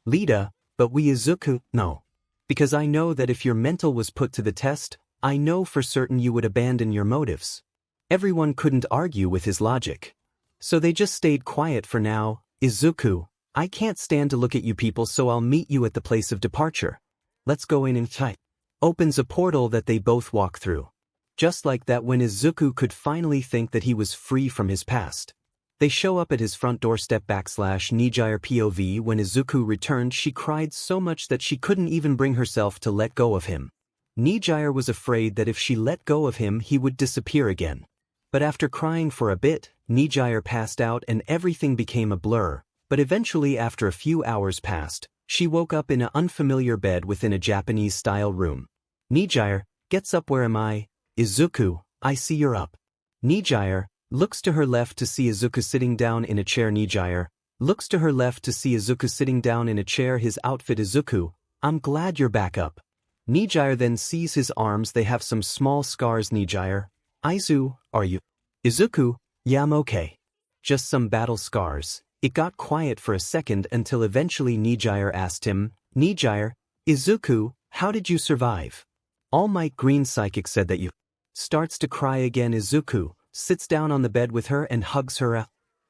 Lita, but we Izuku, no. Because I know that if your mental was put to the test, I know for certain you would abandon your motives. Everyone couldn't argue with his logic. So they just stayed quiet for now. Izuku, I can't stand to look at you people, so I'll meet you at the place of departure. Let's go in and fight. Opens a portal that they both walk through. Just like that, when Izuku could finally think that he was free from his past. They show up at his front doorstep /Nijire POV. When Izuku returned, she cried so much that she couldn't even bring herself to let go of him. Nijire was afraid that if she let go of him he would disappear again. But after crying for a bit, Nijire passed out and everything became a blur, but eventually after a few hours passed, she woke up in an unfamiliar bed within a Japanese-style room. Nijire gets up. Where am I? Izuku, I see you're up. Nijire looks to her left to see Izuku sitting down in a chair. Nijire looks to her left to see Izuku sitting down in a chair. His outfit. Izuku, I'm glad you're back up. Nijire then sees his arms. They have some small scars. Nijire, Izu, are you? Izuku, yeah, I'm okay. Just some battle scars. It got quiet for a second until eventually Nijire asked him, Nijire, Izuku, how did you survive? All Might Green Psychic said that you. Starts to cry again. Izuku sits down on the bed with her and hugs her.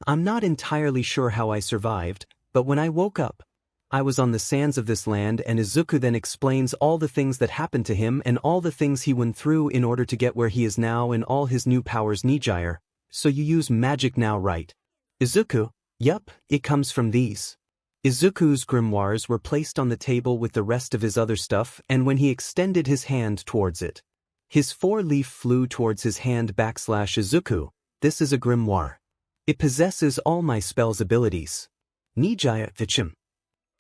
I'm not entirely sure how I survived, but when I woke up, I was on the sands of this land. And Izuku then explains all the things that happened to him and all the things he went through in order to get where he is now and all his new powers. Nijire, so you use magic now, right? Izuku, yup, it comes from these. Izuku's grimoires were placed on the table with the rest of his other stuff, and when he extended his hand towards it, his 4-leaf flew towards his hand. Izuku, this is a grimoire. It possesses all my spells abilities. Nijire, 𝗕𝗁.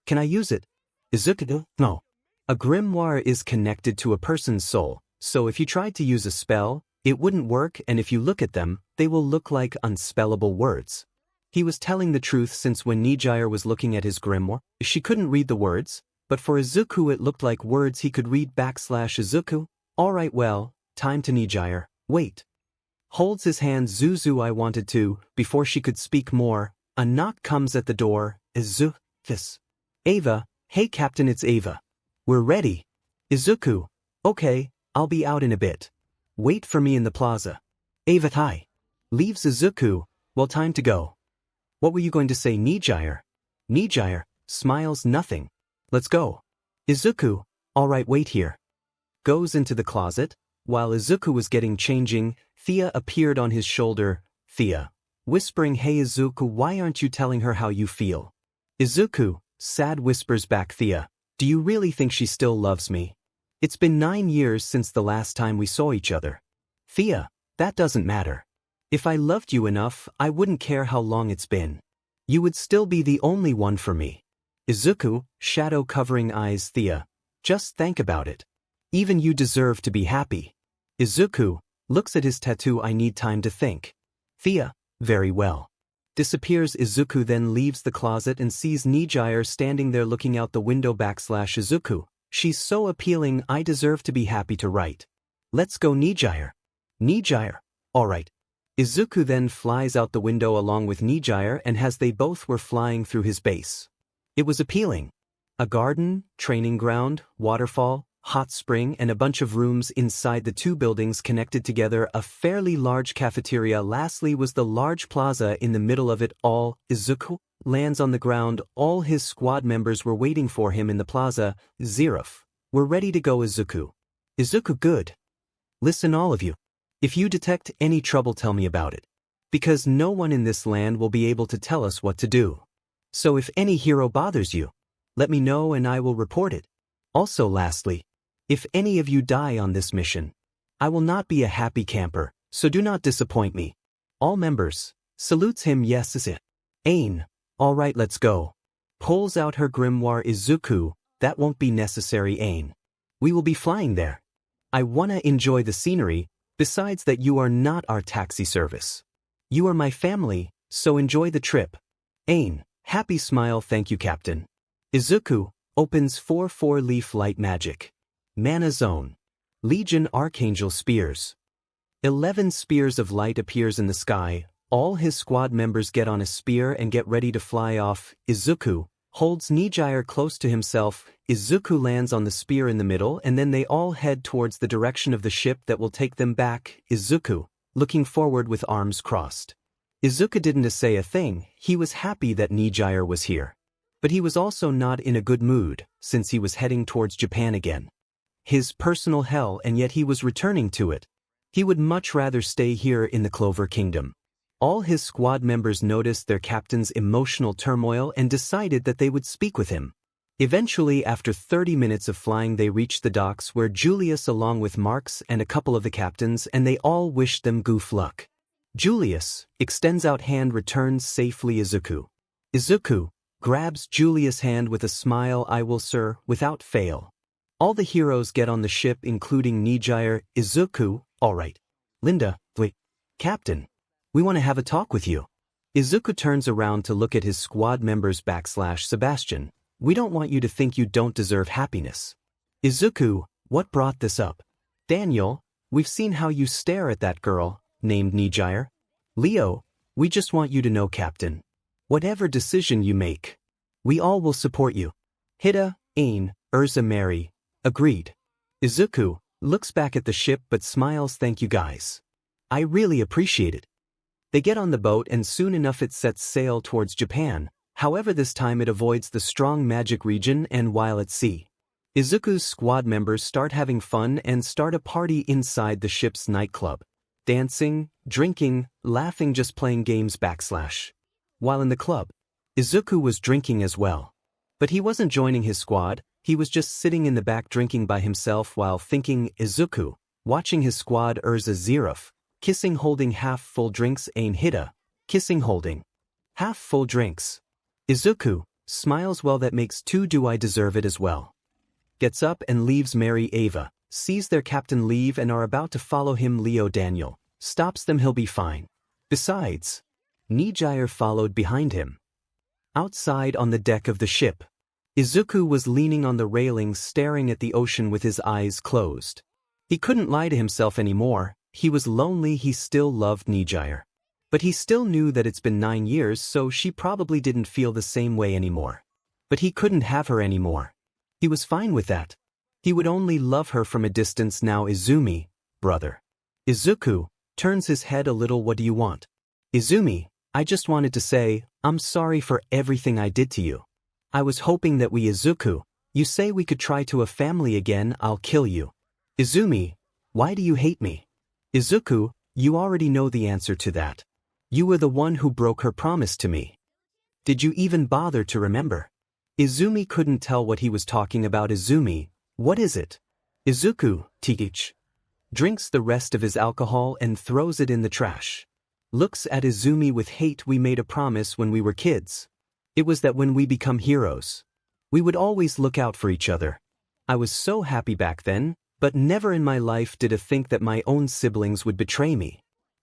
Can I use it? Izuku, no. A grimoire is connected to a person's soul, so if you tried to use a spell, it wouldn't work, and if you look at them, they will look like unspellable words. He was telling the truth, since when Nijire was looking at his grimoire, she couldn't read the words, but for Izuku it looked like words he could read. Izuku, alright, well, time to. Nijire, wait. Holds his hand. Zuzu, I wanted to. Before she could speak more, a knock comes at the door. This. Ava, hey Captain, it's Ava. We're ready. Izuku, okay, I'll be out in a bit. Wait for me in the plaza. Ava, hi. Leaves Izuku. Well, time to go. What were you going to say? Nijire? Nijire smiles. Nothing. Let's go. Izuku, alright, wait here. Goes into the closet. While Izuku was getting changing, 𝗧𝗏 appeared on his shoulder. 𝗧𝗏, whispering, hey Izuku, why aren't you telling her how you feel? Izuku, sad, whispers back. 𝗧𝗏, do you really think she still loves me? It's been 9 years since the last time we saw each other. 𝗧𝗏, that doesn't matter. If I loved you enough, I wouldn't care how long it's been. You would still be the only one for me. Izuku, shadow covering eyes. 𝗧𝗏, just think about it. Even you deserve to be happy. Izuku looks at his tattoo. I need time to think. 𝗧𝗏, very well. Disappears. Izuku then leaves the closet and sees Nijire standing there looking out the window. Izuku, she's so appealing. I deserve to be happy to write. Let's go. Nijire. Nijire, alright. Izuku then flies out the window along with Nijire, and as they both were flying through his base, it was appealing. A garden, training ground, waterfall, hot spring, and a bunch of rooms inside the two buildings connected together, a fairly large cafeteria. Lastly was the large plaza in the middle of it all. Izuku lands on the ground. All his squad members were waiting for him in the plaza. 𝗧𝗏, we're ready to go. Izuku. Izuku, good. Listen, all of you. If you detect any trouble, tell me about it. Because no one in this land will be able to tell us what to do. So if any hero bothers you, let me know and I will report it. Also, lastly, if any of you die on this mission, I will not be a happy camper, so do not disappoint me. All members. Salutes him. Yes, is it. Ain. Alright, let's go. Pulls out her grimoire. Izuku, that won't be necessary. Ain. We will be flying there. I wanna enjoy the scenery. Besides that, you are not our taxi service. You are my family, so enjoy the trip. Ain. Happy smile. Thank you, Captain. Izuku opens 4-leaf light magic. Mana zone. Legion Archangel spears. 11 spears of light appears in the sky. All his squad members get on a spear and get ready to fly off. Izuku holds Nijire close to himself. Izuku lands on the spear in the middle, and then they all head towards the direction of the ship that will take them back. Izuku, looking forward with arms crossed. Izuku didn't say a thing. He was happy that Nijire was here. But he was also not in a good mood, since he was heading towards Japan again. His personal hell, and yet he was returning to it. He would much rather stay here in the Clover Kingdom. All his squad members noticed their captain's emotional turmoil and decided that they would speak with him. Eventually, after 30 minutes of flying, they reached the docks where Julius along with Marx and a couple of the captains, and they all wished them goof luck. Julius extends out hand, returns safely Izuku. Izuku grabs Julius' hand with a smile. "I will, sir, without fail." All the heroes get on the ship, including Nijire. "Izuku, all right. Linda, wait. Captain, we want to have a talk with you." Izuku turns around to look at his squad members /Sebastian. "We don't want you to think you don't deserve happiness." "Izuku, what brought this up?" "Daniel, we've seen how you stare at that girl named Nijire." "Leo, we just want you to know, Captain. Whatever decision you make, we all will support you." 𝗳𝗏𝗄𝗎 agreed. Izuku looks back at the ship but smiles. "Thank you guys. I really appreciate it." They get on the boat and soon enough it sets sail towards Japan. However, this time it avoids the strong magic region, and while at sea, Izuku's squad members start having fun and start a party inside the ship's nightclub. Dancing, drinking, laughing, just playing games /. While in the club, Izuku was drinking as well. But he wasn't joining his squad, he was just sitting in the back drinking by himself while thinking. Izuku, watching his squad 𝗧𝗏𝗧𝗏, kissing holding half-full drinks. 𝗕𝗏𝗏, kissing holding half-full drinks. Izuku smiles. "Well, that makes two. Do I deserve it as well?" Gets up and leaves. Mary Ava sees their captain leave and are about to follow him. Leo Daniel stops them. "He'll be fine. Besides." Nijire followed behind him. Outside on the deck of the ship, Izuku was leaning on the railings staring at the ocean with his eyes closed. He couldn't lie to himself anymore. He was lonely. He still loved Nijire. But he still knew that it's been 9 years, so she probably didn't feel the same way anymore. But he couldn't have her anymore. He was fine with that. He would only love her from a distance now. "Izumi, brother." Izuku turns his head a little. "What do you want?" "Izumi, I just wanted to say, I'm sorry for everything I did to you. I was hoping that we Izuku, you say we could try to a family again. I'll kill you." "Izumi, why do you hate me?" "Izuku, you already know the answer to that. You were the one who broke her promise to me. Did you even bother to remember?" Izumi couldn't tell what he was talking about. "Izumi, what is it?" Izuku, 𝗕𝗏𝗁, drinks the rest of his alcohol and throws it in the trash. Looks at Izumi with hate. "We made a promise when we were kids. It was that when we become heroes, we would always look out for each other. I was so happy back then, but never in my life did I think that my own siblings would betray me.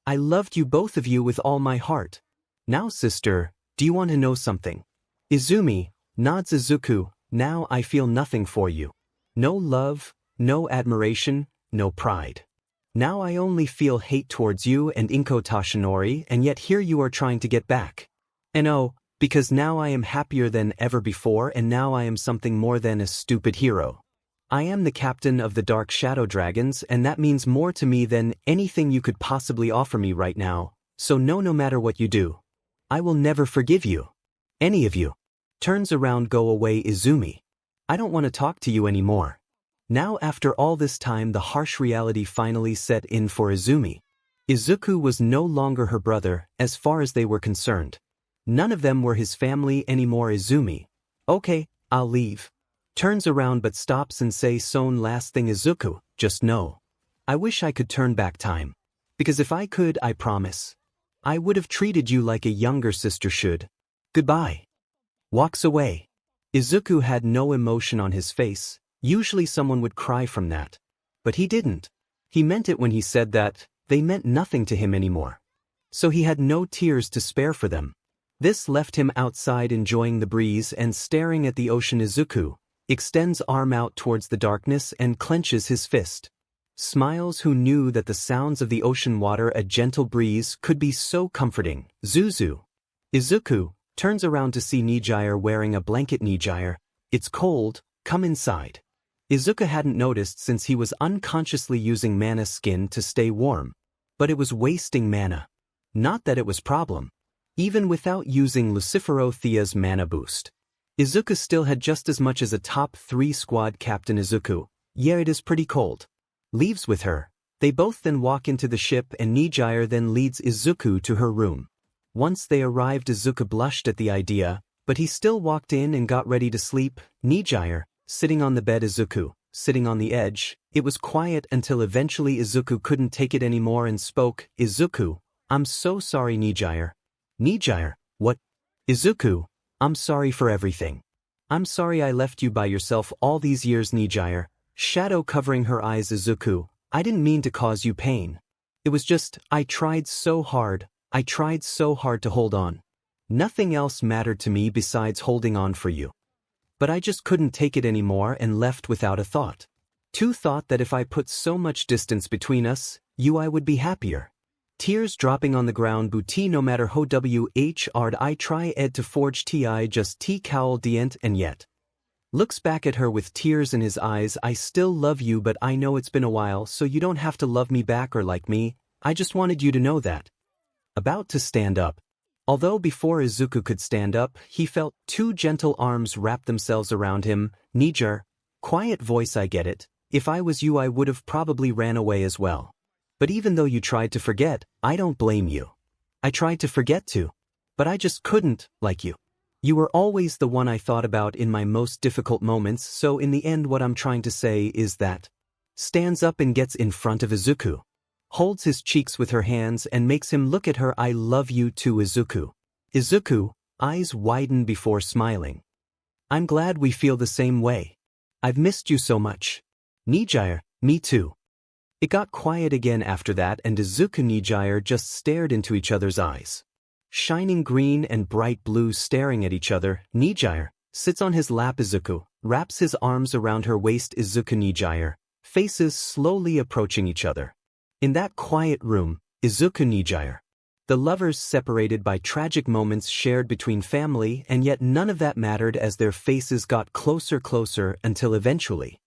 I loved you, both of you, with all my heart. Now, sister, do you want to know something?" Izumi nods. Izuku, now I feel nothing for you. No love, no admiration, no pride. Now I only feel hate towards you and Inko Tashinori, and yet here you are trying to get back. And oh, because now I am happier than ever before, and now I am something more than a stupid hero. I am the captain of the Dark Shadow Dragons, and that means more to me than anything you could possibly offer me right now, so no matter what you do, I will never forgive you. Any of you. Turns around. "Go away, Izumi. I don't want to talk to you anymore." Now after all this time the harsh reality finally set in for Izumi. Izuku was no longer her brother, as far as they were concerned. None of them were his family anymore. Izumi, "Okay, I'll leave." Turns around but stops and says, "Son, last thing Izuku, just know. I wish I could turn back time. Because if I could, I promise, I would have treated you like a younger sister should. Goodbye." Walks away. Izuku had no emotion on his face. Usually someone would cry from that. But he didn't. He meant it when he said that they meant nothing to him anymore. So he had no tears to spare for them. This left him outside enjoying the breeze and staring at the ocean. Izuku extends arm out towards the darkness and clenches his fist. Smiles. Who knew that the sounds of the ocean water, a gentle breeze, could be so comforting? Zuzu. Izuku turns around to see Nijire wearing a blanket. "Nijire, it's cold, come inside." Izuku hadn't noticed since he was unconsciously using mana skin to stay warm. But it was wasting mana. Not that it was problem. Even without using 𝗬𝗏𝗏𝗧𝗏𝗏's mana boost, Izuku still had just as much as a top 3 squad captain. "Izuku, yeah, it is pretty cold." Leaves with her. They both then walk into the ship and Nijire then leads Izuku to her room. Once they arrived, Izuku blushed at the idea, but he still walked in and got ready to sleep. Nijire, sitting on the bed, Izuku, sitting on the edge. It was quiet until eventually Izuku couldn't take it anymore and spoke. Izuku, I'm so sorry. Nijire. Nijire, what? Izuku, I'm sorry for everything. I'm sorry I left you by yourself all these years. Nijire, shadow covering her eyes. Izuku, I didn't mean to cause you pain. It was just, I tried so hard to hold on. Nothing else mattered to me besides holding on for you. But I just couldn't take it anymore and left without a thought. Thought that if I put so much distance between us, I would be happier. Tears dropping on the ground. Booty no matter how hard I try to forge ti just 𝗕𝗁𝙢𝐴𝐻𝐿 and yet. Looks back at her with tears in his eyes. I still love you, but I know it's been a while, so you don't have to love me back or like me. I just wanted you to know that. About to stand up. Although before Izuku could stand up, he felt two gentle arms wrap themselves around him. Nijire, quiet voice. I get it. If I was you, I would have probably ran away as well. But even though you tried to forget, I don't blame you. I tried to forget too. But I just couldn't, like you. You were always the one I thought about in my most difficult moments, so in the end what I'm trying to say is that. Stands up and gets in front of Izuku. Holds his cheeks with her hands and makes him look at her. I love you too. Izuku. Izuku, eyes widen before smiling. I'm glad we feel the same way. I've missed you so much. Nijire, me too. It got quiet again after that and Izuku and Nijire just stared into each other's eyes. Shining green and bright blue staring at each other. Nijire sits on his lap. Izuku wraps his arms around her waist. Izuku Nijire, faces slowly approaching each other. In that quiet room, Izuku Nijire. The lovers separated by tragic moments shared between family, and yet none of that mattered as their faces got closer until eventually.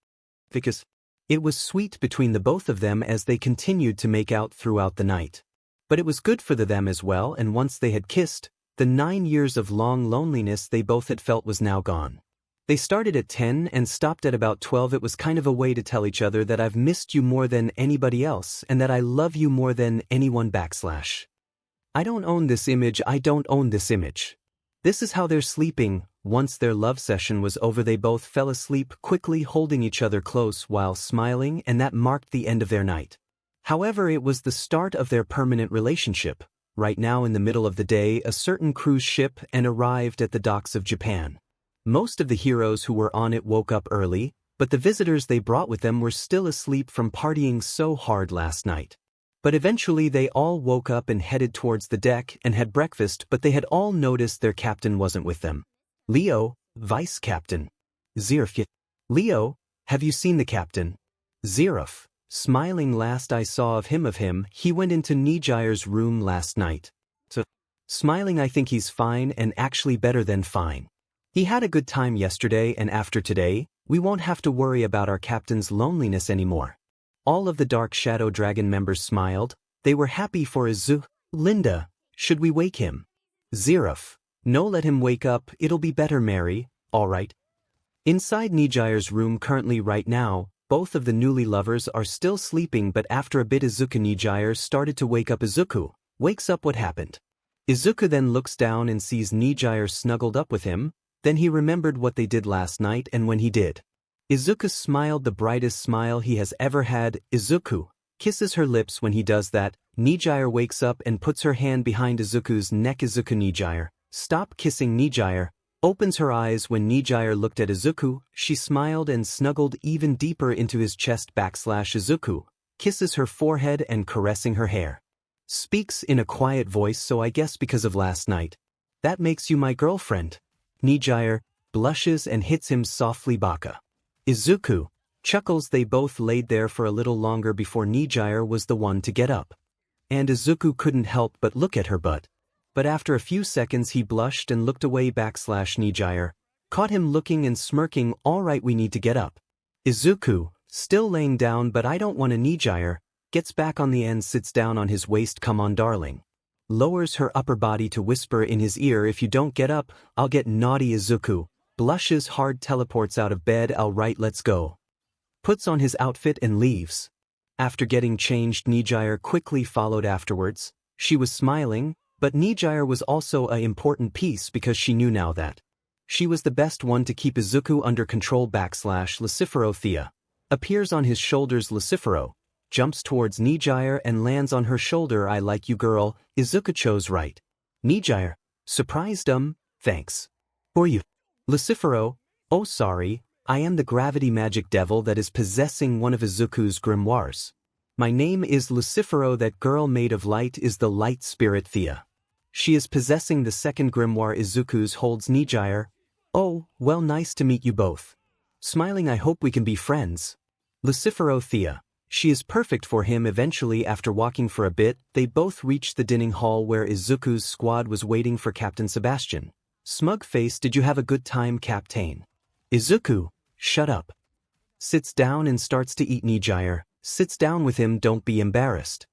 Because it was sweet between the both of them as they continued to make out throughout the night. But it was good for them as well, and once they had kissed, the 9 years of long loneliness they both had felt was now gone. They started at 10 and stopped at about 12. It was kind of a way to tell each other that I've missed you more than anybody else and that I love you more than anyone. I don't own this image. I don't own this image. This is how they're sleeping. Once their love session was over, they both fell asleep quickly, holding each other close while smiling, and that marked the end of their night. However, it was the start of their permanent relationship. Right now in the middle of the day, a certain cruise ship arrived at the docks of Japan. Most of the heroes who were on it woke up early, but the visitors they brought with them were still asleep from partying so hard last night. But eventually they all woke up and headed towards the deck and had breakfast, but they had all noticed their captain wasn't with them. Leo, vice captain. 𝗧𝗵𝗲. Leo, have you seen the captain? 𝗧𝗵𝗲. Smiling. Last I saw of him, he went into Nijire's room last night. Smiling. I think he's fine, and actually better than fine. He had a good time yesterday, and after today, we won't have to worry about our captain's loneliness anymore. All of the Dark Shadow Dragon members smiled. They were happy for Izuku. Linda, should we wake him? 𝗧𝗵𝗲. No, let him wake up, it'll be better. Mary, alright. Inside Nijire's room currently right now, both of the newly lovers are still sleeping, but after a bit Izuku Nijire started to wake up. Izuku wakes up. What happened? Izuku then looks down and sees Nijire snuggled up with him. Then he remembered what they did last night, and when he did, Izuku smiled the brightest smile he has ever had. Izuku kisses her lips. When he does that, Nijire wakes up and puts her hand behind Izuku's neck. Izuku Nijire, stop kissing. Nijire opens her eyes. When Nijire looked at Izuku, she smiled and snuggled even deeper into his chest. Izuku kisses her forehead and caressing her hair. Speaks in a quiet voice. So I guess because of last night, that makes you my girlfriend. Nijire blushes and hits him softly. Baka. Izuku chuckles. They both laid there for a little longer before Nijire was the one to get up. And Izuku couldn't help but look at her butt. But after a few seconds he blushed and looked away. Nijire caught him looking and smirking. Alright, we need to get up. Izuku, still laying down, but I don't want to. Nijire gets back on the end, sits down on his waist. Come on, darling. Lowers her upper body to whisper in his ear, if you don't get up, I'll get naughty. Izuku blushes hard, teleports out of bed. Alright, let's go. Puts on his outfit and leaves. After getting changed, Nijire quickly followed afterwards. She was smiling, but Nijire was also an important piece because she knew now that she was the best one to keep Izuku under control. 𝗓𝗏𝗧𝗏 appears on his shoulders. 𝗓𝗏 jumps towards Nijire and lands on her shoulder. I like you, girl. Izuku chose right. Nijire, surprised. Thanks. For you. 𝗓𝗏, oh sorry, I am the gravity magic devil that is possessing one of Izuku's grimoires. My name is 𝗓𝗏. That girl made of light is the light spirit 𝗧𝗏. She is possessing the second grimoire Izuku's holds. Nijire, oh, well, nice to meet you both. Smiling, I hope we can be friends. 𝗓𝗏 𝗧𝗏. She is perfect for him. Eventually, after walking for a bit, they both reached the dining hall where Izuku's squad was waiting for Captain Sebastian. Smug face, did you have a good time, Captain? Izuku, shut up. Sits down and starts to eat. Nijire sits down with him. Don't be embarrassed.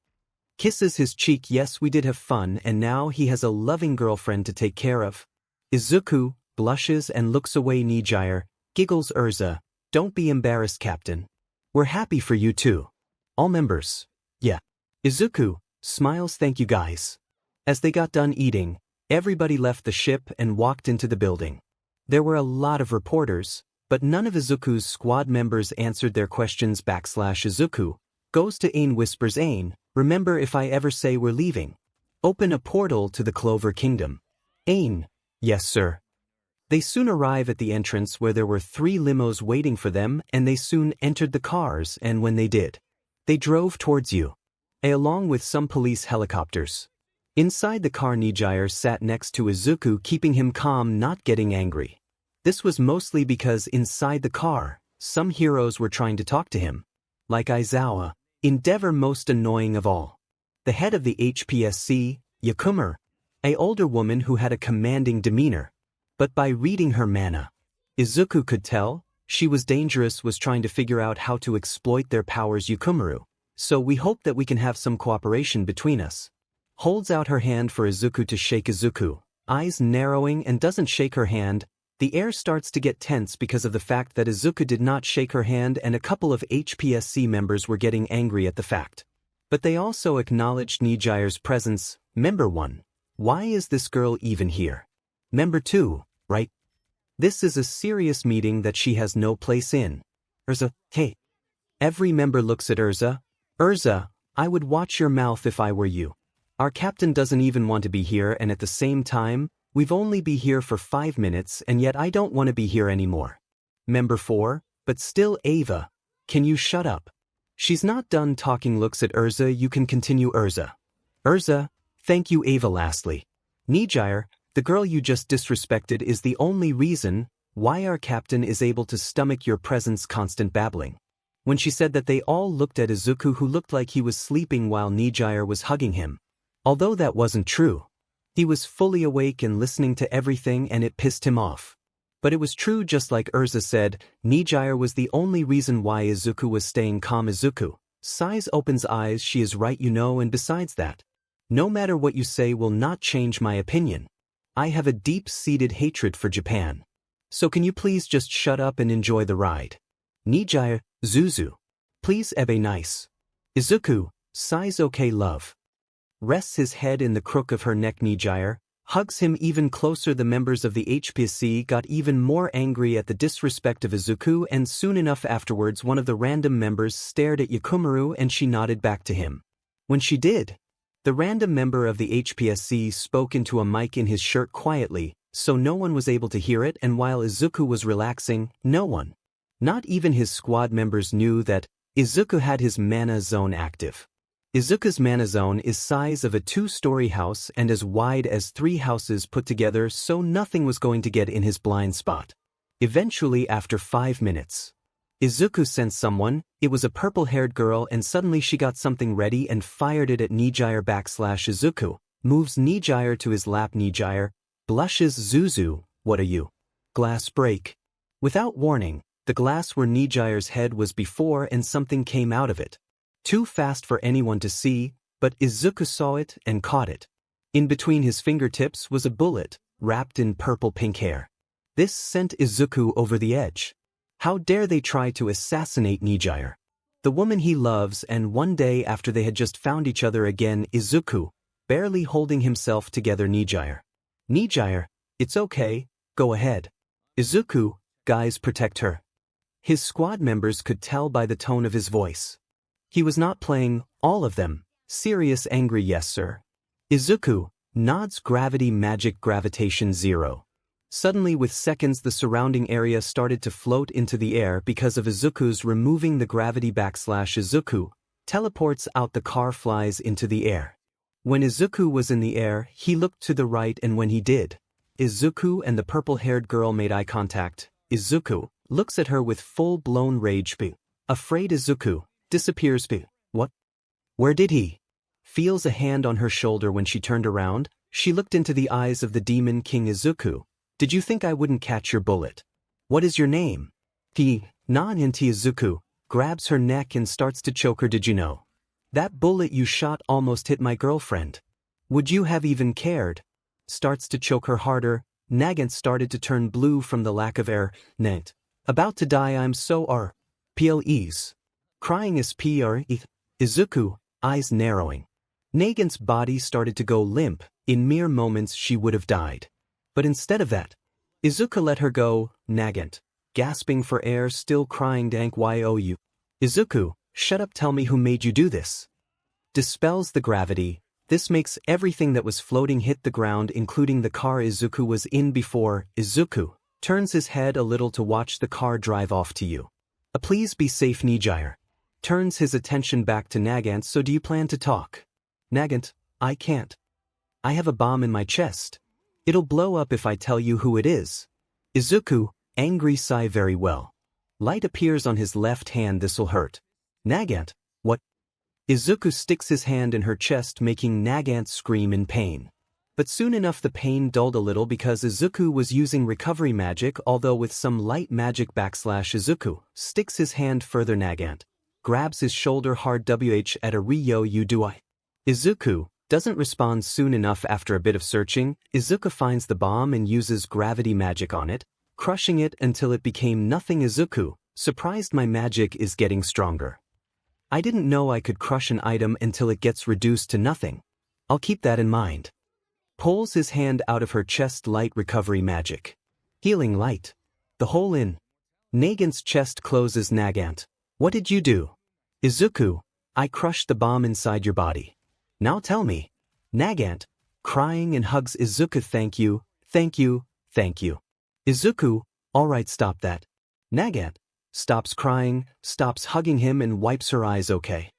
Kisses his cheek. Yes, we did have fun, and now he has a loving girlfriend to take care of. Izuku blushes and looks away. Nijire giggles. 𝗧𝗏, don't be embarrassed, Captain. We're happy for you too. All members. Yeah. Izuku smiles. Thank you guys. As they got done eating, everybody left the ship and walked into the building. There were a lot of reporters, but none of Izuku's squad members answered their questions. /Izuku goes to 𝗓𝗏, whispers 𝗓𝗏, remember, if I ever say we're leaving, open a portal to the Clover Kingdom. 𝗓𝗏, yes sir. They soon arrive at the entrance where there were 3 limos waiting for them, and they soon entered the cars, and when they did, they drove towards you, along with some police helicopters. Inside the car, Nijire sat next to Izuku, keeping him calm, not getting angry. This was mostly because inside the car, some heroes were trying to talk to him. Like Izuku, Endeavor, most annoying of all. The head of the HPSC, Yakumer, an older woman who had a commanding demeanor. But by reading her mana, Izuku could tell she was dangerous, was trying to figure out how to exploit their powers. Yukumaru, so we hope that we can have some cooperation between us. Holds out her hand for Izuku to shake. Izuku, eyes narrowing, and doesn't shake her hand. The air starts to get tense because of the fact that Izuku did not shake her hand, and a couple of HPSC members were getting angry at the fact. But they also acknowledged Nijire's presence. Member 1, why is this girl even here? Member 2, right? This is a serious meeting that she has no place in. 𝗧𝗏, hey. Every member looks at 𝗧𝗏. 𝗧𝗏, I would watch your mouth if I were you. Our captain doesn't even want to be here, and at the same time, we've only been here for 5 minutes, and yet I don't want to be here anymore. Member 4, but still Ava, can you shut up? She's not done talking. Looks at 𝗧𝗏. You can continue. 𝗧𝗏. 𝗧𝗏, thank you, Ava. Lastly, Nijire, the girl you just disrespected is the only reason why our captain is able to stomach your presence. Constant babbling. When she said that, they all looked at Izuku, who looked like he was sleeping while Nijire was hugging him. Although that wasn't true. He was fully awake and listening to everything, and it pissed him off. But it was true, just like 𝗧𝗏 said, Nijire was the only reason why Izuku was staying calm. Izuku sighs, opens eyes. She is right, you know, and besides that, no matter what you say will not change my opinion. I have a deep-seated hatred for Japan. So can you please just shut up and enjoy the ride? Nijire, Zuzu, please ebe nice. Izuku sighs, okay love. Rests his head in the crook of her neck. Nijire hugs him even closer. The members of the HPSC got even more angry at the disrespect of Izuku, and soon enough afterwards one of the random members stared at Yakumaru and she nodded back to him. When she did, the random member of the HPSC spoke into a mic in his shirt quietly, so no one was able to hear it, and while Izuku was relaxing, no one, not even his squad members, knew that Izuku had his mana zone active. Izuku's mana zone is size of a 2-story house and as wide as 3 houses put together, so nothing was going to get in his blind spot. Eventually, after 5 minutes, Izuku sensed someone. It was a purple-haired girl, and suddenly she got something ready and fired it at Nijire. /Izuku moves Nijire to his lap. Nijire blushes. Zuzu, what are you? Glass break. Without warning, the glass where Nijire's head was before, and something came out of it. Too fast for anyone to see, but Izuku saw it and caught it. In between his fingertips was a bullet, wrapped in purple-pink hair. This sent Izuku over the edge. How dare they try to assassinate Nijire? the woman he loves, and one day after they had just found each other again, Izuku, barely holding himself together. Nijire. Nijire, it's okay, go ahead. Izuku, guys, protect her. His squad members could tell by the tone of his voice. He was not playing, all of them. Serious, angry. Yes, sir. Izuku nods. Gravity magic gravitation 0. Suddenly, with seconds, the surrounding area started to float into the air because of Izuku's removing the gravity. Izuku teleports out. The car flies into the air. When Izuku was in the air, he looked to the right, and when he did, Izuku and the purple-haired girl made eye contact. Izuku looks at her with full-blown rage. Afraid. Izuku disappears. What? Where did he? Feels a hand on her shoulder. When she turned around, she looked into the eyes of the Demon King. Izuku, did you think I wouldn't catch your bullet? What is your name? Izuku grabs her neck and starts to choke her. Did you know? That bullet you shot almost hit my girlfriend. Would you have even cared? Starts to choke her harder. Nagant started to turn blue from the lack of air. About to die. I'm so please. Crying. Izuku, eyes narrowing. Nagant's body started to go limp. In mere moments she would have died. But instead of that, Izuku let her go. Nagant, gasping for air, still crying. Dank-you. Izuku, shut up, tell me who made you do this. Dispels the gravity. This makes everything that was floating hit the ground, including the car Izuku was in before. Izuku turns his head a little to watch the car drive off. To you. Please be safe. Nijire turns his attention back to Nagant. So do you plan to talk? Nagant, I can't. I have a bomb in my chest. It'll blow up if I tell you who it is. Izuku, angry sigh. Very well. Light appears on his left hand. This'll hurt. Nagant, what? Izuku sticks his hand in her chest, making Nagant scream in pain. But soon enough the pain dulled a little because Izuku was using recovery magic, although with some light magic. Izuku sticks his hand further. Nagant grabs his shoulder hard. 𝗕𝗏𝗄𝐻. Izuku doesn't respond soon enough. After a bit of searching, Izuku finds the bomb and uses gravity magic on it, crushing it until it became nothing. Izuku, surprised, my magic is getting stronger. I didn't know I could crush an item until it gets reduced to nothing. I'll keep that in mind. Pulls his hand out of her chest. Light recovery magic. Healing light. The hole in Nagant's chest closes. Nagant, what did you do? Izuku, I crushed the bomb inside your body. Now tell me. Nagant, crying and hugs Izuku. Thank you, thank you, thank you. Izuku, alright, stop that. Nagant stops crying, stops hugging him, and wipes her eyes. Okay.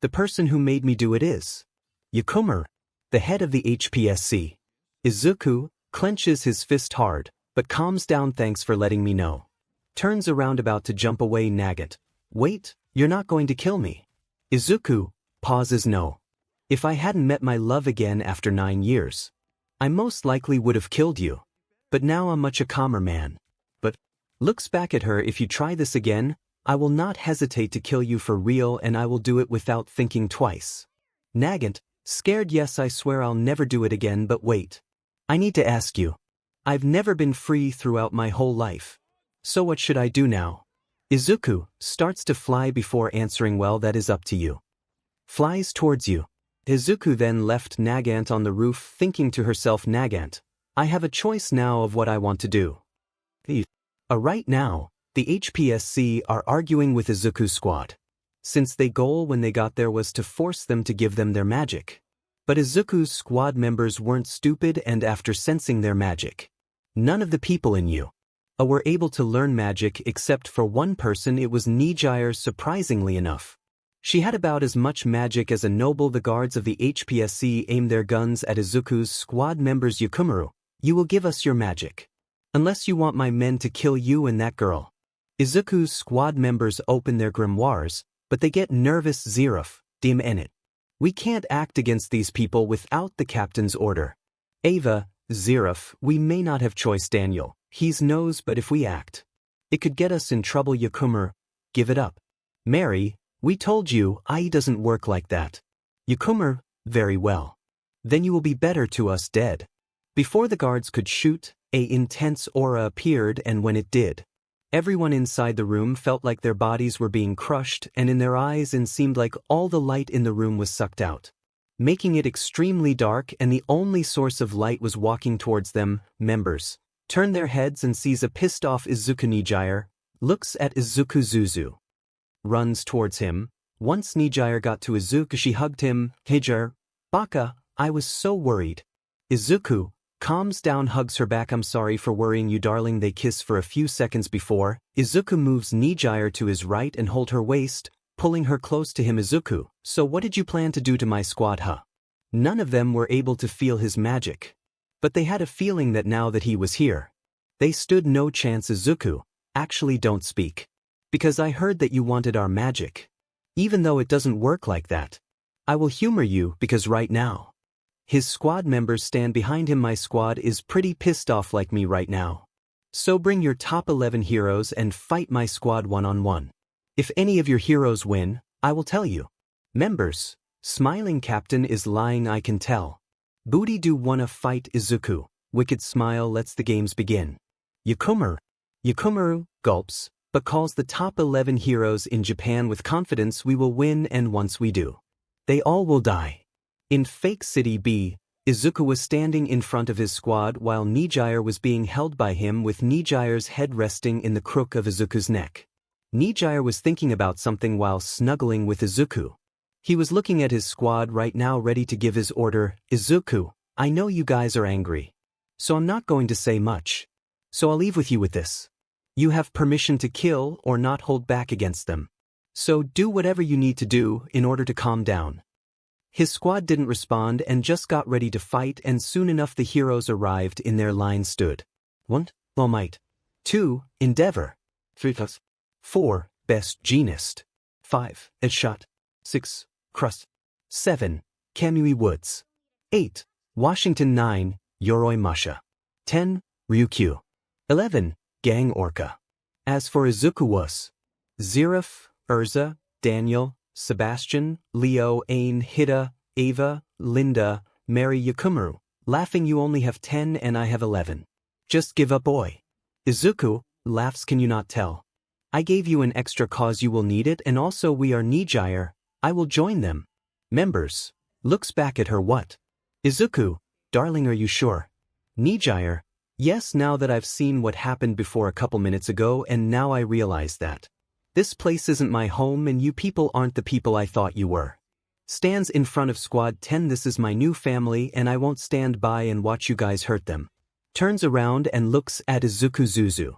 The person who made me do it is 𝗕𝗏𝗄𝐻, the head of the HPSC. Izuku clenches his fist hard, but calms down. Thanks for letting me know. Turns around about to jump away. Nagant, wait, you're not going to kill me. Izuku pauses. No. If I hadn't met my love again after 9 years, I most likely would have killed you. But now I'm much a calmer man. But looks back at her. If you try this again, I will not hesitate to kill you for real, and I will do it without thinking twice. Nagant, scared. Yes, I swear I'll never do it again. But wait. I need to ask you. I've never been free throughout my whole life. So what should I do now? Izuku starts to fly before answering. Well, that is up to you. Flies towards you. Izuku then left Nagant on the roof, thinking to herself, Nagant, I have a choice now of what I want to do. Right now, the HPSC are arguing with Izuku's squad, since their goal when they got there was to force them to give them their magic. But Izuku's squad members weren't stupid, and after sensing their magic, none of the people in 𝗂𝐴 were able to learn magic except for one person. It was Nijire. Surprisingly enough, she had about as much magic as a noble. The guards of the HPSC aim their guns at Izuku's squad members. 𝗕𝗏𝗄𝐻, you will give us your magic. Unless you want my men to kill you and that girl. Izuku's squad members open their grimoires, but they get nervous. 𝗕𝗏𝗄𝐵, we can't act against these people without the captain's order. Ava, 𝗕𝗏, we may not have choice. Daniel, he knows, but if we act, it could get us in trouble. 𝗕𝗏𝗄𝐻, give it up. Mary, we told you, 𝐼 doesn't work like that. 𝗕𝗏𝗄𝗏, very well. Then you will be better to us dead. Before the guards could shoot, an intense aura appeared, and when it did, Everyone inside the room felt like their bodies were being crushed, and in their eyes it seemed like all the light in the room was sucked out, making it extremely dark, and the only source of light was walking towards them. Members turn their heads and sees a pissed-off Izuku Nijire, looks at Izuku Zuzu, runs towards him. Once Nijire got to Izuku, she hugged him. 𝐎𝐩𝐢𝐴, Baka, I was so worried. Izuku calms down, hugs her back. I'm sorry for worrying you, darling. They kiss for a few seconds before Izuku moves Nijire to his right and hold her waist, pulling her close to him. Izuku, so what did you plan to do to my squad, huh? None of them were able to feel his magic, but they had a feeling that now that he was here, they stood no chance. Izuku, actually don't speak, because I heard that you wanted our magic. Even though it doesn't work like that, I will humor you because right now, his squad members stand behind him. My squad is pretty pissed off like me right now. So bring your top 11 heroes and fight my squad one-on-one. If any of your heroes win, I will tell you. Members, smiling captain is lying, I can tell. Booty do wanna fight Izuku. Wicked smile lets the games begin. 𝗕𝗏𝗄𝗏 gulps, but calls the top 11 heroes in Japan with confidence. We will win, and once we do, they all will die. In Fake City B, Izuku was standing in front of his squad while Nijire was being held by him with Nijire's head resting in the crook of Izuku's neck. Nijire was thinking about something while snuggling with Izuku. He was looking at his squad right now, ready to give his order. Izuku, I know you guys are angry, so I'm not going to say much. So I'll leave with you with this. You have permission to kill or not hold back against them. So do whatever you need to do in order to calm down. His squad didn't respond and just got ready to fight, and soon enough the heroes arrived. In their line stood 1. All Might, 2. Endeavor, 3. 4. Best Jeanist, 5. Headshot, 6. Crust, 7. Kamui Woods, 8. Washington, 9. Yoroi Masha, 10. Ryukyu, 11. Gang Orca. As for Izuku was Zerif, Urza, Daniel, Sebastian, Leo, Ain, Hida, Ava, Linda, Mary, Yakumaru. Laughing, you only have 10 and I have 11. Just give up, boy. Izuku laughs, can you not tell? I gave you an extra cause, you will need it, and also we are Nijire, I will join them. Members looks back at her. What? Izuku, darling, are you sure? Nijire, yes, now that I've seen what happened before a couple minutes ago, and now I realize that this place isn't my home and you people aren't the people I thought you were. Stands in front of squad 10. This is my new family and I won't stand by and watch you guys hurt them. Turns around and looks at Izuku. Zuzu,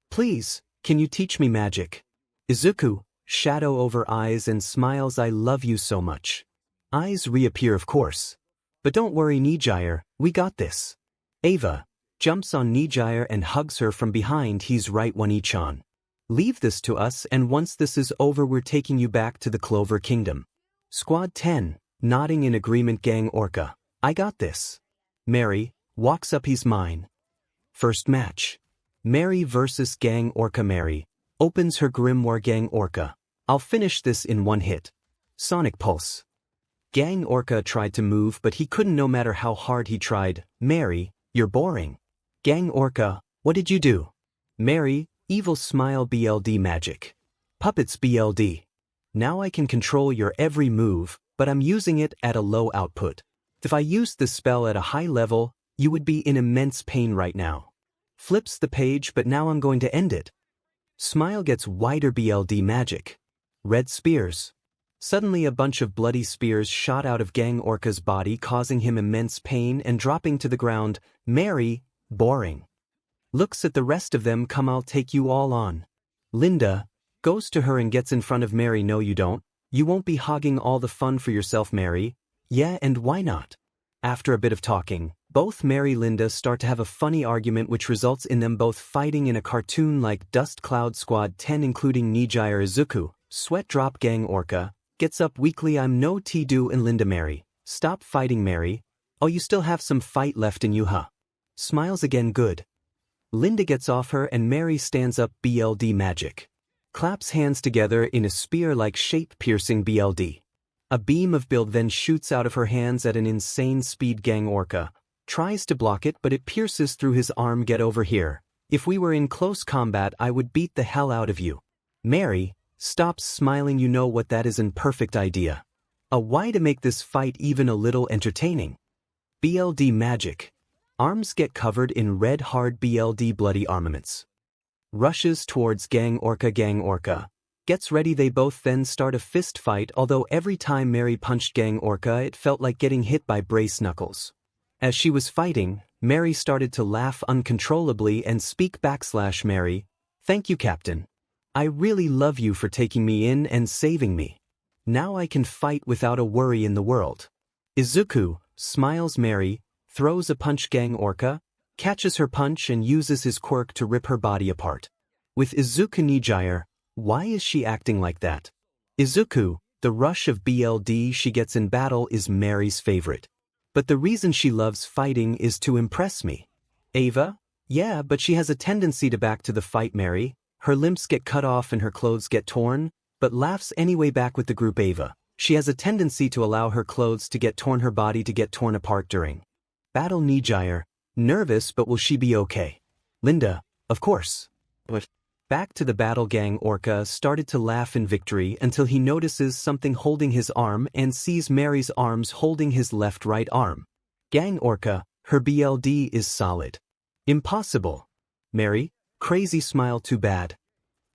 please, can you teach me magic? Izuku, shadow over eyes and smiles. I love you so much. Eyes reappear, of course. But don't worry, Nijire, we got this. Ava jumps on Nijire and hugs her from behind. He's right, One-chan. Leave this to us, and once this is over we're taking you back to the Clover Kingdom. Squad 10, nodding in agreement. Gang Orca, I got this. Mary walks up. He's mine. First match. Mary versus Gang Orca. Mary opens her grimoire. Gang Orca, I'll finish this in one hit. Sonic Pulse. Gang Orca tried to move but he couldn't no matter how hard he tried. Mary, you're boring. Gang Orca, what did you do? Mary, evil smile. BLD magic. Puppets. BLD. Now I can control your every move, but I'm using it at a low output. If I used this spell at a high level, you would be in immense pain right now. Flips the page, but now I'm going to end it. Smile gets wider. BLD magic. Red spears. Suddenly a bunch of bloody spears shot out of Gang Orca's body, causing him immense pain and dropping to the ground. Mary, boring. Looks at the rest of them. Come, I'll take you all on. Linda goes to her and gets in front of Mary. No you don't. You won't be hogging all the fun for yourself, Mary. Yeah, and why not? After a bit of talking, both Mary and Linda start to have a funny argument which results in them both fighting in a cartoon like Dust Cloud. Squad 10 including Nijire. Izuku, sweat drop. Gang Orca gets up weakly. I'm no T-do and Linda. Mary, stop fighting. Mary, oh, you still have some fight left in you, huh? Smiles again. Good. Linda gets off her and Mary stands up. BLD magic. Claps hands together in a spear-like shape, piercing BLD. A beam of build then shoots out of her hands at an insane speed. Gang Orca tries to block it but it pierces through his arm. Get over here. If we were in close combat I would beat the hell out of you. Mary, stop smiling, you know what, that is an perfect idea. Why to make this fight even a little entertaining? BLD magic. Arms get covered in red hard BLD bloody armaments. Rushes towards 𝗕𝗏𝗏. Gets ready, they both then start a fist fight, although every time Mary punched 𝗕𝗏𝗏 it felt like getting hit by brace knuckles. As she was fighting, Mary started to laugh uncontrollably and speak / Mary, thank you Captain. I really love you for taking me in and saving me. Now I can fight without a worry in the world. Izuku, smiles Mary, throws a punch 𝗕𝗏𝗏, catches her punch and uses his quirk to rip her body apart. With Izuku Nijire, why is she acting like that? Izuku, the rush of BLD she gets in battle is Mary's favorite. But the reason she loves fighting is to impress me. Ava? Yeah, but she has a tendency to back to the fight Mary. Her limbs get cut off and her clothes get torn, but laughs anyway back with the group Ava. She has a tendency to allow her clothes to get torn, her body to get torn apart during battle. Nijire, nervous, but will she be okay? Linda, of course. But back to the battle. 𝗕𝗏𝗏 started to laugh in victory until he notices something holding his arm and sees Mary's arms holding his right arm. 𝗕𝗏𝗏, her BLD is solid. Impossible. Mary, crazy smile, too bad.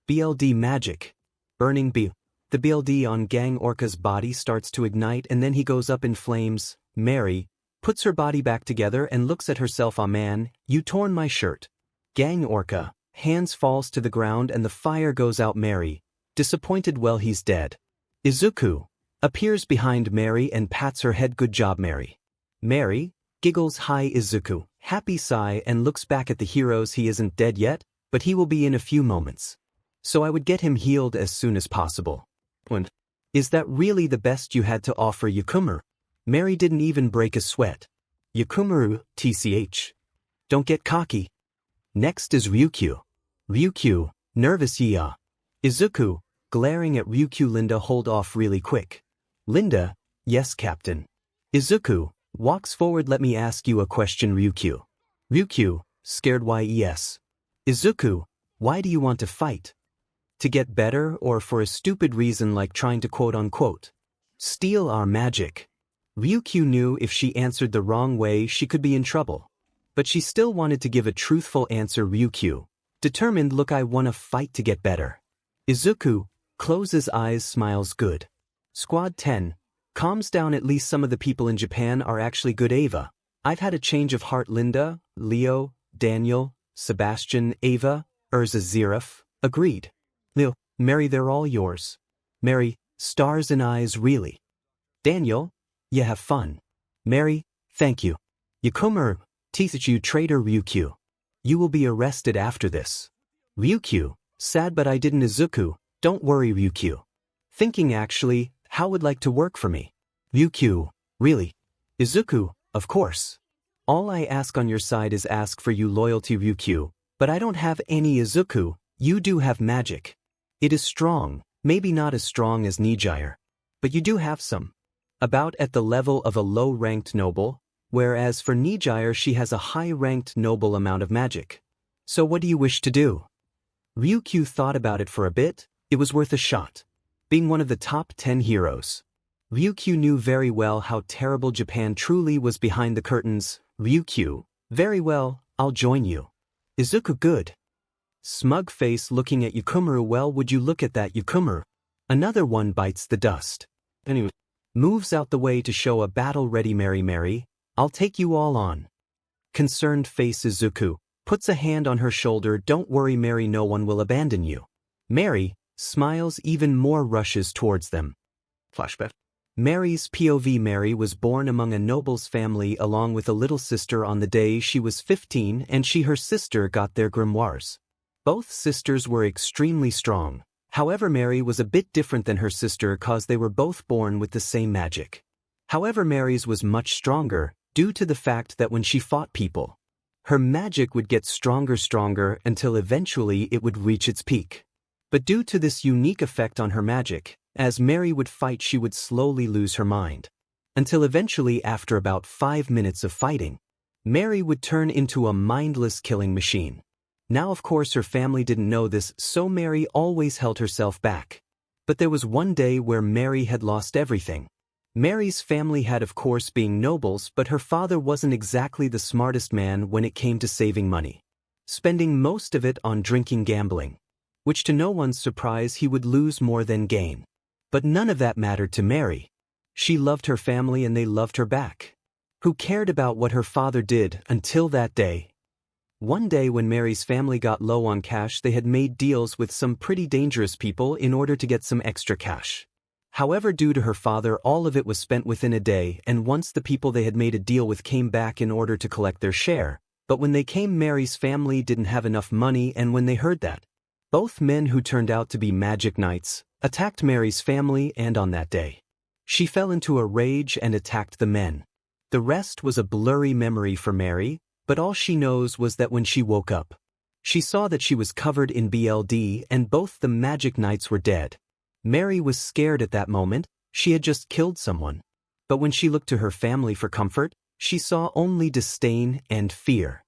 BLD magic. Burning B. The BLD on 𝗕𝗏𝗏's body starts to ignite and then he goes up in flames. Mary puts her body back together and looks at herself. Ah man, you torn my shirt. 𝗕𝗏𝗏, hands falls to the ground and the fire goes out. Mary, disappointed, well he's dead. Izuku appears behind Mary and pats her head. Good job Mary. Mary giggles. Hi Izuku, happy sigh, and looks back at the heroes. He isn't dead yet, but he will be in a few moments. So I would get him healed as soon as possible. And is that really the best you had to offer 𝗬𝗏𝗧𝗏? Mary didn't even break a sweat. 𝗬𝗏𝗧𝗏, TCH. Don't get cocky. Next is Ryukyu. Ryukyu, nervous. Yeah. Izuku, glaring at Ryukyu. Linda, hold off really quick. Linda, yes Captain. Izuku walks forward. Let me ask you a question. Ryukyu. Ryukyu, scared. Why? Yes. Izuku, why do you want to fight? To get better or for a stupid reason like trying to quote-unquote steal our magic? Ryukyu knew if she answered the wrong way she could be in trouble. But she still wanted to give a truthful answer. Ryukyu, determined, look, I wanna fight to get better. Izuku closes eyes, smiles. Good. Squad 10 calms down. At least some of the people in Japan are actually good. Ava, I've had a change of heart. Linda, Leo, Daniel, Sebastian, Ava, 𝗲𝗏𝗏, agreed. Leo, Mary, they're all yours. Mary, stars in eyes, really. Daniel, you have fun. Mary, thank you. 𝗬𝗏𝗏, teach you traitor. Ryukyu, you will be arrested after this. Ryukyu, sad, but I didn't. Izuku, don't worry Ryukyu. Thinking actually, how would like to work for me? Ryukyu, really? Izuku, of course. All I ask on your side is ask for you loyalty. Ryukyu, but I don't have any. Izuku, you do have magic. It is strong, maybe not as strong as Nijire, but you do have some. About at the level of a low-ranked noble, whereas for Nijire she has a high-ranked noble amount of magic. So what do you wish to do? Ryukyu thought about it for a bit. It was worth a shot. Being one of the top 10 heroes. Ryukyu knew very well how terrible Japan truly was behind the curtains. Ryukyu, very well, I'll join you. Izuku, good. Smug face looking at 𝗬𝗏𝗏. Well, would you look at that, 𝗬𝗏𝗏. Another one bites the dust. Anyway, moves out the way to show a battle ready. Mary, I'll take you all on. Concerned face. Izuku puts a hand on her shoulder. Don't worry Mary, no one will abandon you. Mary smiles even more, rushes towards them. Flashback. Mary's POV. Mary was born among a noble's family along with a little sister on the day she was 15, and her sister got their grimoires. Both sisters were extremely strong. However, Mary was a bit different than her sister cause they were both born with the same magic. However, Mary's was much stronger due to the fact that when she fought people, her magic would get stronger until eventually it would reach its peak. But due to this unique effect on her magic, as Mary would fight she would slowly lose her mind. Until eventually, after about 5 minutes of fighting, Mary would turn into a mindless killing machine. Now of course her family didn't know this, so Mary always held herself back. But there was one day where Mary had lost everything. Mary's family had of course being nobles, but her father wasn't exactly the smartest man when it came to saving money, spending most of it on drinking, gambling, which to no one's surprise he would lose more than gain. But none of that mattered to Mary. She loved her family and they loved her back. Who cared about what her father did until that day? One day when Mary's family got low on cash, they had made deals with some pretty dangerous people in order to get some extra cash. However, due to her father, all of it was spent within a day, and once the people they had made a deal with came back in order to collect their share. But when they came, Mary's family didn't have enough money, and when they heard that, both men who turned out to be magic knights attacked Mary's family, and on that day, she fell into a rage and attacked the men. The rest was a blurry memory for Mary, but all she knows was that when she woke up, she saw that she was covered in blood and both the magic knights were dead. Mary was scared at that moment. She had just killed someone. But when she looked to her family for comfort, she saw only disdain and fear.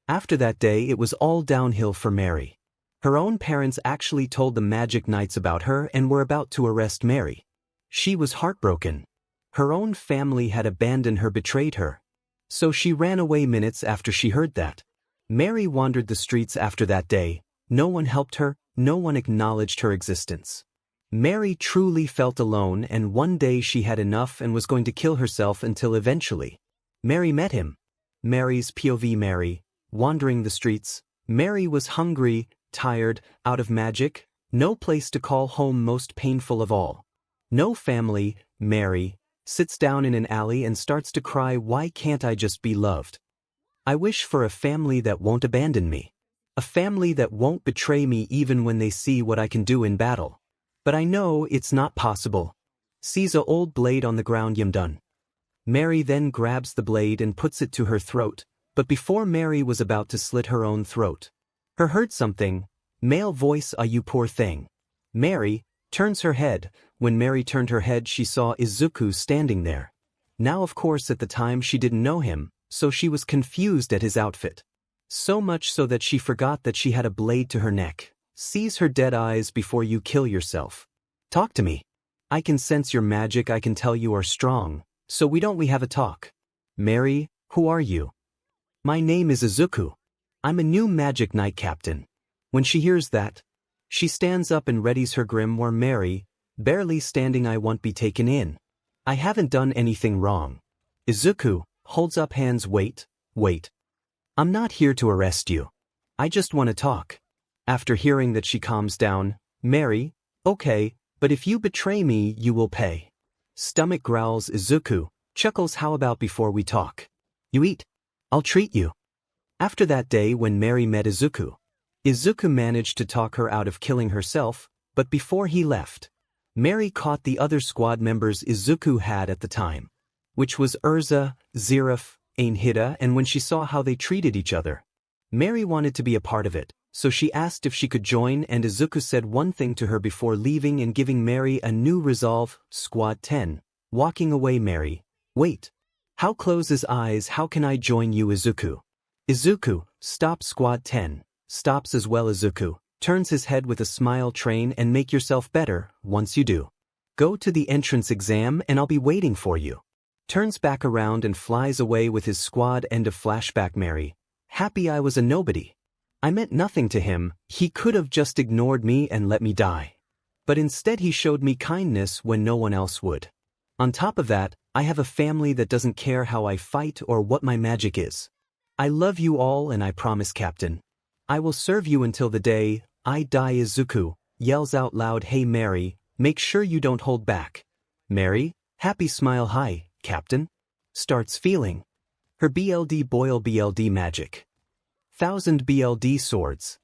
After that day, it was all downhill for Mary. Her own parents actually told the magic knights about her and were about to arrest Mary. She was heartbroken. Her own family had abandoned her, betrayed her. So she ran away minutes after she heard that. Mary wandered the streets after that day. No one helped her, no one acknowledged her existence. Mary truly felt alone, and one day she had enough and was going to kill herself until eventually Mary met him. Mary's POV: Mary, wandering the streets. Mary was hungry, tired, out of magic, no place to call home, most painful of all. No family. Mary sits down in an alley and starts to cry. Why can't I just be loved? I wish for a family that won't abandon me. A family that won't betray me even when they see what I can do in battle. But I know it's not possible. Sees a old blade on the ground. Done. Mary then grabs the blade and puts it to her throat, but before Mary was about to slit her own throat, her heard something. Male voice: "Ah, you poor thing." Mary turns her head. When Mary turned her head, she saw Izuku standing there. Now of course at the time she didn't know him, so she was confused at his outfit. So much so that she forgot that she had a blade to her neck. Sees her dead eyes: "Before you kill yourself, talk to me. I can sense your magic, I can tell you are strong, so we have a talk." Mary: "Who are you?" "My name is Izuku. I'm a new magic knight captain." When she hears that, she stands up and readies her grimoire. Mary, barely standing: "I won't be taken in. I haven't done anything wrong." Izuku holds up hands. Wait. I'm not here to arrest you. I just want to talk." After hearing that, she calms down. Mary: "Okay, but if you betray me, you will pay." Stomach growls. Izuku chuckles. "How about before we talk, you eat? I'll treat you." After that day when Mary met Izuku, Izuku managed to talk her out of killing herself, but before he left, Mary caught the other squad members Izuku had at the time, which was Erza, Zirif, Ainhida, and when she saw how they treated each other, Mary wanted to be a part of it, so she asked if she could join, and Izuku said one thing to her before leaving and giving Mary a new resolve. Squad 10. Walking away. Mary: "Wait. How?" Closes eyes. "How can I join you, Izuku?" Izuku: "Stop." Squad 10 stops as well. Izuku turns his head with a smile. "Train and make yourself better. Once you do, go to the entrance exam and I'll be waiting for you." Turns back around and flies away with his squad. End of flashback. Mary: "Happy I was a nobody. I meant nothing to him. He could have just ignored me and let me die. But instead he showed me kindness when no one else would. On top of that, I have a family that doesn't care how I fight or what my magic is. I love you all, and I promise, Captain, I will serve you until the day I die." Izuku yells out loud, "Hey Mary, make sure you don't hold back." Mary, happy smile: "Hi, Captain." Starts feeling her BLD magic. 1,000 BLD swords.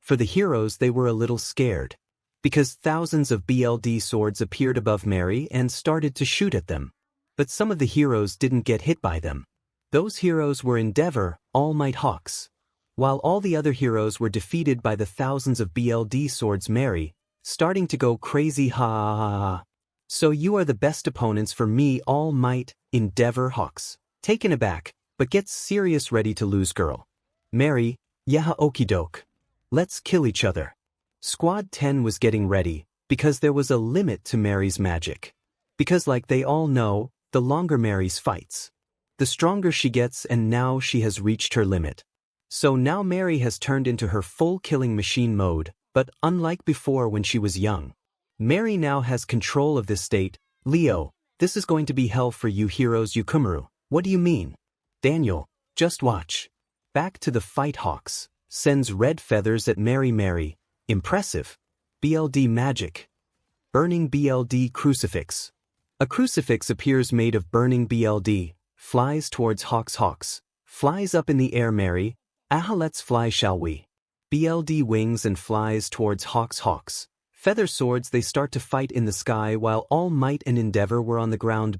For the heroes, they were a little scared, because thousands of BLD swords appeared above Mary and started to shoot at them. But some of the heroes didn't get hit by them. Those heroes were Endeavor, All Might Hawks. While all the other heroes were defeated by the thousands of BLD swords. Mary, starting to go crazy: "Ha. So you are the best opponents for me, All Might, Endeavor, Hawks." Taken aback, but gets serious, ready to lose. Girl: "Mary, yeah, okie doke. Let's kill each other. Squad 10 was getting ready, because there was a limit to Mary's magic. Because like they all know, the longer Mary's fights, the stronger she gets, and now she has reached her limit. So now Mary has turned into her full killing machine mode, but unlike before when she was young, Mary now has control of this state. Leo, this is going to be hell for you heroes 𝗕𝗓𝗄. What do you mean? Daniel, just watch. Back to the fight. Hawks sends red feathers at Mary. Impressive. BLD magic. Burning BLD crucifix. A crucifix appears made of burning BLD, flies towards Hawks, flies up in the air. Mary, aha, let's fly shall we? BLD wings and flies towards Hawks. Feather swords. They start to fight in the sky while All Might and Endeavor were on the ground.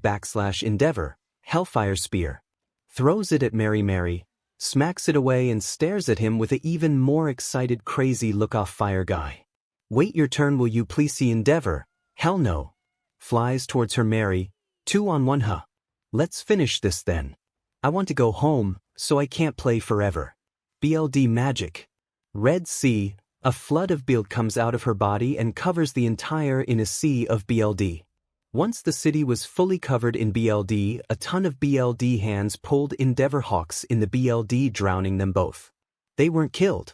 Endeavor, Hellfire Spear. Throws it at Mary, smacks it away and stares at him with an even more excited crazy look. Off fire guy. Wait your turn, will you please? See Endeavor, hell no. Flies towards her. Mary, 2-on-1 huh. Let's finish this then. I want to go home, so I can't play forever. BLD magic. Red Sea, a flood of BLD comes out of her body and covers the entire in a sea of BLD. Once the city was fully covered in BLD, a ton of BLD hands pulled Endeavor Hawks in the BLD, drowning them both. They weren't killed,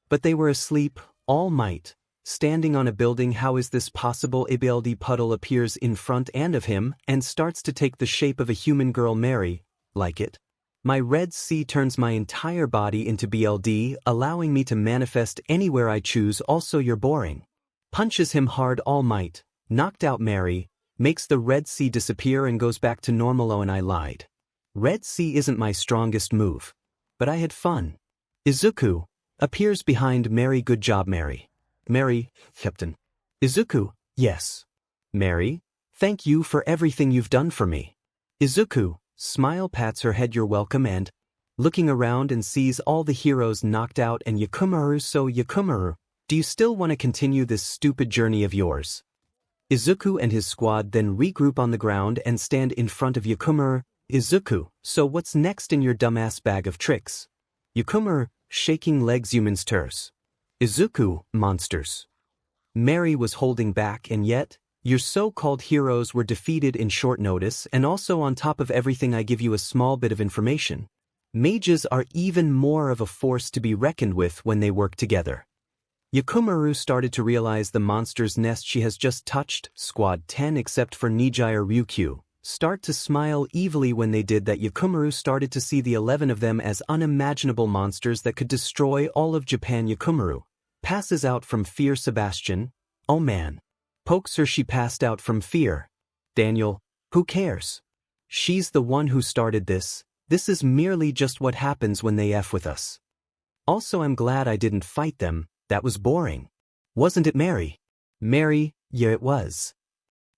but they were asleep. All Might, standing on a building. How is this possible? A BLD puddle appears in front and of him and starts to take the shape of a human girl. Mary, like it? My Red Sea turns my entire body into BLD, allowing me to manifest anywhere I choose. Also you're boring. Punches him hard. All Might, knocked out. Mary, makes the Red Sea disappear and goes back to normal. Oh, and I lied. Red Sea isn't my strongest move, but I had fun. Izuku appears behind Mary. Good job, Mary. Mary, Captain. Izuku, yes. Mary, thank you for everything you've done for me. Izuku, smile, pats her head. You're welcome. And looking around and sees all the heroes knocked out and 𝗕𝗓𝗄. So 𝗕𝗓𝗄, do you still want to continue this stupid journey of yours? Izuku and his squad then regroup on the ground and stand in front of 𝗕𝗓𝗄. Izuku, so what's next in your dumbass bag of tricks? 𝗕𝗓𝗄, shaking legs. Humans terse. Izuku, monsters. Mary was holding back, and yet, your so-called heroes were defeated in short notice, and also on top of everything I give you a small bit of information. Mages are even more of a force to be reckoned with when they work together. 𝗕𝗓𝗄 started to realize the monster's nest she has just touched. Squad 10 except for Nijire Ryukyu start to smile evilly when they did that. 𝗕𝗓𝗄 started to see the 11 of them as unimaginable monsters that could destroy all of Japan. 𝗕𝗓𝗄 passes out from fear. Sebastian, oh man. Pokes her. She passed out from fear. Daniel, who cares? She's the one who started this. This is merely just what happens when they F with us. Also, I'm glad I didn't fight them. That was boring. Wasn't it, Mary? Mary, yeah, it was.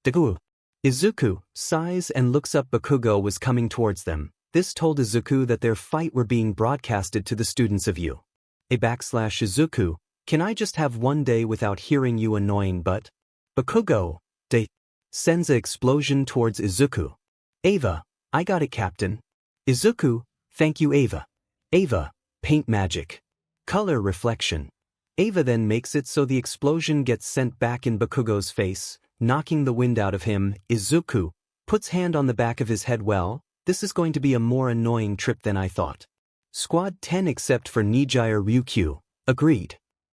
Deku. Izuku sighs and looks up. Bakugo was coming towards them. This told Izuku that their fight were being broadcasted to the students of 𝗕𝗓𝗄. Can I just have one day without hearing you annoying butt? Bakugo, sends an explosion towards Izuku. Ava, I got it, Captain. Izuku, thank you, Ava. Ava, paint magic. Color reflection. Ava then makes it so the explosion gets sent back in Bakugo's face, knocking the wind out of him. Izuku puts hand on the back of his head. Well, this is going to be a more annoying trip than I thought. Squad 10 except for Nijire Ryukyu agreed.